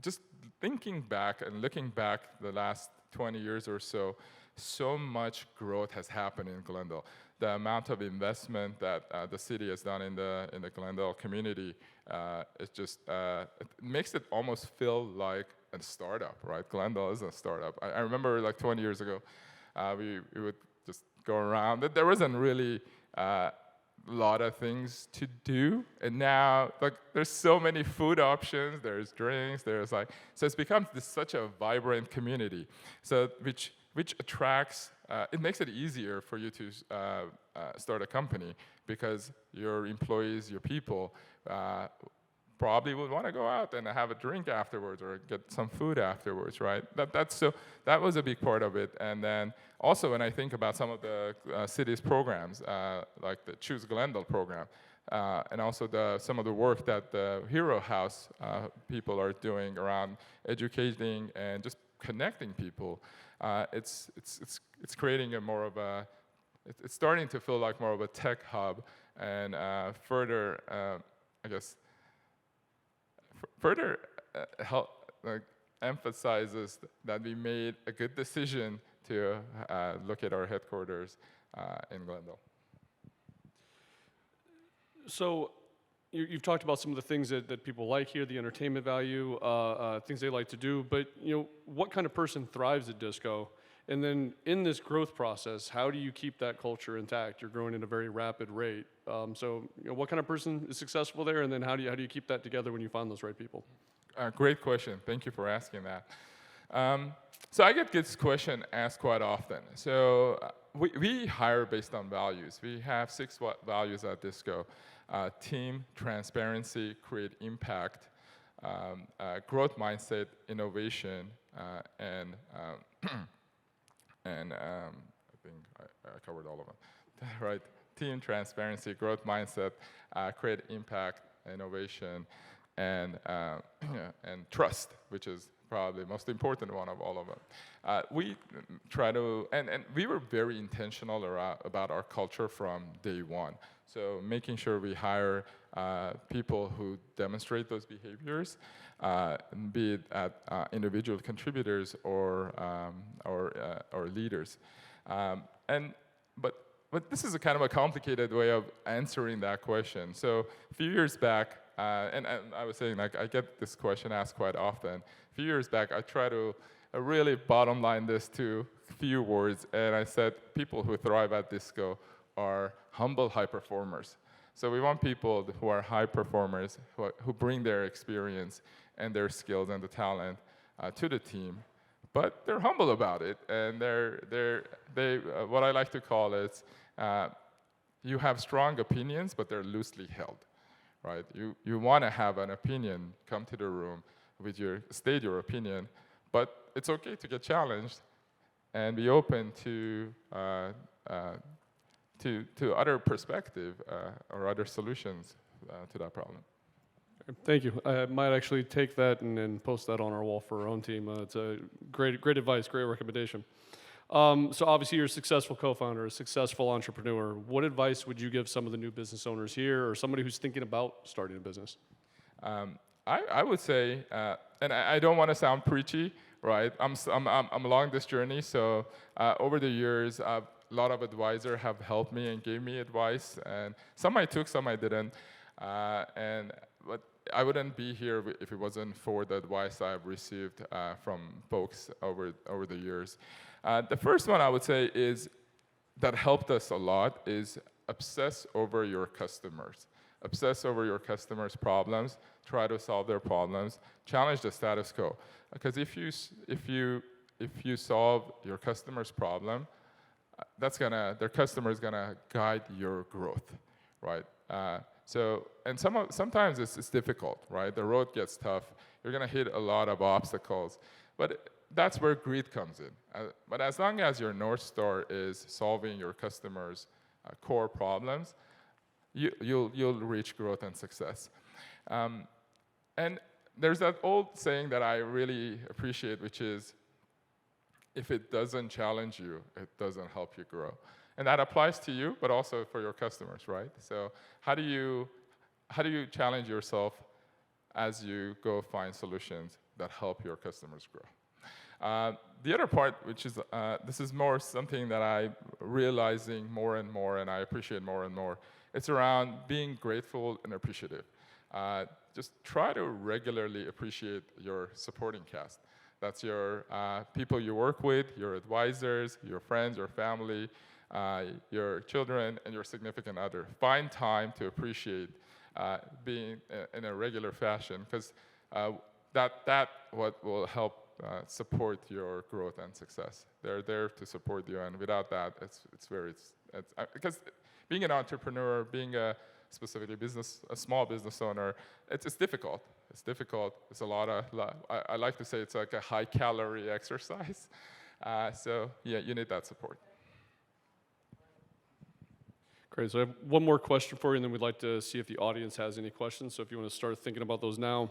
just thinking back and looking back the last 20 years or so, so much growth has happened in Glendale. The amount of investment that the city has done in the Glendale community, it makes it almost feel like a startup, right? Glendale is a startup. I remember like 20 years ago, we would just go around. There wasn't really a lot of things to do, and now there's so many food options, there's drinks, so it's become such a vibrant community. So which attracts, it makes it easier for you to start a company because your employees, your people, probably would want to go out and have a drink afterwards or get some food afterwards, right? That was a big part of it. And then also when I think about some of the city's programs, like the Choose Glendale program, and also some of the work that the Hero House people are doing around educating and just connecting people, it's creating it's starting to feel like more of a tech hub, and further emphasizes that we made a good decision to look at our headquarters in Glendale. So you've talked about some of the things that people like here, the entertainment value, things they like to do, but what kind of person thrives at Disco? And then in this growth process, how do you keep that culture intact? You're growing at a very rapid rate. So what kind of person is successful there, and then how do you keep that together when you find those right people? Great question. Thank you for asking that. So I get this question asked quite often. So we hire based on values. We have 6 values at Disco. Team, transparency, create impact, growth mindset, innovation, and I think I covered all of them, right? Team, transparency, growth mindset, create impact, innovation, and trust, which is probably most important one of all of them. We try to, and we were very intentional about our culture from day one. So making sure we hire people who demonstrate those behaviors, be it at individual contributors or leaders. But this is a kind of a complicated way of answering that question. So a few years back, and I was saying, like, I get this question asked quite often. A few years back, I try to really bottom line this to a few words, and I said people who thrive at Disco are humble high performers. So we want people who are high performers, who bring their experience and their skills and the talent to the team, but they're humble about it, and they what I like to call is you have strong opinions, but they're loosely held, right? You want to have an opinion, come to the room state your opinion, but it's okay to get challenged and be open to other perspective or other solutions to that problem. Thank you. I might actually take that and post that on our wall for our own team. It's a great advice, great recommendation. So obviously you're a successful co-founder, a successful entrepreneur. What advice would you give some of the new business owners here or somebody who's thinking about starting a business? I would say, and I don't want to sound preachy, right? I'm along this journey, so over the years, a lot of advisors have helped me and gave me advice, and some I took, some I didn't. But I wouldn't be here if it wasn't for the advice I've received from folks over the years. The first one I would say is that helped us a lot is obsess over your customers. Obsess over your customers' problems. Try to solve their problems. Challenge the status quo. Because if you solve your customer's problem, their customer is gonna guide your growth, right? Sometimes it's difficult, right? The road gets tough. You're gonna hit a lot of obstacles, but that's where greed comes in. But as long as your North Star is solving your customers' core problems, you'll reach growth and success. And there's that old saying that I really appreciate, which is, if it doesn't challenge you, it doesn't help you grow. And that applies to you, but also for your customers, right? So how do you challenge yourself as you go find solutions that help your customers grow? The other part, which is, this is more something that I'm realizing more and more, and I appreciate more and more, it's around being grateful and appreciative. Just try to regularly appreciate your supporting cast. That's your people you work with, your advisors, your friends, your family, your children, and your significant other. Find time to appreciate being in a regular fashion, because that what will help support your growth and success. They're there to support you, and without that, because being an entrepreneur, being specifically a small business owner, it's difficult. It's difficult. It's a lot of, I like to say it's like a high-calorie exercise. So yeah, you need that support. Great. So I have one more question for you, and then we'd like to see if the audience has any questions. So if you want to start thinking about those now.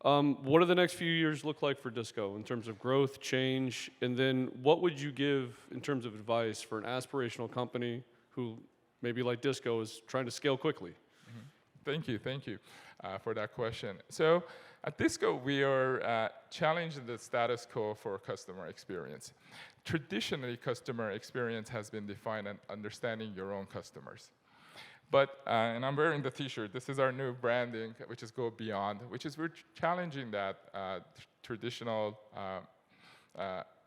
What do the next few years look like for Disco in terms of growth, change, and then what would you give in terms of advice for an aspirational company who, maybe like Disco, is trying to scale quickly? Mm-hmm. Thank you for that question. So at Disco, we are challenging the status quo for customer experience. Traditionally, customer experience has been defined as understanding your own customers. But, and I'm wearing the t-shirt, this is our new branding, which is Go Beyond, which is we're challenging that traditional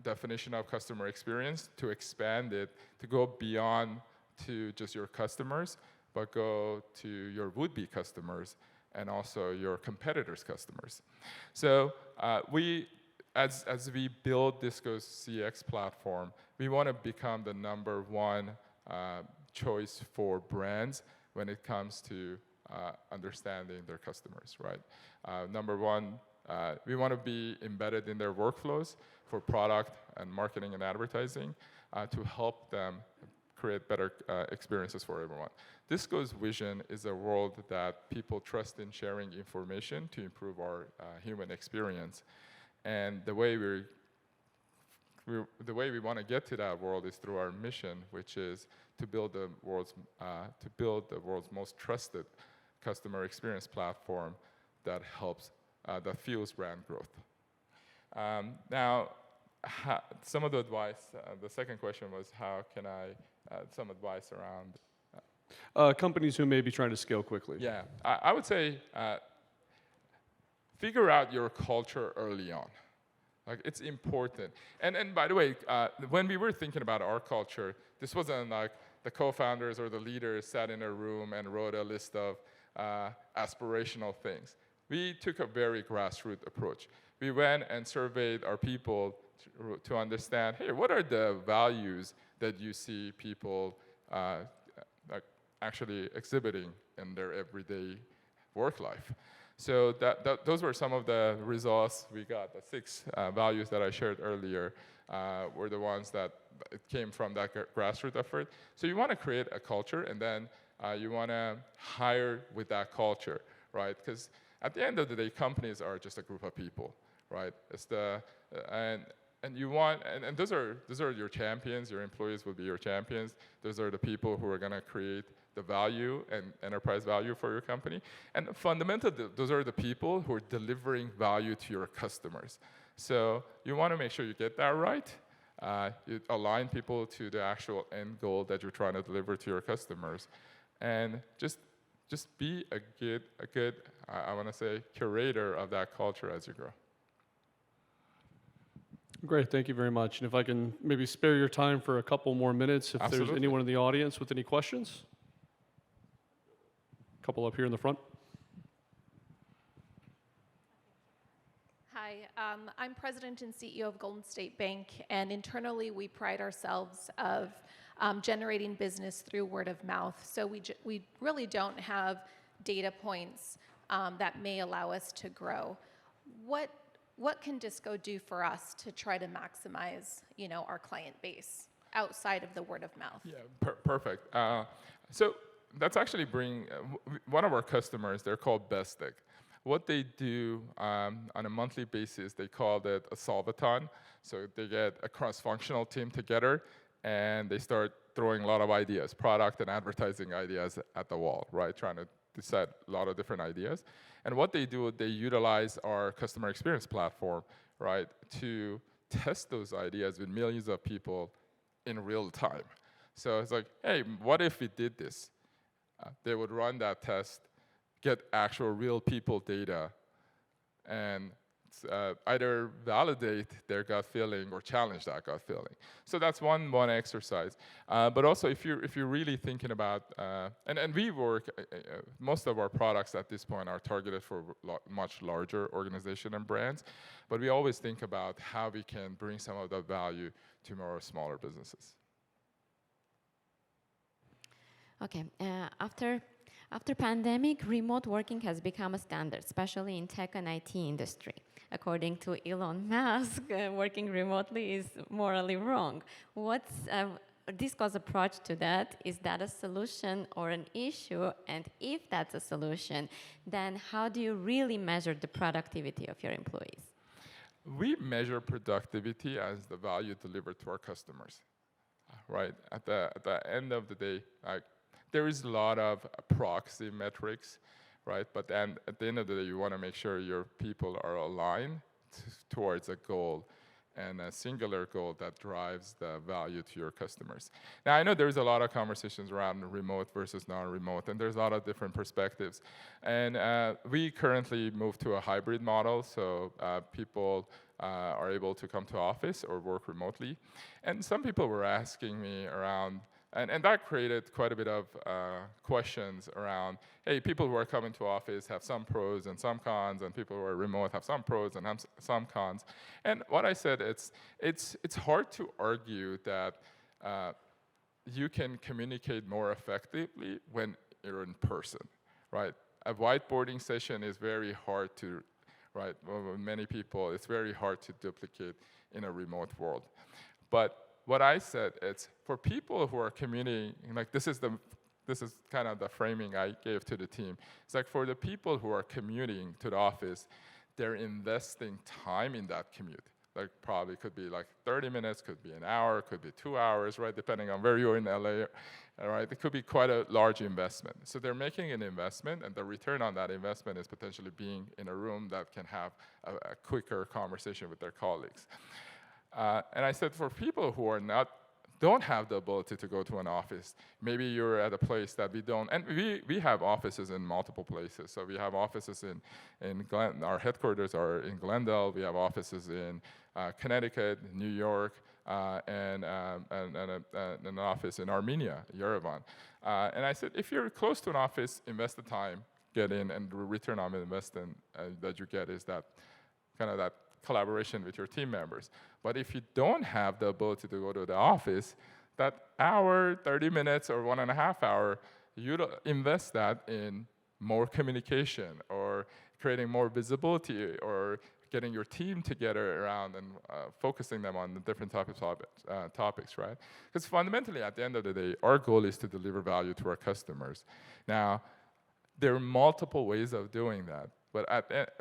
definition of customer experience to expand it, to go beyond to just your customers, but go to your would-be customers and also your competitors' customers. So as we build Disco's CX platform, we want to become the #1 choice for brands when it comes to understanding their customers, right? #1, we want to be embedded in their workflows for product and marketing and advertising to help them create better experiences for everyone. Disco's vision is a world that people trust in sharing information to improve our human experience. And the way we want to get to that world is through our mission, which is to build the world's most trusted customer experience platform that fuels brand growth. Now, some of the advice. The second question was how can some advice around companies who may be trying to scale quickly. Yeah, I would say figure out your culture early on. Like, it's important. And by the way, when we were thinking about our culture, this wasn't like the co-founders or the leaders sat in a room and wrote a list of aspirational things. We took a very grassroots approach. We went and surveyed our people to understand, hey, what are the values that you see people actually exhibiting in their everyday work life? So those were some of the results we got. The 6 values that I shared earlier were the ones that came from that grassroots effort. So you want to create a culture, and then you want to hire with that culture, right? Because at the end of the day, companies are just a group of people, right? It's and you want, and those are your champions. Your employees will be your champions. Those are the people who are going to create the value and enterprise value for your company. And fundamentally, those are the people who are delivering value to your customers. So you want to make sure you get that right. You align people to the actual end goal that you're trying to deliver to your customers. And just be a good, I want to say, curator of that culture as you grow. Great, thank you very much. And if I can maybe spare your time for a couple more minutes, if Absolutely. there's anyone in the audience with any questions. Couple up here in the front. Hi, I'm president and CEO of Golden State Bank, and internally we pride ourselves of generating business through word of mouth. So we really don't have data points that may allow us to grow. What can Disco do for us to try to maximize, our client base outside of the word of mouth? Yeah, perfect. So that's actually one of our customers. They're called Bestic. What they do on a monthly basis, they call it a solvathon. So they get a cross-functional team together, and they start throwing a lot of ideas, product and advertising ideas at the wall, right? Trying to decide a lot of different ideas. And what they do, they utilize our customer experience platform, right, to test those ideas with millions of people in real time. So it's like, hey, what if we did this? They would run that test, get actual real people data, and either validate their gut feeling or challenge that gut feeling. So that's one exercise. But also, if you're really thinking about, and we work, most of our products at this point are targeted for much larger organization and brands, but we always think about how we can bring some of that value to more smaller businesses. Okay, after pandemic, remote working has become a standard, especially in tech and IT industry. According to Elon Musk, working remotely is morally wrong. What's Disco's approach to that? Is that a solution or an issue? And if that's a solution, then how do you really measure the productivity of your employees? We measure productivity as the value delivered to our customers, right? At the end of the day, there is a lot of proxy metrics, right? But then at the end of the day, you want to make sure your people are aligned towards a goal and a singular goal that drives the value to your customers. Now, I know there's a lot of conversations around remote versus non-remote, and there's a lot of different perspectives. And we currently move to a hybrid model, so people are able to come to office or work remotely. And some people were asking me around, and that created quite a bit of questions around, hey, people who are coming to office have some pros and some cons, and people who are remote have some pros and have some cons. And what I said, it's hard to argue that you can communicate more effectively when you're in person, right? A whiteboarding session is very hard to, right? Well, many people, it's very hard to duplicate in a remote world. But what I said, it's for people who are commuting, like this is kind of the framing I gave to the team. It's like for the people who are commuting to the office, they're investing time in that commute. Like probably could be like 30 minutes, could be an hour, could be 2 hours, right? Depending on where you're in LA, all right? It could be quite a large investment. So they're making an investment, and the return on that investment is potentially being in a room that can have a quicker conversation with their colleagues. And I said for people who are don't have the ability to go to an office. Maybe you're at a place that we don't, and we have offices in multiple places. So we have offices in our headquarters are in Glendale. We have offices in Connecticut, New York, and an office in Armenia, Yerevan. And I said, if you're close to an office, invest the time, get in, and the return on investment that you get is that kind of that collaboration with your team members. But if you don't have the ability to go to the office, that hour, 30 minutes, or 1.5 hours, you invest that in more communication or creating more visibility or getting your team together around and focusing them on the different types of topics, right? Because fundamentally, at the end of the day, our goal is to deliver value to our customers. Now, there are multiple ways of doing that. But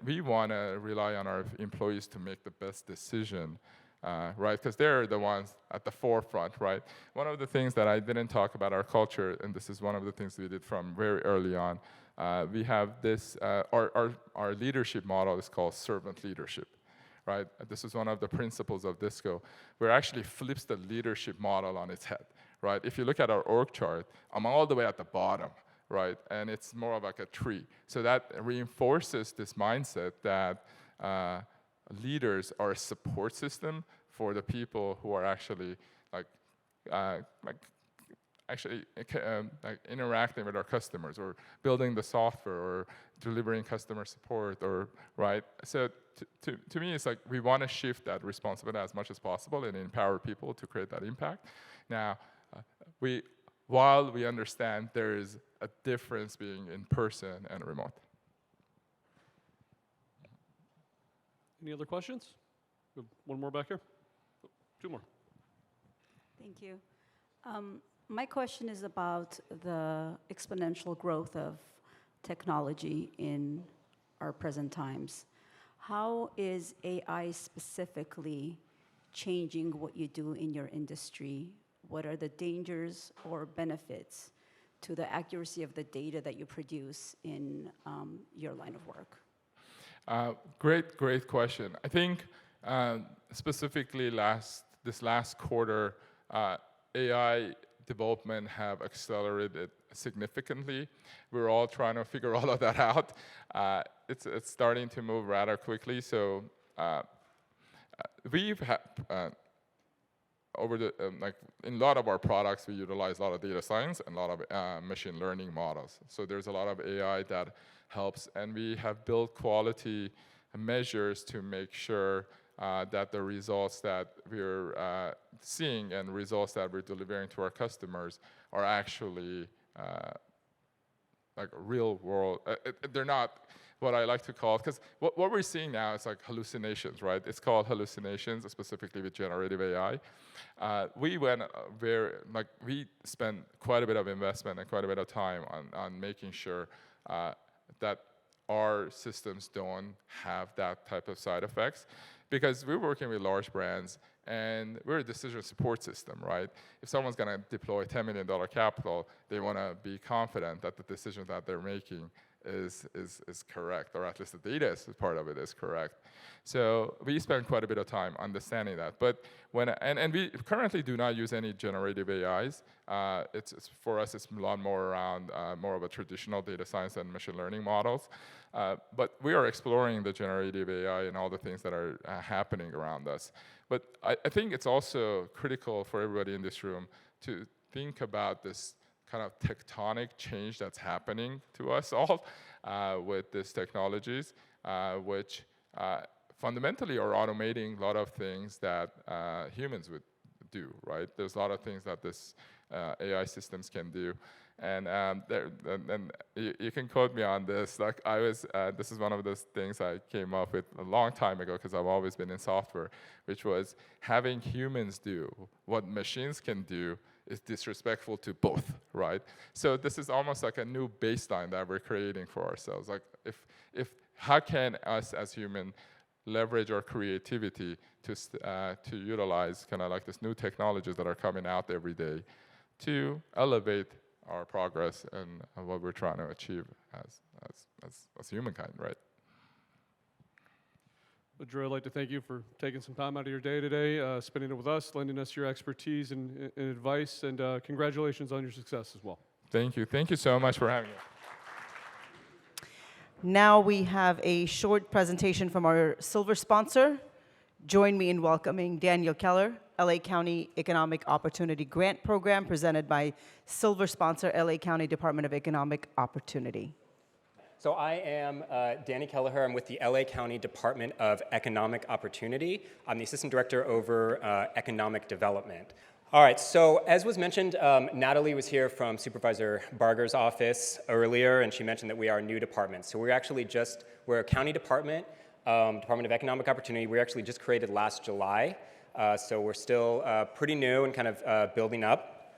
we want to rely on our employees to make the best decision, right? Because they're the ones at the forefront, right? One of the things that I didn't talk about our culture, and this is one of the things we did from very early on, we have this, our leadership model is called servant leadership, right? This is one of the principles of DISCO, where it actually flips the leadership model on its head, right? If you look at our org chart, I'm all the way at the bottom, right? And it's more of like a tree. So that reinforces this mindset that leaders are a support system for the people who are actually like interacting with our customers or building the software or delivering customer support or, right? So to me, it's like we want to shift that responsibility as much as possible and empower people to create that impact. Now, while we understand there is a difference being in person and remote. Any other questions? One more back here. Oh, two more. Thank you. My question is about the exponential growth of technology in our present times. How is AI specifically changing what you do in your industry? What are the dangers or benefits to the accuracy of the data that you produce in your line of work? Great question. I think specifically this last quarter, AI development have accelerated significantly. We're all trying to figure all of that out. It's starting to move rather quickly. So we've had in a lot of our products, we utilize a lot of data science and a lot of machine learning models. So there's a lot of AI that helps, and we have built quality measures to make sure that the results that we're seeing and results that we're delivering to our customers are actually like real world. They're not what I like to call, because what we're seeing now is like hallucinations, right? It's called hallucinations, specifically with generative AI. We spent quite a bit of investment and quite a bit of time on making sure that our systems don't have that type of side effects, because we're working with large brands and we're a decision support system, right? If someone's going to deploy $10 million capital, they want to be confident that the decision that they're making is correct, or at least the data is part of it is correct. So we spend quite a bit of time understanding that. But and we currently do not use any generative AIs. For us, it's a lot more around more of a traditional data science and machine learning models. But we are exploring the generative AI and all the things that are happening around us. But I think it's also critical for everybody in this room to think about this kind of tectonic change that's happening to us all with these technologies, which fundamentally are automating a lot of things that humans would do, right? There's a lot of things that this AI systems can do. And you can quote me on this. Like this is one of those things I came up with a long time ago, because I've always been in software, which was having humans do what machines can do is disrespectful to both, right? So this is almost like a new baseline that we're creating for ourselves. Like if how can us as humans leverage our creativity to utilize kind of like this new technologies that are coming out every day to elevate our progress and what we're trying to achieve as humankind, right? Well, Drew, I'd like to thank you for taking some time out of your day today, spending it with us, lending us your expertise and advice, and congratulations on your success as well. Thank you. Thank you so much for having me. Now we have a short presentation from our silver sponsor. Join me in welcoming Daniel Keller, LA County Economic Opportunity Grant Program, presented by silver sponsor, LA County Department of Economic Opportunity. So I am Danny Kelleher. I'm with the LA County Department of Economic Opportunity. I'm the Assistant Director over Economic Development. All right, so as was mentioned, Natalie was here from Supervisor Barger's office earlier, and she mentioned that we are a new department. So we're a county department, Department of Economic Opportunity. We actually just created last July, so we're still pretty new and kind of building up.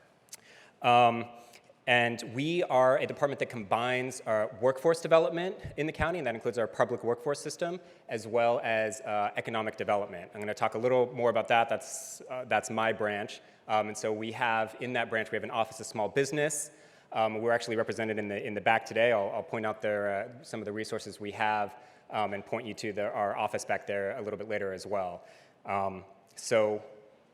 And we are a department that combines our workforce development in the county, and that includes our public workforce system, as well as economic development. I'm going to talk a little more about that. That's my branch. And so we have, in that branch, we have an Office of Small Business. We're actually represented in the back today. I'll point out there some of the resources we have and point you to our office back there a little bit later as well. So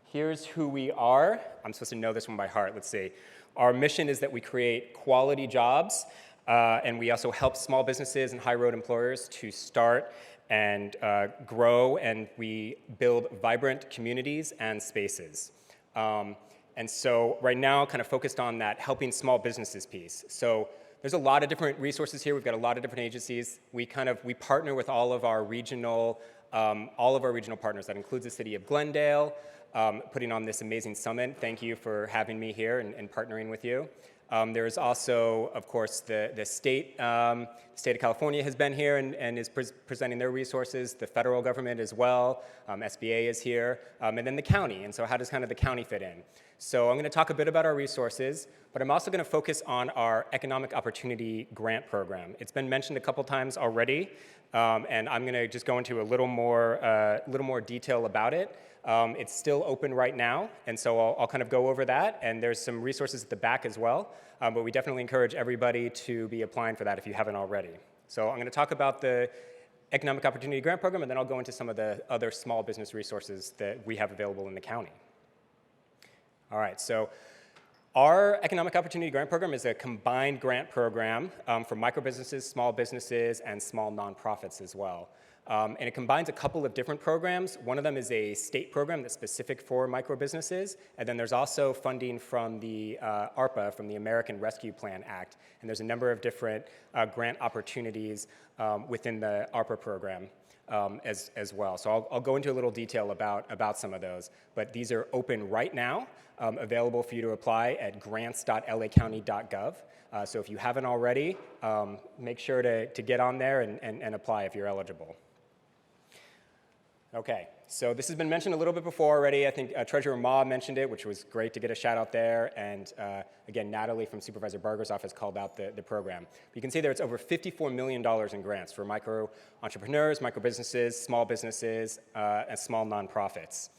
here's who we are. I'm supposed to know this one by heart. Let's see. Our mission is that we create quality jobs, and we also help small businesses and high-road employers to start and grow, and we build vibrant communities and spaces. And so right now, kind of focused on that helping small businesses piece. So there's a lot of different resources here. We've got a lot of different agencies. We partner with all of our regional partners. That includes the city of Glendale, putting on this amazing summit. Thank you for having me here and partnering with you. There is also, of course, the state of California has been here and is presenting their resources, the federal government as well, SBA is here, and then the county. And so how does kind of the county fit in? So I'm going to talk a bit about our resources, but I'm also going to focus on our Economic Opportunity Grant Program. It's been mentioned a couple times already, and I'm going to just go into a little more detail about it. It's still open right now, and so I'll kind of go over that, and there's some resources at the back as well, but we definitely encourage everybody to be applying for that if you haven't already. So I'm going to talk about the Economic Opportunity Grant Program, and then I'll go into some of the other small business resources that we have available in the county. All right, so our Economic Opportunity Grant Program is a combined grant program for microbusinesses, small businesses, and small nonprofits as well. And it combines a couple of different programs. One of them is a state program that's specific for microbusinesses, and then there's also funding from the ARPA, from the American Rescue Plan Act, and there's a number of different grant opportunities within the ARPA program as well. So I'll go into a little detail about some of those, but these are open right now, available for you to apply at grants.lacounty.gov. So if you haven't already, make sure to get on there and apply if you're eligible. Okay, so this has been mentioned a little bit before already. I think Treasurer Ma mentioned it, which was great to get a shout out there. And again, Natalie from Supervisor Barger's office called out the program. You can see there it's over $54 million in grants for micro entrepreneurs, micro businesses, small businesses, and small nonprofits.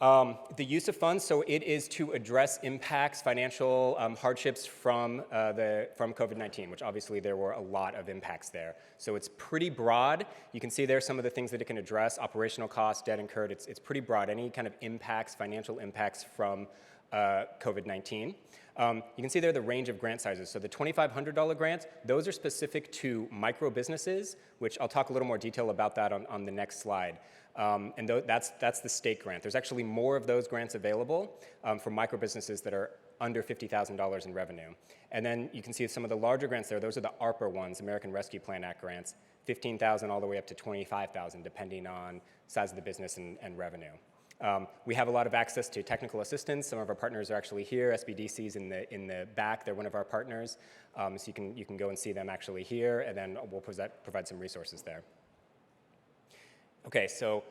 The use of funds, so it is to address impacts, financial hardships from COVID-19, which obviously there were a lot of impacts there. So it's pretty broad. You can see there some of the things that it can address, operational costs, debt incurred. It's pretty broad, any kind of impacts, financial impacts from COVID-19. You can see there the range of grant sizes. So the $2,500 grants, those are specific to micro businesses, which I'll talk a little more detail about that on the next slide. And that's the state grant. There's actually more of those grants available for micro businesses that are under $50,000 in revenue. And then you can see some of the larger grants there. Those are the ARPA ones, American Rescue Plan Act grants, $15,000 all the way up to $25,000, depending on size of the business and revenue. We have a lot of access to technical assistance. Some of our partners are actually here. SBDC's in the back. They're one of our partners. So you can go and see them actually here, and then we'll provide some resources there. Okay, so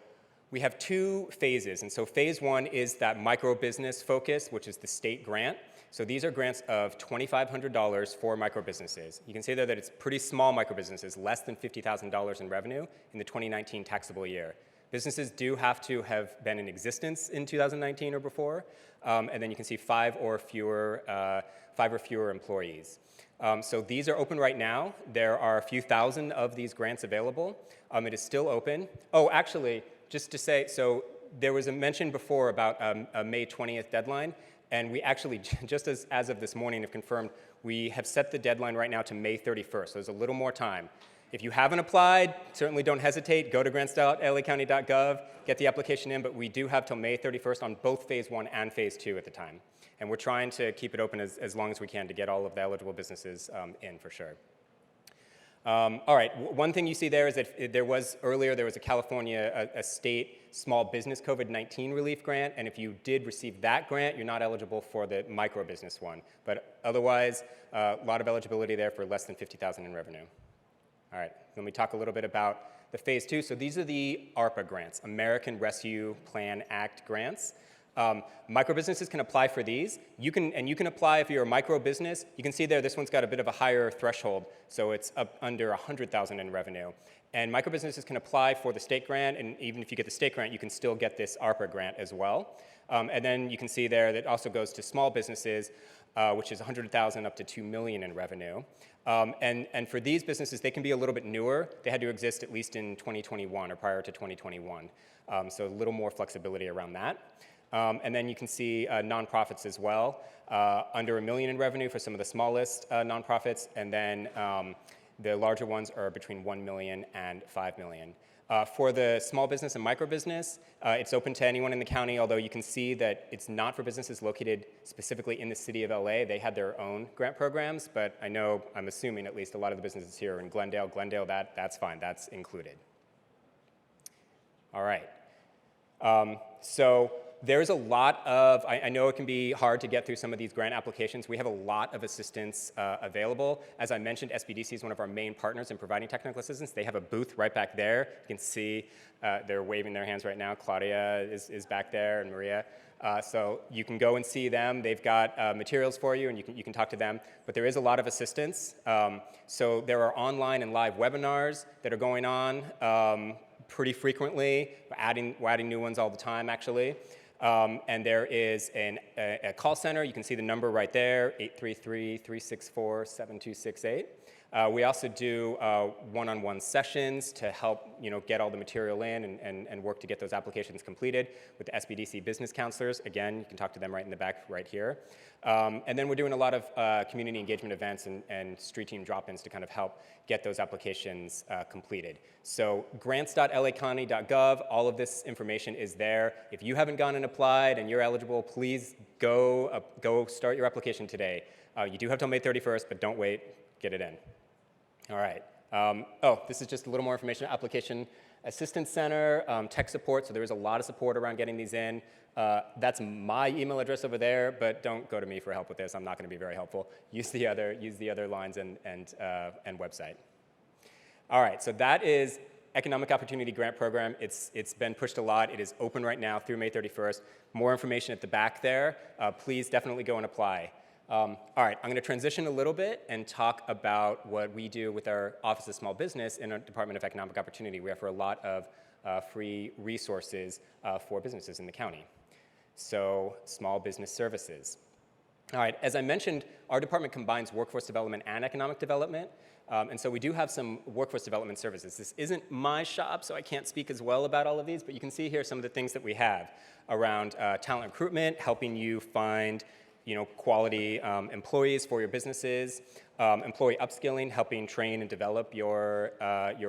We have two phases, and so phase one is that micro business focus, which is the state grant. So these are grants of $2,500 for micro businesses. You can see there that it's pretty small micro businesses, less than $50,000 in revenue in the 2019 taxable year. Businesses do have to have been in existence in 2019 or before, and then you can see five or fewer employees. So these are open right now. There are a few thousand of these grants available. It is still open. Oh, actually, just to say, so there was a mention before about a May 20th deadline, and we actually, just as of this morning, have confirmed we have set the deadline right now to May 31st, so there's a little more time. If you haven't applied, certainly don't hesitate. Go to grants.lacounty.gov, get the application in, but we do have till May 31st on both phase one and phase two at the time. And we're trying to keep it open as long as we can to get all of the eligible businesses in for sure. All right, one thing you see there is that there was a California, a state small business COVID-19 relief grant, and if you did receive that grant, you're not eligible for the micro business one. But otherwise, a lot of eligibility there for less than $50,000 in revenue. All right, let me talk a little bit about the phase two. So these are the ARPA grants, American Rescue Plan Act grants. Micro businesses can apply for these. You can apply if you're a micro business. You can see there, this one's got a bit of a higher threshold, so it's up under $100,000 in revenue. And micro businesses can apply for the state grant, and even if you get the state grant, you can still get this ARPA grant as well. And then you can see there that also goes to small businesses, which is $100,000 up to $2 million in revenue. And for these businesses, they can be a little bit newer. They had to exist at least in 2021 or prior to 2021. So a little more flexibility around that. And then you can see nonprofits as well, under $1 million in revenue for some of the smallest nonprofits, and then the larger ones are between $1 million and $5 million. For the small business and micro business, it's open to anyone in the county, although you can see that it's not for businesses located specifically in the city of LA. They have their own grant programs, but I'm assuming at least a lot of the businesses here are in Glendale. That's fine, that's included. All right. So there's a lot of, I know it can be hard to get through some of these grant applications. We have a lot of assistance available. As I mentioned, SBDC is one of our main partners in providing technical assistance. They have a booth right back there. You can see they're waving their hands right now. Claudia is back there, and Maria. So you can go and see them. They've got materials for you, and you can talk to them. But there is a lot of assistance. So there are online and live webinars that are going on pretty frequently. We're adding new ones all the time, actually. And there is a call center. You can see the number right there, 833-364-7268. We also do one-on-one sessions to help get all the material in and work to get those applications completed with the SBDC business counselors. Again, you can talk to them right in the back right here. And then we're doing a lot of community engagement events and street team drop-ins to kind of help get those applications completed. So grants.lacounty.gov, all of this information is there. If you haven't gone and applied and you're eligible, please go start your application today. You do have till May 31st, but don't wait, get it in. All right. This is just a little more information. Application Assistance Center, tech support. So there is a lot of support around getting these in. That's my email address over there, but don't go to me for help with this. I'm not going to be very helpful. Use the other lines and website. All right. So that is Economic Opportunity Grant Program. It's been pushed a lot. It is open right now through May 31st. More information at the back there. Please definitely go and apply. All right, I'm going to transition a little bit and talk about what we do with our Office of Small Business in our Department of Economic Opportunity. We offer a lot of free resources for businesses in the county. So, small business services. All right, as I mentioned, our department combines workforce development and economic development. And so we do have some workforce development services. This isn't my shop, so I can't speak as well about all of these, but you can see here some of the things that we have around talent recruitment, helping you find quality employees for your businesses, employee upskilling, helping train and develop your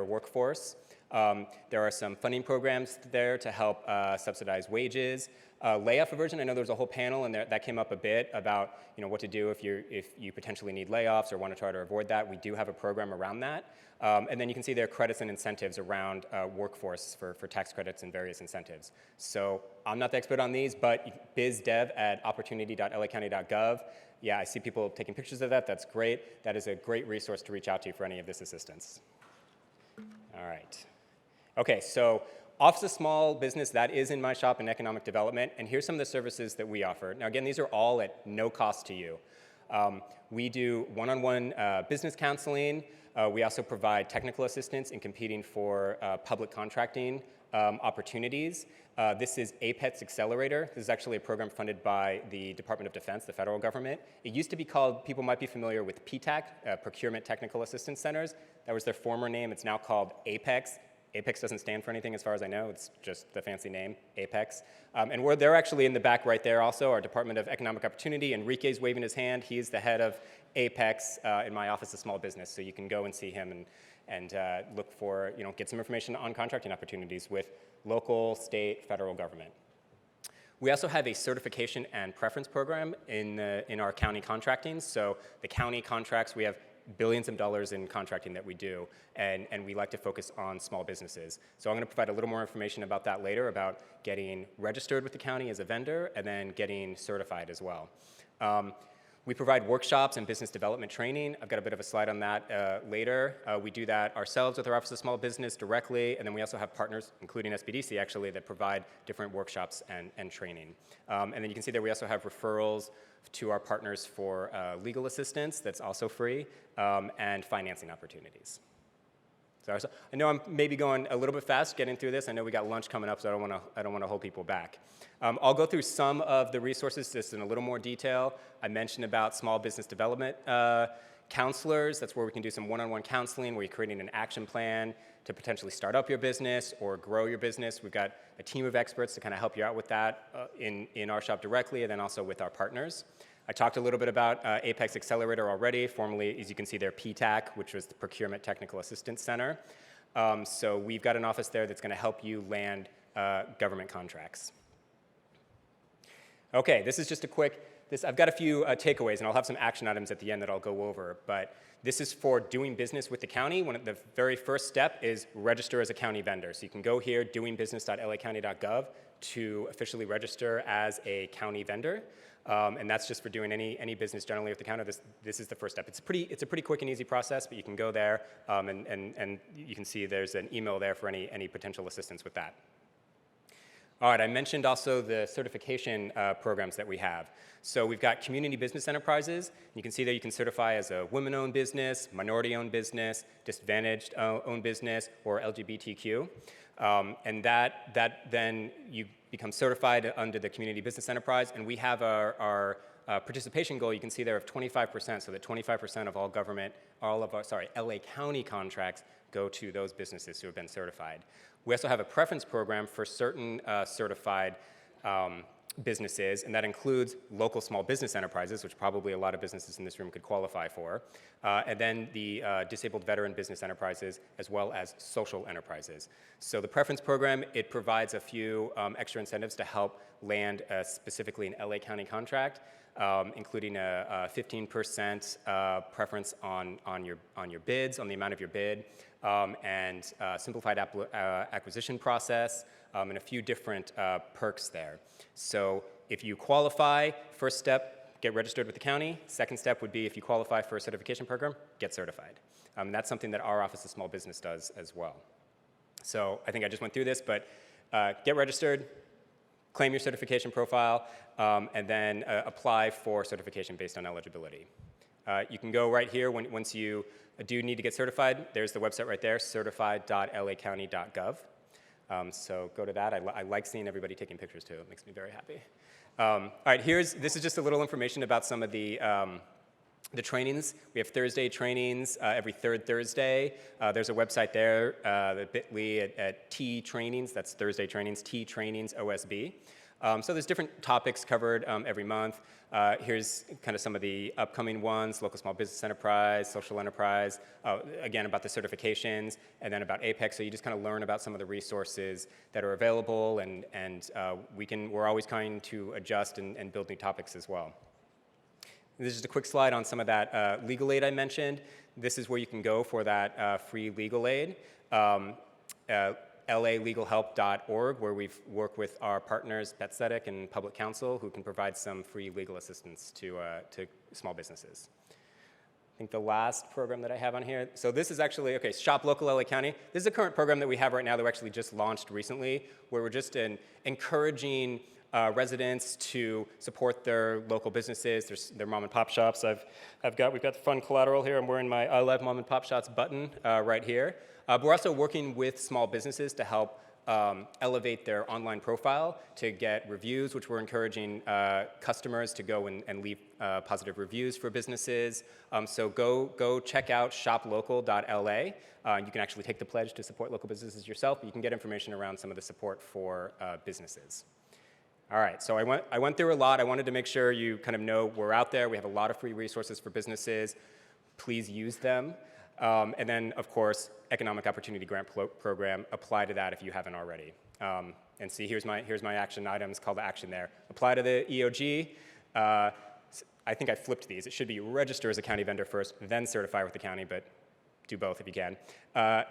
workforce. There are some funding programs there to help subsidize wages. Layoff aversion, I know there's a whole panel and that came up a bit about what to do if you potentially need layoffs or want to try to avoid that. We do have a program around that. And then you can see there are credits and incentives around workforce for tax credits and various incentives. So I'm not the expert on these, but bizdev@opportunity.lacounty.gov. Yeah, I see people taking pictures of that. That's great. That is a great resource to reach out to for any of this assistance. All right. Okay, so Office of Small Business, that is in my shop in economic development, and here's some of the services that we offer. Now again, these are all at no cost to you. We do one-on-one business counseling. We also provide technical assistance in competing for public contracting opportunities. This is Apex Accelerator. This is actually a program funded by the Department of Defense, the federal government. It used to be called, people might be familiar with PTAC, Procurement Technical Assistance Centers. That was their former name. It's now called Apex. Apex doesn't stand for anything as far as I know. It's just the fancy name, Apex. And they're actually in the back right there also, our Department of Economic Opportunity. Enrique's waving his hand. He's the head of Apex in my Office of Small Business. So you can go and see him and look for, get some information on contracting opportunities with local, state, federal government. We also have a certification and preference program in our county contracting. So the county contracts, we have billions of dollars in contracting that we do, and we like to focus on small businesses. So I'm going to provide a little more information about that later, about getting registered with the county as a vendor and then getting certified as well. We provide workshops and business development training. I've got a bit of a slide on that later. We do that ourselves with our Office of Small Business directly, and then we also have partners, including SBDC actually, that provide different workshops and training. And then you can see that we also have referrals to our partners for legal assistance that's also free, and financing opportunities. So I know I'm maybe going a little bit fast getting through this. I know we got lunch coming up, so I don't want to hold people back. I'll go through some of the resources just in a little more detail. I mentioned about small business development counselors. That's where we can do some one-on-one counseling, where you're creating an action plan to potentially start up your business or grow your business. We've got a team of experts to kind of help you out with that in our shop directly, and then also with our partners. I talked a little bit about Apex Accelerator already, formerly, as you can see there, PTAC, which was the Procurement Technical Assistance Center. So we've got an office there that's going to help you land government contracts. Okay, this is just a quick, I've got a few takeaways, and I'll have some action items at the end that I'll go over. But this is for doing business with the county. The very first step is register as a county vendor. So you can go here, doingbusiness.lacounty.gov, to officially register as a county vendor. And that's just for doing any business generally with the county. This is the first step. It's a pretty quick and easy process, but you can go there and you can see there's an email there for any potential assistance with that. All right, I mentioned also the certification programs that we have. So we've got community business enterprises. You can see that you can certify as a women-owned business, minority-owned business, disadvantaged-owned business, or LGBTQ. And that then you become certified under the community business enterprise. And we have our participation goal, you can see there, of 25%, so that 25% of all of our LA County contracts go to those businesses who have been certified. We also have a preference program for certain certified businesses, and that includes local small business enterprises, which probably a lot of businesses in this room could qualify for, and then the disabled veteran business enterprises, as well as social enterprises. So the preference program, it provides a few extra incentives to help land specifically an LA County contract, including a 15% preference on your bids, on the amount of your bid, and simplified acquisition process, and a few different perks there. So if you qualify, first step, get registered with the county. Second step would be, if you qualify for a certification program, get certified. That's something that our Office of Small Business does as well. So I think I just went through this, but get registered, claim your certification profile, and then apply for certification based on eligibility. You can go right here once you do need to get certified. There's the website right there, certified.lacounty.gov. So go to that. I like seeing everybody taking pictures too. It makes me very happy. All right, this is just a little information about some of the trainings. We have Thursday trainings every third Thursday. There's a website there, the bit.ly at T Trainings. That's Thursday trainings, T Trainings OSB. So there's different topics covered every month. Here's kind of some of the upcoming ones: local small business enterprise, social enterprise, again about the certifications, and then about Apex. So you just kind of learn about some of the resources that are available, and we're always trying to adjust and build new topics as well. This is just a quick slide on some of that legal aid I mentioned. This is where you can go for that free legal aid. LALegalhelp.org, where we've worked with our partners, Betsthetic and Public Counsel, who can provide some free legal assistance to small businesses. think the last program that I have on here. So this is actually, okay, Shop Local LA County. This is a current program that we have right now that we actually just launched recently, where we're just encouraging residents to support their local businesses, their mom and pop shops. We've got the fun collateral here. I'm wearing my I Love Mom and Pop Shops button right here. But we're also working with small businesses to help elevate their online profile, to get reviews, which we're encouraging customers to go and leave positive reviews for businesses. So go check out shoplocal.la. You can actually take the pledge to support local businesses yourself, but you can get information around some of the support for businesses. All right, so I went through a lot. I wanted to make sure you kind of know we're out there. We have a lot of free resources for businesses. Please use them. And then, of course, Economic Opportunity Grant Program, apply to that if you haven't already. And see, here's my action items, call to action there. Apply to the EOG. I think I flipped these. It should be register as a county vendor first, then certify with the county, but do both if you can.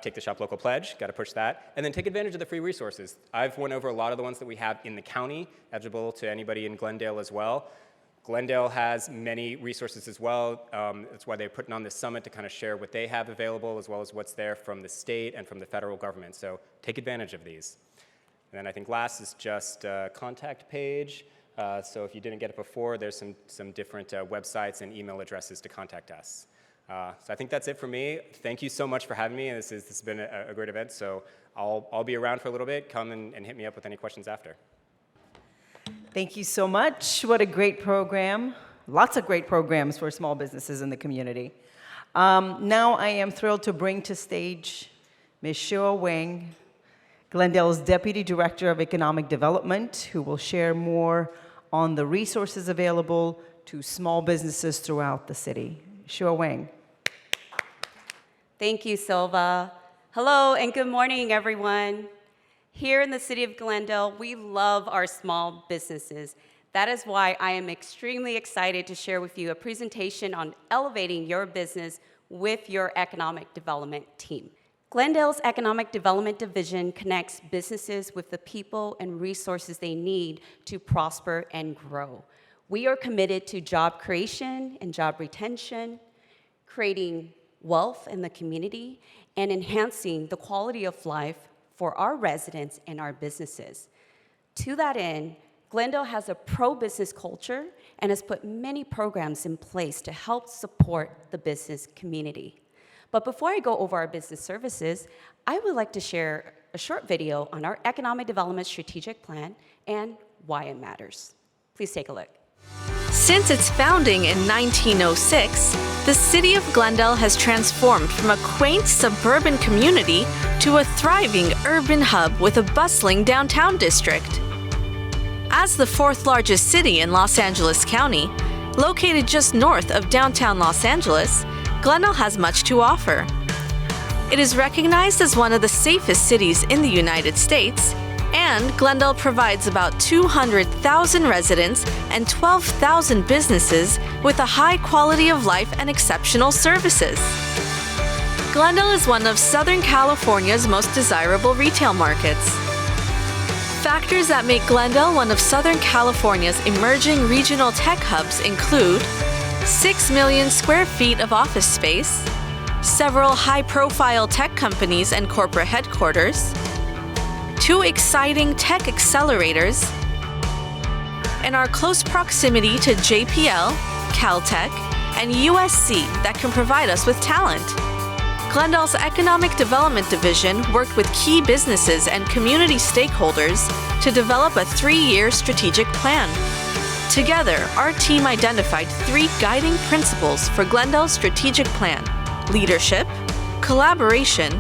Take the Shop Local Pledge, got to push that. And then take advantage of the free resources. I've went over a lot of the ones that we have in the county, eligible to anybody in Glendale as well. Glendale has many resources as well. That's why they're putting on this summit to kind of share what they have available, as well as what's there from the state and from the federal government. So take advantage of these. And then I think last is just a contact page. So if you didn't get it before, there's some different websites and email addresses to contact us. So I think that's it for me. Thank you so much for having me. This has been a great event. So I'll be around for a little bit. Come and hit me up with any questions after. Thank you so much. What a great program. Lots of great programs for small businesses in the community. Now I am thrilled to bring to stage Ms. Shua Wang, Glendale's Deputy Director of Economic Development, who will share more on the resources available to small businesses throughout the city. Shua Wang. Thank you, Silva. Hello and good morning, everyone. Here in the city of Glendale, we love our small businesses. That is why I am extremely excited to share with you a presentation on elevating your business with your economic development team. Glendale's Economic Development Division connects businesses with the people and resources they need to prosper and grow. We are committed to job creation and job retention, creating wealth in the community, and enhancing the quality of life for our residents and our businesses. To that end, Glendale has a pro-business culture and has put many programs in place to help support the business community. But before I go over our business services, I would like to share a short video on our Economic Development Strategic Plan and why it matters. Please take a look. Since its founding in 1906, the city of Glendale has transformed from a quaint suburban community to a thriving urban hub with a bustling downtown district. As the fourth largest city in Los Angeles County, located just north of downtown Los Angeles, Glendale has much to offer. It is recognized as one of the safest cities in the United States, and Glendale provides about 200,000 residents and 12,000 businesses with a high quality of life and exceptional services. Glendale is one of Southern California's most desirable retail markets. Factors that make Glendale one of Southern California's emerging regional tech hubs include 6 million square feet of office space, several high-profile tech companies and corporate headquarters, 2 exciting tech accelerators, and our close proximity to JPL, Caltech, and USC that can provide us with talent. Glendale's Economic Development Division worked with key businesses and community stakeholders to develop a 3-year strategic plan. Together, our team identified 3 guiding principles for Glendale's strategic plan: leadership, collaboration,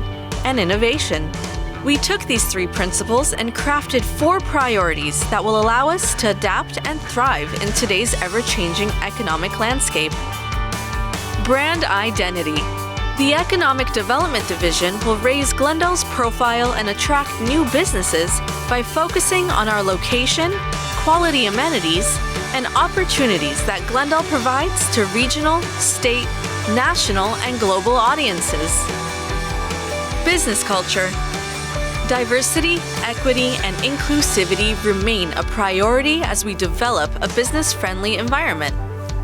and innovation. We took these 3 principles and crafted 4 priorities that will allow us to adapt and thrive in today's ever-changing economic landscape. Brand identity. The Economic Development Division will raise Glendale's profile and attract new businesses by focusing on our location, quality amenities, and opportunities that Glendale provides to regional, state, national, and global audiences. Business culture. Diversity, equity, and inclusivity remain a priority as we develop a business-friendly environment.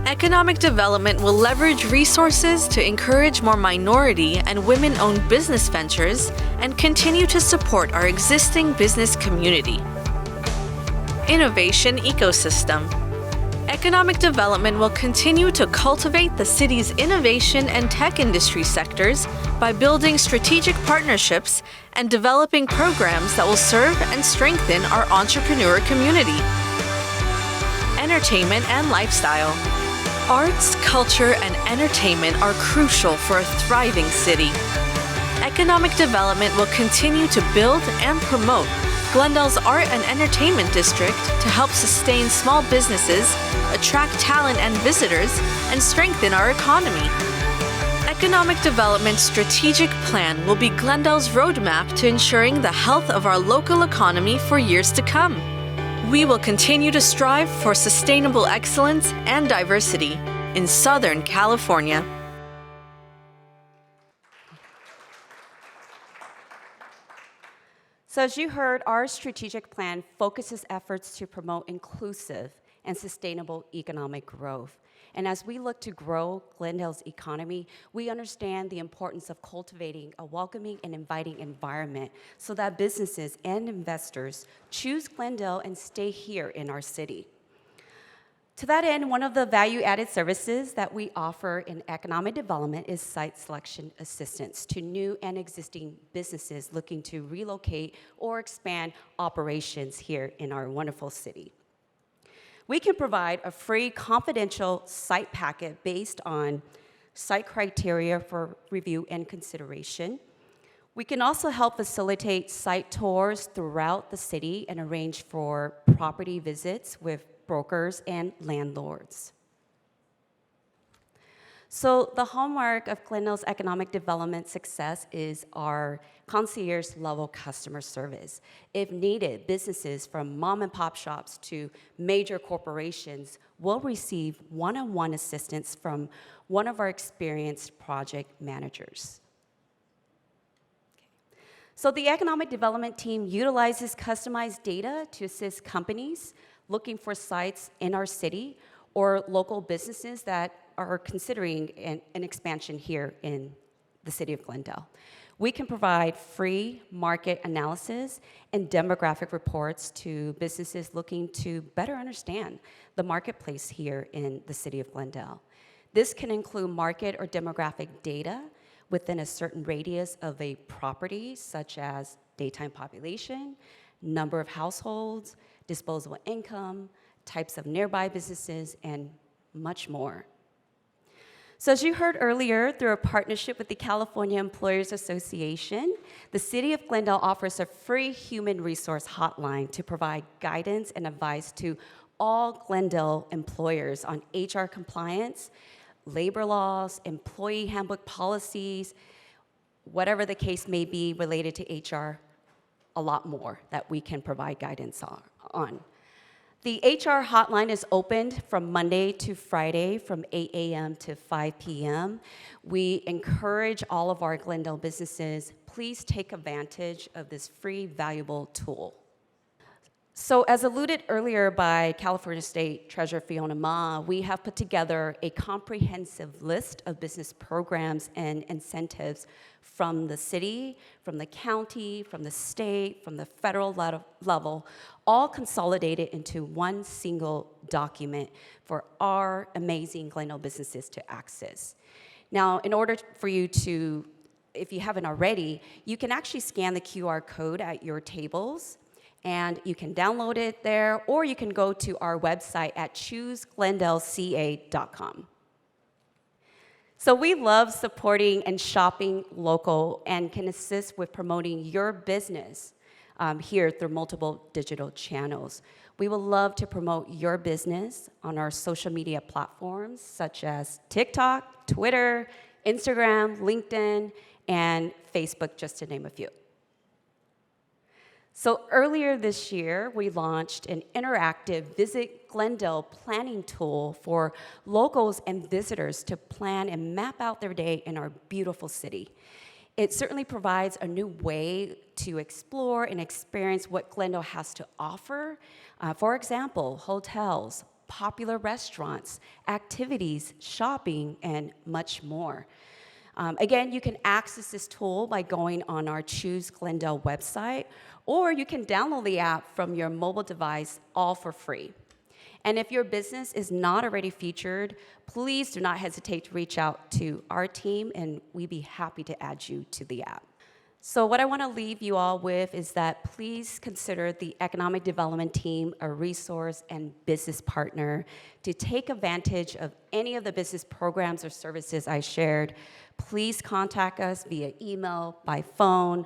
Economic development will leverage resources to encourage more minority and women-owned business ventures and continue to support our existing business community. Innovation ecosystem. Economic development will continue to cultivate the city's innovation and tech industry sectors by building strategic partnerships and developing programs that will serve and strengthen our entrepreneur community. Entertainment and lifestyle. Arts, culture, and entertainment are crucial for a thriving city. Economic development will continue to build and promote Glendale's art and entertainment district to help sustain small businesses, attract talent and visitors, and strengthen our economy. Economic Development Strategic Plan will be Glendale's roadmap to ensuring the health of our local economy for years to come. We will continue to strive for sustainable excellence and diversity in Southern California. So as you heard, our strategic plan focuses efforts to promote inclusive and sustainable economic growth. And as we look to grow Glendale's economy, we understand the importance of cultivating a welcoming and inviting environment so that businesses and investors choose Glendale and stay here in our city. To that end, one of the value-added services that we offer in economic development is site selection assistance to new and existing businesses looking to relocate or expand operations here in our wonderful city. We can provide a free confidential site packet based on site criteria for review and consideration. We can also help facilitate site tours throughout the city and arrange for property visits with brokers and landlords. So the hallmark of Glendale's economic development success is our concierge-level customer service. If needed, businesses from mom and pop shops to major corporations will receive one-on-one assistance from one of our experienced project managers. So the economic development team utilizes customized data to assist companies looking for sites in our city or local businesses that are considering an expansion here in the city of Glendale. We can provide free market analysis and demographic reports to businesses looking to better understand the marketplace here in the city of Glendale. This can include market or demographic data within a certain radius of a property, such as daytime population, number of households, disposable income, types of nearby businesses, and much more. So as you heard earlier, through a partnership with the California Employers Association, the City of Glendale offers a free human resource hotline to provide guidance and advice to all Glendale employers on HR compliance, labor laws, employee handbook policies, whatever the case may be related to HR, a lot more that we can provide guidance on. The HR hotline is opened from Monday to Friday from 8 a.m. to 5 p.m. We encourage all of our Glendale businesses, please take advantage of this free, valuable tool. So as alluded earlier by California State Treasurer Fiona Ma, we have put together a comprehensive list of business programs and incentives from the city, from the county, from the state, from the federal level, all consolidated into one single document for our amazing Glendale businesses to access. Now, in order for you to, if you haven't already, you can actually scan the QR code at your tables, and you can download it there, or you can go to our website at chooseglendaleca.com. So we love supporting and shopping local and can assist with promoting your business here through multiple digital channels. We would love to promote your business on our social media platforms such as TikTok, Twitter, Instagram, LinkedIn, and Facebook, just to name a few. So earlier this year, we launched an interactive Visit Glendale planning tool for locals and visitors to plan and map out their day in our beautiful city. It certainly provides a new way to explore and experience what Glendale has to offer. For example, hotels, popular restaurants, activities, shopping, and much more. Again, you can access this tool by going on our Choose Glendale website, or you can download the app from your mobile device, all for free. And if your business is not already featured, please do not hesitate to reach out to our team, and we'd be happy to add you to the app. So what I want to leave you all with is that please consider the Economic Development Team a resource and business partner to take advantage of any of the business programs or services I shared. Please contact us via email, by phone,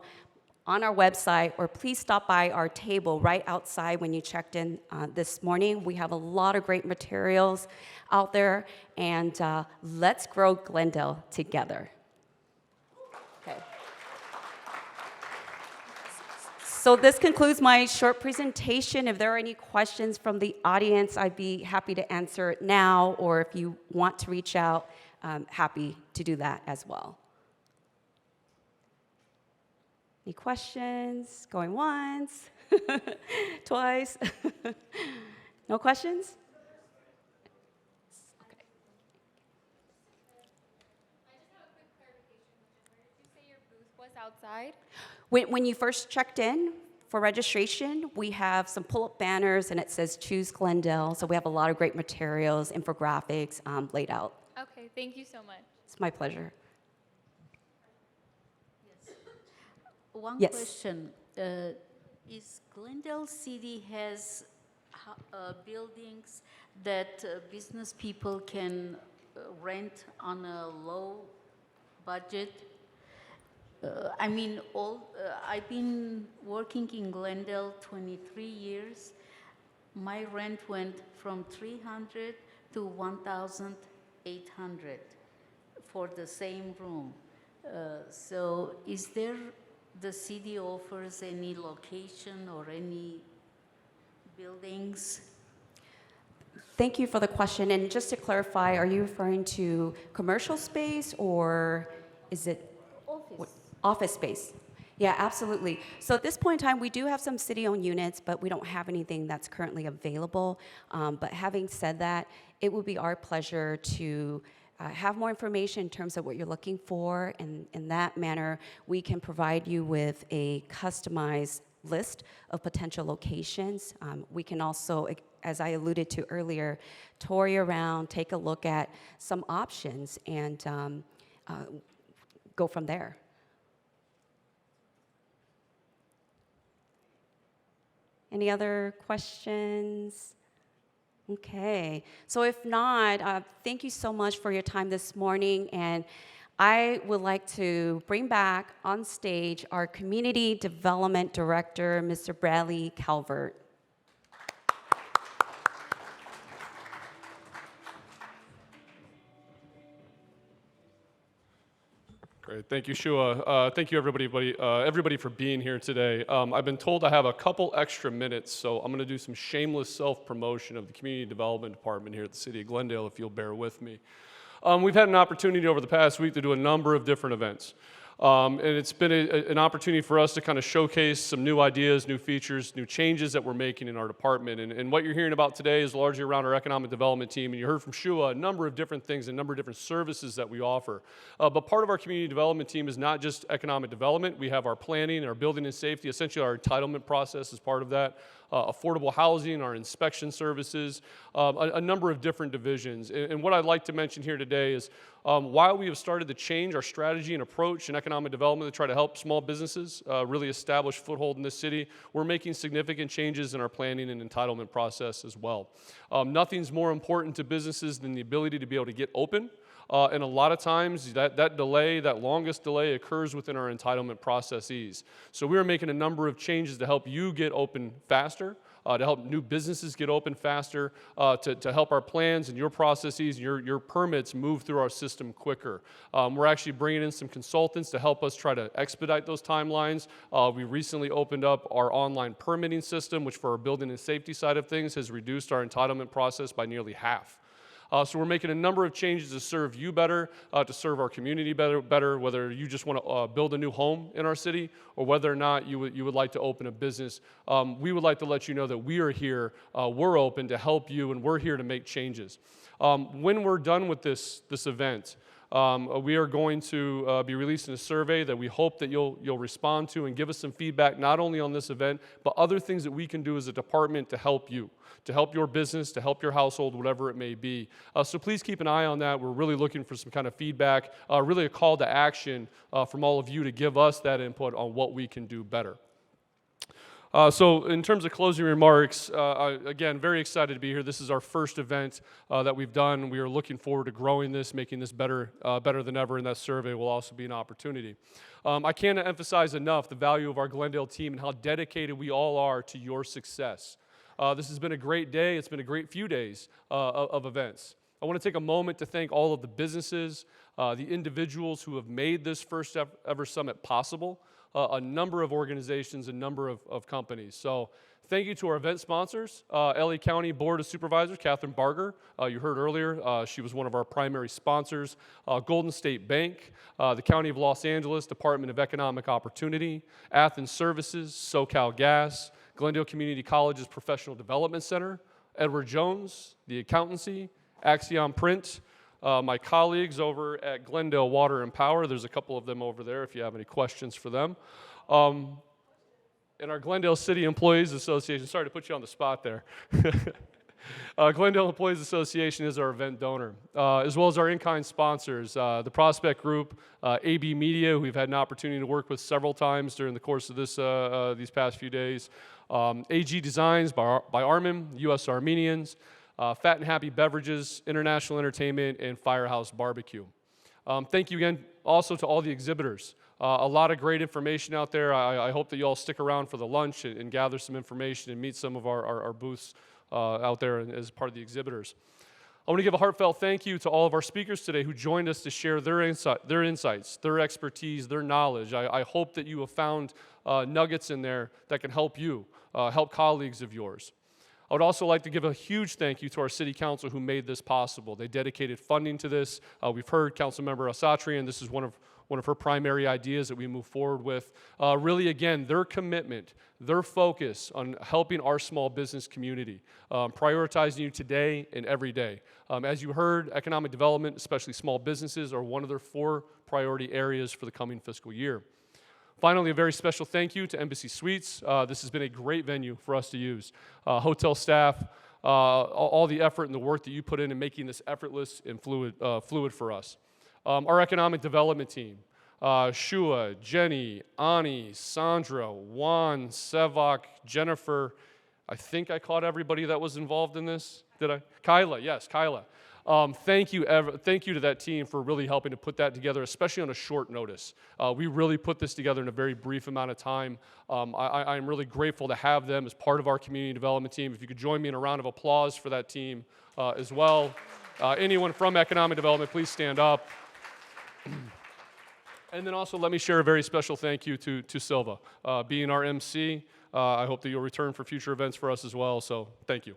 on our website, or please stop by our table right outside when you checked in this morning. We have a lot of great materials out there, and let's grow Glendale together. Okay. So this concludes my short presentation. If there are any questions from the audience, I'd be happy to answer it now, or if you want to reach out, happy to do that as well. Any questions? Going once? Twice? No questions? Okay. I just have a quick clarification. Where did you say your booth was outside? When you first checked in for registration, we have some pull-up banners, and it says Choose Glendale. So we have a lot of great materials, infographics laid out. Okay, thank you so much. It's my pleasure. One Yes. question. Is Glendale City has buildings that business people can rent on a low budget? I mean, I've been working in Glendale 23 years. My rent went from $300 to $1,800 for the same room. So is there, the city offers any location or any buildings? Thank you for the question. And just to clarify, are you referring to commercial space, or is it office space? Yeah, absolutely. So at this point in time, we do have some city-owned units, but we don't have anything that's currently available. But having said that, it would be our pleasure to have more information in terms of what you're looking for, and in that manner, we can provide you with a customized list of potential locations. We can also, as I alluded to earlier, tour you around, take a look at some options, and go from there. Any other questions? Okay, so if not, thank you so much for your time this morning, and I would like to bring back on stage our Community Development Director, Mr. Bradley Calvert. Great, thank you, Shua. Thank you, everybody for being here today. I've been told I have a couple extra minutes, so I'm going to do some shameless self-promotion of the Community Development Department here at the City of Glendale, if you'll bear with me. We've had an opportunity over the past week to do a number of different events. And it's been an opportunity for us to kind of showcase some new ideas, new features, new changes that we're making in our department. And what you're hearing about today is largely around our economic development team. And you heard from Shua a number of different things, a number of different services that we offer. But part of our community development team is not just economic development. We have our planning, our building and safety, essentially our entitlement process is part of that. Affordable housing, our inspection services, a number of different divisions. And what I'd like to mention here today is while we have started to change our strategy and approach in economic development to try to help small businesses really establish foothold in this city, we're making significant changes in our planning and entitlement process as well. Nothing's more important to businesses than the ability to be able to get open. And a lot of times that delay, that longest delay, occurs within our entitlement processes. So we're making a number of changes to help you get open faster, to help new businesses get open faster, to help our plans and your processes, your permits move through our system quicker. We're actually bringing in some consultants to help us try to expedite those timelines. We recently opened up our online permitting system, which for our building and safety side of things has reduced our entitlement process by nearly half. So we're making a number of changes to serve you better, to serve our community better, whether you just want to build a new home in our city or whether or not you would like to open a business. We would like to let you know that we are here, we're open to help you, and we're here to make changes. When we're done with this event, we are going to be releasing a survey that we hope that you'll respond to and give us some feedback, not only on this event, but other things that we can do as a department to help you, to help your business, to help your household, whatever it may be. So please keep an eye on that. We're really looking for some kind of feedback, really a call to action from all of you to give us that input on what we can do better. So in terms of closing remarks, again, very excited to be here. This is our first event that we've done. We are looking forward to growing this, making this better than ever, and that survey will also be an opportunity. I can't emphasize enough the value of our Glendale team and how dedicated we all are to your success. This has been a great day. It's been a great few days of events. I want to take a moment to thank all of the businesses, the individuals who have made this first ever summit possible, a number of organizations, a number of companies. So thank you to our event sponsors, LA County Board of Supervisors, Catherine Barger. You heard earlier, she was one of our primary sponsors. Golden State Bank, the County of Los Angeles Department of Economic Opportunity, Athens Services, SoCal Gas, Glendale Community College's Professional Development Center, Edward Jones, the Accountancy, Axiom Print, my colleagues over at Glendale Water and Power. There's a couple of them over there if you have any questions for them. And our Glendale City Employees Association, sorry to put you on the spot there. Glendale Employees Association is our event donor, as well as our in-kind sponsors, the Prospect Group, AB Media, who we've had an opportunity to work with several times during the course of these past few days, AG Designs by Armin, US Armenians, Fat and Happy Beverages, International Entertainment, and Firehouse Barbecue. Thank you again also to all the exhibitors. A lot of great information out there. I hope that you all stick around for the lunch and gather some information and meet some of our booths out there as part of the exhibitors. I want to give a heartfelt thank you to all of our speakers today who joined us to share their insights, their expertise, their knowledge. I hope that you have found nuggets in there that can help you, help colleagues of yours. I would also like to give a huge thank you to our city council who made this possible. They dedicated funding to this. We've heard Councilmember Asatrian, this is one of her primary ideas that we move forward with. Really, again, their commitment, their focus on helping our small business community, prioritizing you today and every day. As you heard, economic development, especially small businesses, are one of their 4 priority areas for the coming fiscal year. Finally, a very special thank you to Embassy Suites. This has been a great venue for us to use. Hotel staff, all the effort and the work that you put in making this effortless and fluid for us. Our economic development team, Shua, Jenny, Ani, Sandra, Juan, Sevak, Jennifer. I think I caught everybody that was involved in this. Did I? Kyla, yes, Kyla. Thank you to that team for really helping to put that together, especially on a short notice. We really put this together in a very brief amount of time. I'm really grateful to have them as part of our community development team. If you could join me in a round of applause for that team as well. Anyone from economic development, please stand up. And then also let me share a very special thank you to Silva, being our MC. I hope that you'll return for future events for us as well, so thank you.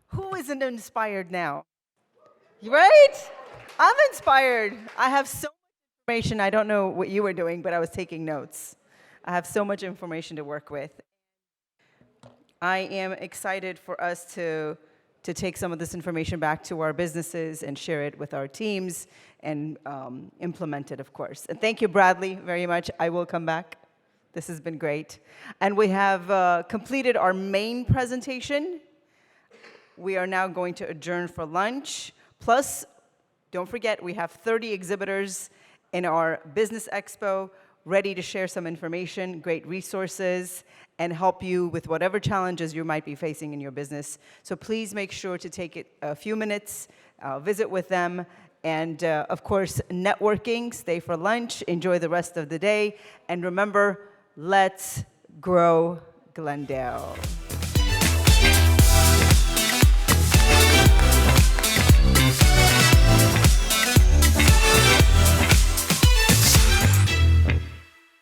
Who isn't inspired now? Right? I'm inspired. I have so much information. I don't know what you were doing, but I was taking notes. I have so much information to work with. I am excited for us to take some of this information back to our businesses and share it with our teams and implement it, of course. And thank you, Bradley, very much. I will come back. This has been great. And we have completed our main presentation. We are now going to adjourn for lunch. Plus, don't forget, we have 30 exhibitors in our business expo ready to share some information, great resources, and help you with whatever challenges you might be facing in your business. So please make sure to take a few minutes, visit with them, and of course, networking, stay for lunch, enjoy the rest of the day, and remember, let's grow Glendale.